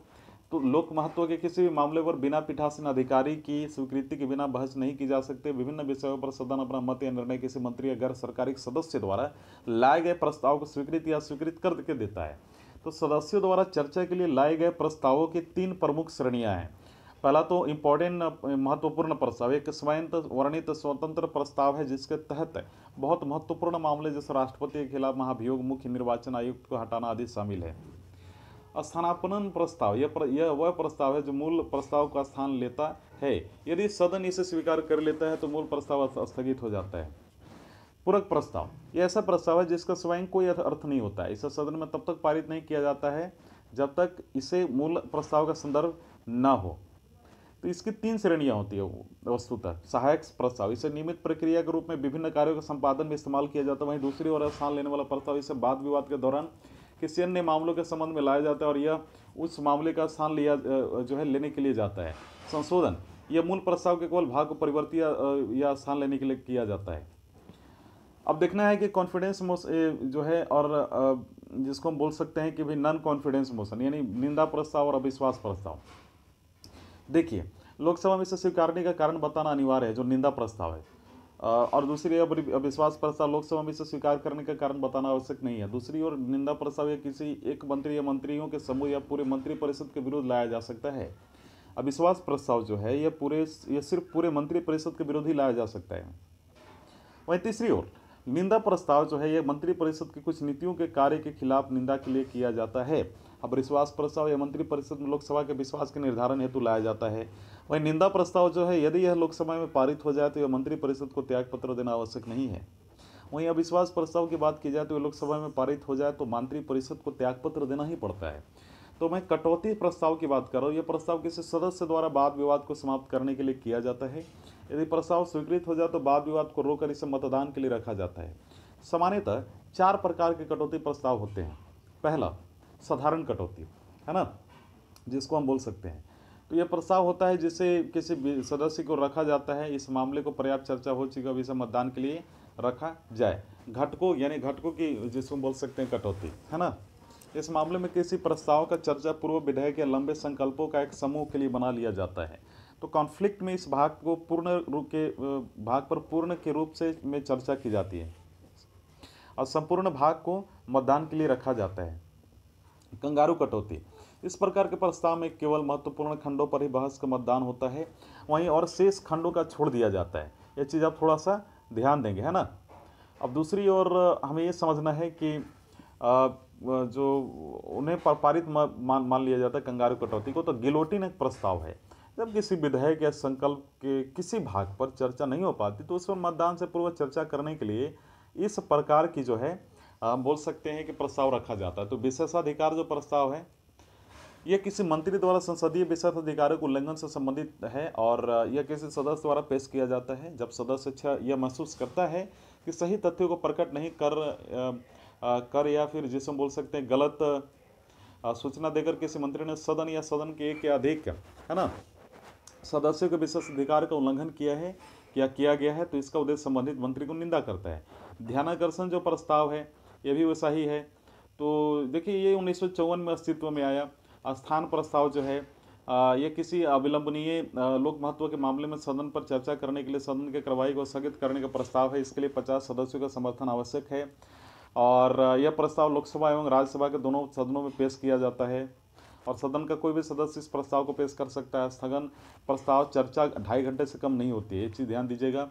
Speaker 1: तो लोक महत्व के किसी भी मामले पर बिना पीठासीन अधिकारी की स्वीकृति के बिना बहस नहीं की जा सकती। विभिन्न विषयों पर सदन अपना मत या निर्णय किसी मंत्री या गैर सरकारी सदस्य द्वारा लाए गए प्रस्ताव को स्वीकृत या स्वीकृत करके देता है। तो सदस्यों द्वारा चर्चा के लिए लाए गए प्रस्तावों की 3 प्रमुख श्रेणियां हैं। पहला तो इम्पोर्टेंट महत्वपूर्ण प्रस्ताव, एक स्वयं वर्णित स्वतंत्र प्रस्ताव है जिसके तहत बहुत महत्वपूर्ण मामले जैसे राष्ट्रपति के खिलाफ महाभियोग, मुख्य निर्वाचन आयुक्त को हटाना आदि शामिल है। स्थानापन्न प्रस्ताव, यह वह प्रस्ताव है जो मूल प्रस्ताव का स्थान लेता है। यदि सदन इसे स्वीकार कर लेता है तो मूल प्रस्ताव स्थगित हो जाता है। पूरक प्रस्ताव, ये ऐसा प्रस्ताव है जिसका स्वयं कोई अर्थ नहीं होता है। इसे सदन में तब तक पारित नहीं किया जाता है जब तक इसे मूल प्रस्ताव का संदर्भ न हो। तो इसकी 3 श्रेणियां होती है वस्तुतः। सहायक प्रस्ताव, इसे नियमित प्रक्रिया के रूप में विभिन्न कार्यों के संपादन में इस्तेमाल किया जाता है। वहीं दूसरी ओर स्थान लेने वाला प्रस्ताव, इसे वाद विवाद के दौरान किसी अन्य मामलों के संबंध में लाया जाता है और यह उस मामले का स्थान लिया जो है लेने के लिए जाता है। संशोधन, यह मूल प्रस्ताव के केवल भाग को परिवर्तित या स्थान लेने के लिए किया जाता है। अब देखना है कि कॉन्फिडेंस जो है और जिसको हम बोल सकते हैं कि भाई नॉन कॉन्फिडेंस मोशन, यानी निंदा प्रस्ताव और अविश्वास प्रस्ताव। देखिए, लोकसभा में इसे स्वीकारने का कारण बताना अनिवार्य है, जो निंदा प्रस्ताव है, और दूसरी अविश्वास प्रस्ताव लोकसभा में इसे स्वीकार करने का कारण बताना आवश्यक नहीं है। दूसरी ओर निंदा प्रस्ताव या किसी एक मंत्री या मंत्रियों के समूह या पूरे मंत्रिपरिषद के विरुद्ध लाया जा सकता है। अविश्वास प्रस्ताव जो है यह सिर्फ पूरे मंत्रिपरिषद के विरुद्ध ही लाया जा सकता है। वहीं तीसरी ओर निंदा प्रस्ताव जो है यह मंत्रिपरिषद की कुछ नीतियों के कार्य के खिलाफ निंदा के लिए किया जाता है। अब विश्वास प्रस्ताव या मंत्रिपरिषद में लोकसभा के विश्वास के निर्धारण हेतु लाया जाता है। वहीं निंदा प्रस्ताव जो है यदि यह लोकसभा में पारित हो जाए तो यह मंत्रिपरिषद को त्यागपत्र देना आवश्यक नहीं है। वहीं अविश्वास प्रस्ताव की बात की जाए तो यह लोकसभा में पारित हो जाए तो मंत्रिपरिषद को त्यागपत्र देना ही पड़ता है। तो मैं कटौती प्रस्ताव की बात कर रहा हूँ। यह प्रस्ताव किसी सदस्य द्वारा वाद विवाद को समाप्त करने के लिए किया जाता है। यदि प्रस्ताव स्वीकृत हो जाए तो वाद विवाद को रोककर इसे मतदान के लिए रखा जाता है। सामान्यतः 4 प्रकार के कटौती प्रस्ताव होते हैं। पहला, साधारण कटौती, है ना, जिसको हम बोल सकते हैं। तो यह प्रस्ताव होता है जिसे किसी सदस्य को रखा जाता है, इस मामले को पर्याप्त चर्चा हो चुकी, अब इसे मतदान के लिए रखा जाए। घटकों, यानी घटकों की जिसको हम बोल सकते हैं कटौती, है ना। इस मामले में किसी प्रस्ताव का चर्चा पूर्व विधेयक या लंबे संकल्पों का एक समूह के लिए बना लिया जाता है। तो कॉन्फ्लिक्ट में इस भाग को पूर्ण के रूप से में चर्चा की जाती है और संपूर्ण भाग को मतदान के लिए रखा जाता है। कंगारू कटौती, इस प्रकार के प्रस्ताव में केवल महत्वपूर्ण खंडों पर ही बहस का मतदान होता है, वहीं और शेष खंडों का छोड़ दिया जाता है। यह चीज़ आप थोड़ा सा ध्यान देंगे, है ना। अब दूसरी ओर हमें ये समझना है कि जो उन्हें पारित मान लिया जाता है कंगारू कटौती को, तो गिलोटिन एक प्रस्ताव है। जब किसी विधेयक या संकल्प के किसी भाग पर चर्चा नहीं हो पाती तो उस पर मतदान से पूर्व चर्चा करने के लिए इस प्रकार की जो है हम बोल सकते हैं कि प्रस्ताव रखा जाता है। तो विशेषाधिकार जो प्रस्ताव है यह किसी मंत्री द्वारा संसदीय विशेषाधिकारों के उल्लंघन से संबंधित है और यह किसी सदस्य द्वारा पेश किया जाता है जब सदस्य यह महसूस करता है कि सही तथ्यों को प्रकट नहीं कर या फिर जिसे हम बोल सकते हैं गलत सूचना देकर किसी मंत्री ने सदन या सदन के एक या अधिक, है ना, सदस्यों के विशेष अधिकार का उल्लंघन किया गया है, तो इसका उद्देश्य संबंधित मंत्री को निंदा करता है। ध्यानाकर्षण जो प्रस्ताव है यह भी वैसा ही है। तो देखिए, ये 1954 में अस्तित्व में आया। स्थान प्रस्ताव जो है ये किसी अविलंबनीय लोक महत्व के मामले में सदन पर चर्चा करने के लिए सदन की कार्रवाई को स्थगित करने का प्रस्ताव है। इसके लिए 50 सदस्यों का समर्थन आवश्यक है और यह प्रस्ताव लोकसभा एवं राज्यसभा के दोनों सदनों में पेश किया जाता है और सदन का कोई भी सदस्य इस प्रस्ताव को पेश कर सकता है। स्थगन प्रस्ताव चर्चा 2.5 घंटे से कम नहीं होती है, ये चीज़ ध्यान दीजिएगा।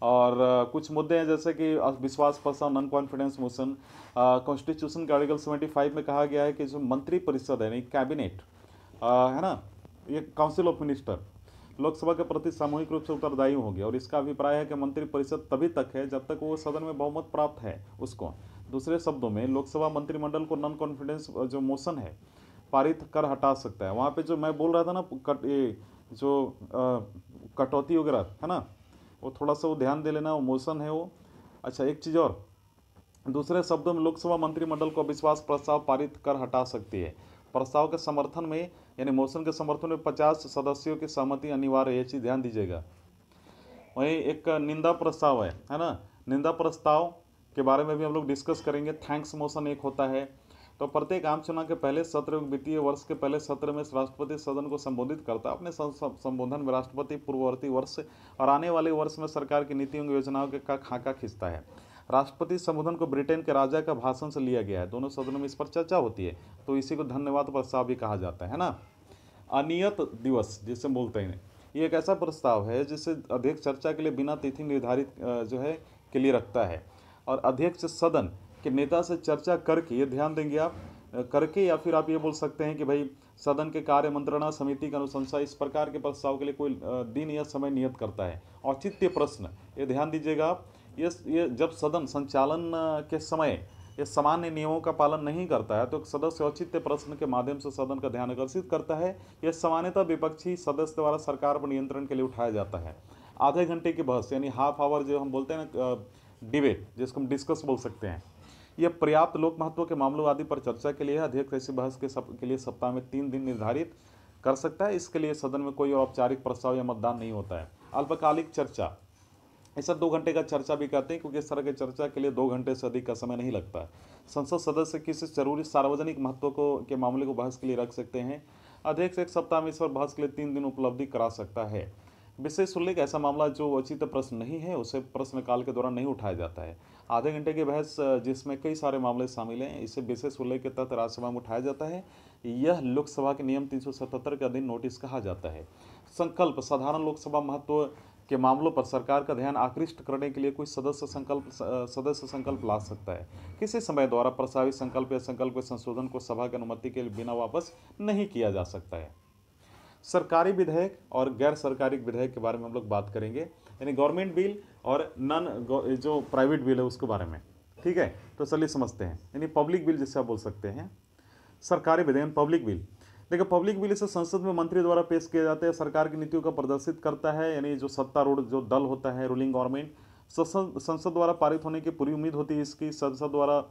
Speaker 1: और कुछ मुद्दे हैं जैसे कि विश्वास प्रस्ताव, नॉन कॉन्फिडेंस मोशन। कॉन्स्टिट्यूशन के आर्टिकल 75 में कहा गया है कि जो मंत्री परिषद है, कैबिनेट, है ना, ये काउंसिल ऑफ मिनिस्टर लोकसभा के प्रति सामूहिक रूप से उत्तरदायी होंगे और इसका अभिप्राय है कि मंत्री परिषद तभी तक है जब तक वो सदन में बहुमत प्राप्त है उसको। दूसरे शब्दों में लोकसभा मंत्रिमंडल को नॉन कॉन्फिडेंस जो मोशन है पारित कर हटा सकता है। वहाँ पे जो मैं बोल रहा था ना, कटौती वगैरह, है ना, वो थोड़ा सा वो ध्यान दे लेना, वो मोशन है वो। अच्छा, एक चीज़ और, दूसरे शब्दों में लोकसभा मंत्रिमंडल को अविश्वास प्रस्ताव पारित कर हटा सकती है। प्रस्ताव के समर्थन में, यानी मोशन के समर्थन में 50 सदस्यों की सहमति अनिवार्य है, ये चीज़ ध्यान दीजिएगा। वहीं एक निंदा प्रस्ताव है ना, निंदा प्रस्ताव के बारे में भी हम लोग डिस्कस करेंगे। थैंक्स मोशन एक होता है। तो प्रत्येक आम चुनाव के पहले सत्र वित्तीय वर्ष के पहले सत्र में राष्ट्रपति सदन को संबोधित करता है। अपने संबोधन में राष्ट्रपति पूर्ववर्ती वर्ष और आने वाले वर्ष में सरकार की नीतियों की योजनाओं का खाका खींचता है। राष्ट्रपति संबोधन को ब्रिटेन के राजा का भाषण से लिया गया है। दोनों सदनों में इस पर चर्चा होती है, तो इसी को धन्यवाद प्रस्ताव भी कहा जाता है ना। अनियत दिवस जिसे बोलते हैं, ये एक ऐसा प्रस्ताव है जिसे अध्यक्ष चर्चा के लिए बिना तिथि निर्धारित जो है के लिए रखता है और अध्यक्ष सदन के नेता से चर्चा करके, ये ध्यान देंगे आप, करके, या फिर आप ये बोल सकते हैं कि भाई सदन के कार्य मंत्रणा समिति की अनुशंसा इस प्रकार के प्रस्ताव के लिए कोई दिन या समय नियत करता है। औचित्य प्रश्न, ये ध्यान दीजिएगा आप, ये जब सदन संचालन के समय ये सामान्य नियमों का पालन नहीं करता है तो सदस्य औचित्य प्रश्न के माध्यम से सदन का ध्यान आकर्षित करता है। यह सामान्यतः विपक्षी सदस्य द्वारा सरकार पर नियंत्रण के लिए उठाया जाता है। आधे घंटे की बहस यानी हाफ आवर जो हम बोलते हैं ना, डिबेट जिसको हम डिस्कस बोल सकते हैं, यह पर्याप्त लोक महत्व के मामलों आदि पर चर्चा के लिए अध्यक्ष ऐसी बहस के लिए सप्ताह में 3 दिन निर्धारित कर सकता है। इसके लिए सदन में कोई औपचारिक प्रस्ताव या मतदान नहीं होता है। अल्पकालिक चर्चा, ऐसा 2 घंटे का चर्चा भी कहते हैं क्योंकि इस तरह की चर्चा के लिए 2 घंटे से अधिक का समय नहीं लगता है। संसद सदस्य किसी जरूरी सार्वजनिक महत्व के मामले को बहस के लिए रख सकते हैं। अध्यक्ष एक सप्ताह में इस पर बहस के लिए 3 दिन उपलब्धि करा सकता है। विशेष उल्लेख, ऐसा मामला जो उचित प्रश्न नहीं है उसे प्रश्नकाल के दौरान नहीं उठाया जाता है। आधे घंटे की बहस जिसमें कई सारे मामले शामिल हैं, इसे विशेष उल्लेख के तहत राज्यसभा में उठाया जाता है। यह लोकसभा के नियम 377 के अधीन नोटिस कहा जाता है। संकल्प, साधारण लोकसभा महत्व के मामलों पर सरकार का ध्यान आकृष्ट करने के लिए कोई सदस्य संकल्प ला सकता है। किसी समय द्वारा प्रस्तावित संकल्प या संकल्प के संशोधन को सभा की अनुमति के बिना वापस नहीं किया जा सकता है। सरकारी विधेयक और गैर सरकारी विधेयक के बारे में हम लोग बात करेंगे, यानी गवर्नमेंट बिल और जो प्राइवेट बिल है उसके बारे में। ठीक है, तो चलिए समझते हैं। यानी पब्लिक बिल जिसे आप बोल सकते हैं, सरकारी विधेयक पब्लिक बिल। देखिए, पब्लिक बिल इसे संसद में मंत्री द्वारा पेश किए जाते हैं, सरकार की नीतियों का प्रदर्शित करता है। यानी जो सत्तारूढ़ जो दल होता है, रूलिंग गवर्नमेंट, संसद द्वारा पारित होने की पूरी उम्मीद होती है इसकी। संसद द्वारा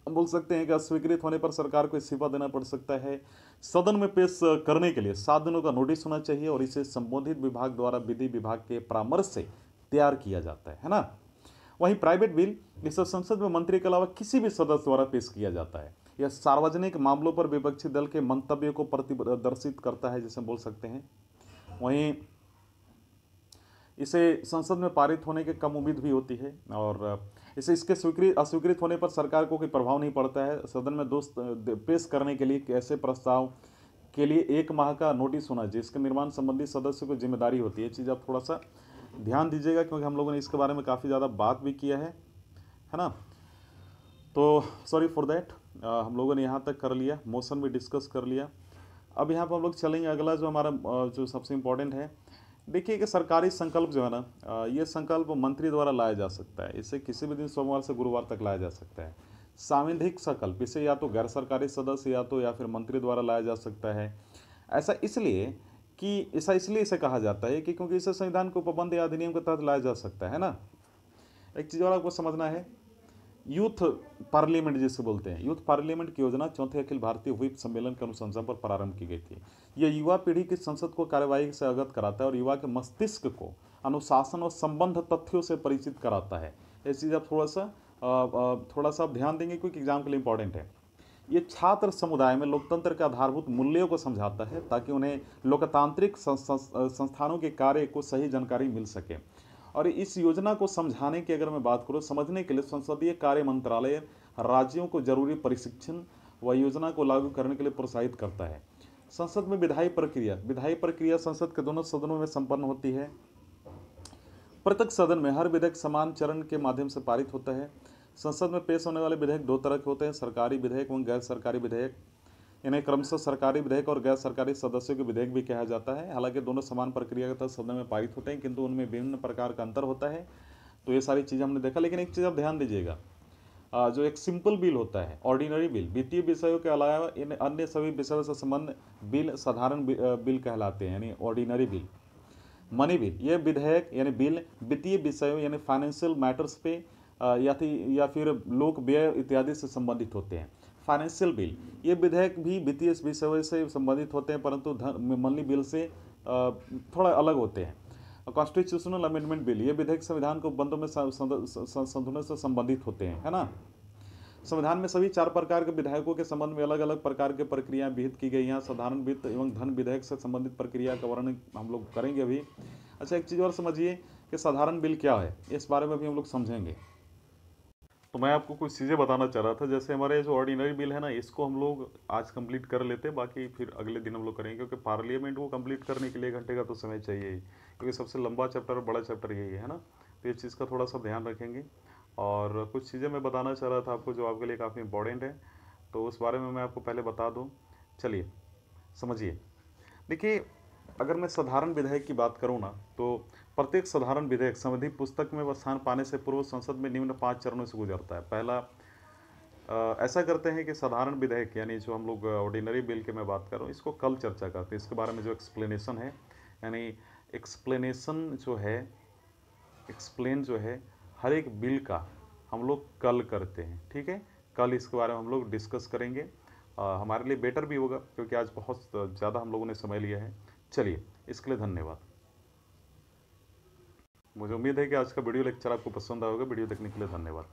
Speaker 1: बोल सकते हैं कि अस्वीकृत होने पर सरकार को इस्तीफा देना पड़ सकता है। सदन में पेश करने के लिए 7 दिनों का नोटिस होना चाहिए और इसे संबंधित विभाग द्वारा विधि विभाग के परामर्श से तैयार किया जाता है ना। वहीं प्राइवेट बिल, इसे संसद में मंत्री के अलावा किसी भी सदस्य द्वारा पेश किया जाता है। यह सार्वजनिक मामलों पर विपक्षी दल के मंतव्य को प्रदर्शित करता है, जिसे बोल सकते हैं। वहीं इसे संसद में पारित होने की कम उम्मीद भी होती है और इसके अस्वीकृत होने पर सरकार को कोई प्रभाव नहीं पड़ता है। सदन में पेश करने के लिए ऐसे प्रस्ताव के लिए 1 माह का नोटिस होना चाहिए। इसके निर्माण संबंधी सदस्य को जिम्मेदारी होती है। ये चीज़ आप थोड़ा सा ध्यान दीजिएगा क्योंकि हम लोगों ने इसके बारे में काफ़ी ज़्यादा बात भी किया है ना। तो सॉरी फॉर दैट, हम लोगों ने यहाँ तक कर लिया, मोशन भी डिस्कस कर लिया। अब यहाँ पर हम लोग चलेंगे अगला जो हमारा जो सबसे इम्पोर्टेंट है। देखिए कि सरकारी संकल्प जो है ना, ये संकल्प मंत्री द्वारा लाया जा सकता है। इसे किसी भी दिन सोमवार से गुरुवार तक लाया जा सकता है। सांविधिक संकल्प, इसे या तो गैर सरकारी सदस्य या फिर मंत्री द्वारा लाया जा सकता है। ऐसा इसलिए इसे कहा जाता है कि क्योंकि इसे संविधान के उपबंध या अधिनियम के तहत लाया जा सकता है ना। एक चीज़ और आपको समझना है, यूथ पार्लियामेंट जिसे बोलते हैं, यूथ पार्लियामेंट की योजना 4थे अखिल भारतीय व्हिप सम्मेलन के अनुशंसा पर प्रारंभ की गई थी। यह युवा पीढ़ी की संसद को कार्यवाही से अवगत कराता है और युवा के मस्तिष्क को अनुशासन और संबंध तथ्यों से परिचित कराता है। ये चीज़ आप थोड़ा सा ध्यान देंगे क्योंकि एग्जाम के लिए इंपॉर्टेंट है। ये छात्र समुदाय में लोकतंत्र के आधारभूत मूल्यों को समझाता है ताकि उन्हें लोकतांत्रिक संस्थानों के कार्य को सही जानकारी मिल सके। और इस योजना को समझाने की अगर मैं बात करूँ, समझने के लिए संसदीय कार्य मंत्रालय राज्यों को जरूरी प्रशिक्षण व योजना को लागू करने के लिए प्रोत्साहित करता है। संसद में विधायी प्रक्रिया संसद के दोनों सदनों में संपन्न होती है। प्रत्येक सदन में हर विधेयक समान चरण के माध्यम से पारित होता है। संसद में पेश होने वाले विधेयक 2 तरह के होते हैं, सरकारी विधेयक एवं गैर सरकारी विधेयक। इन्हें क्रमशः सरकारी विधेयक और गैर सरकारी सदस्यों के विधेयक भी कहा जाता है। हालांकि दोनों समान प्रक्रिया के तहत सदन में पारित होते हैं, किंतु उनमें विभिन्न प्रकार का अंतर होता है। तो ये सारी चीज़ हमने देखा। लेकिन एक चीज़ आप ध्यान दीजिएगा, जो एक सिंपल बिल होता है, ऑर्डिनरी बिल, वित्तीय विषयों के अलावा इन अन्य सभी विषयों से संबंध बिल साधारण बिल कहलाते हैं, यानी ऑर्डिनरी बिल। मनी बिल, ये विधेयक यानी बिल वित्तीय विषयों यानी फाइनेंशियल मैटर्स पे या फिर लोक व्यय इत्यादि से संबंधित होते हैं। फाइनेंशियल बिल, ये विधेयक भी वित्तीय विषयों से संबंधित होते हैं परंतु मनी बिल से थोड़ा अलग होते हैं। कॉन्स्टिट्यूशनल अमेंडमेंट बिल, ये विधेयक संविधान को बंदों में संशोधन से संबंधित होते हैं, है ना। संविधान में सभी 4 प्रकार के विधायकों के संबंध में अलग अलग प्रकार की प्रक्रियाएं विहित की गई हैं। साधारण वित्त एवं धन विधेयक से संबंधित प्रक्रिया का वर्णन हम लोग करेंगे अभी। अच्छा, एक चीज़ और समझिए कि साधारण बिल क्या है, इस बारे में भी हम लोग समझेंगे। तो मैं आपको कुछ चीज़ें बताना चाह रहा था, जैसे हमारे जो ऑर्डिनरी बिल है ना, इसको हम लोग आज कंप्लीट कर लेते हैं, बाकी फिर अगले दिन हम लोग करेंगे क्योंकि पार्लियामेंट को कंप्लीट करने के लिए 1 घंटे का तो समय चाहिए ही, क्योंकि सबसे लंबा चैप्टर और बड़ा चैप्टर यही है ना। तो इस चीज़ का थोड़ा सा ध्यान रखेंगे। और कुछ चीज़ें मैं बताना चाह रहा था आपको जो आपके लिए काफ़ी इंपॉर्टेंट है, तो उस बारे में मैं आपको पहले बता दूँ। चलिए, समझिए, देखिए, अगर मैं साधारण विधेयक की बात करूँ ना, तो प्रत्येक साधारण विधेयक संविधि पुस्तक में स्थान पाने से पूर्व संसद में निम्न 5 चरणों से गुजरता है। पहला, ऐसा करते हैं कि साधारण विधेयक यानी जो हम लोग ऑर्डिनरी बिल की मैं बात कर रहा हूँ, इसको कल चर्चा करते हैं। इसके बारे में जो एक्सप्लेनेशन है, यानी एक्सप्लेनेशन जो है, एक्सप्लेन जो है हर एक बिल का, हम लोग कल करते हैं, ठीक है। कल इसके बारे में हम लोग डिस्कस करेंगे। हमारे लिए बेटर भी होगा, क्योंकि आज बहुत ज़्यादा हम लोगों ने समय लिया है। चलिए, इसके लिए धन्यवाद। मुझे उम्मीद है कि आज का वीडियो लेक्चर आपको पसंद आएगा। वीडियो देखने के लिए धन्यवाद।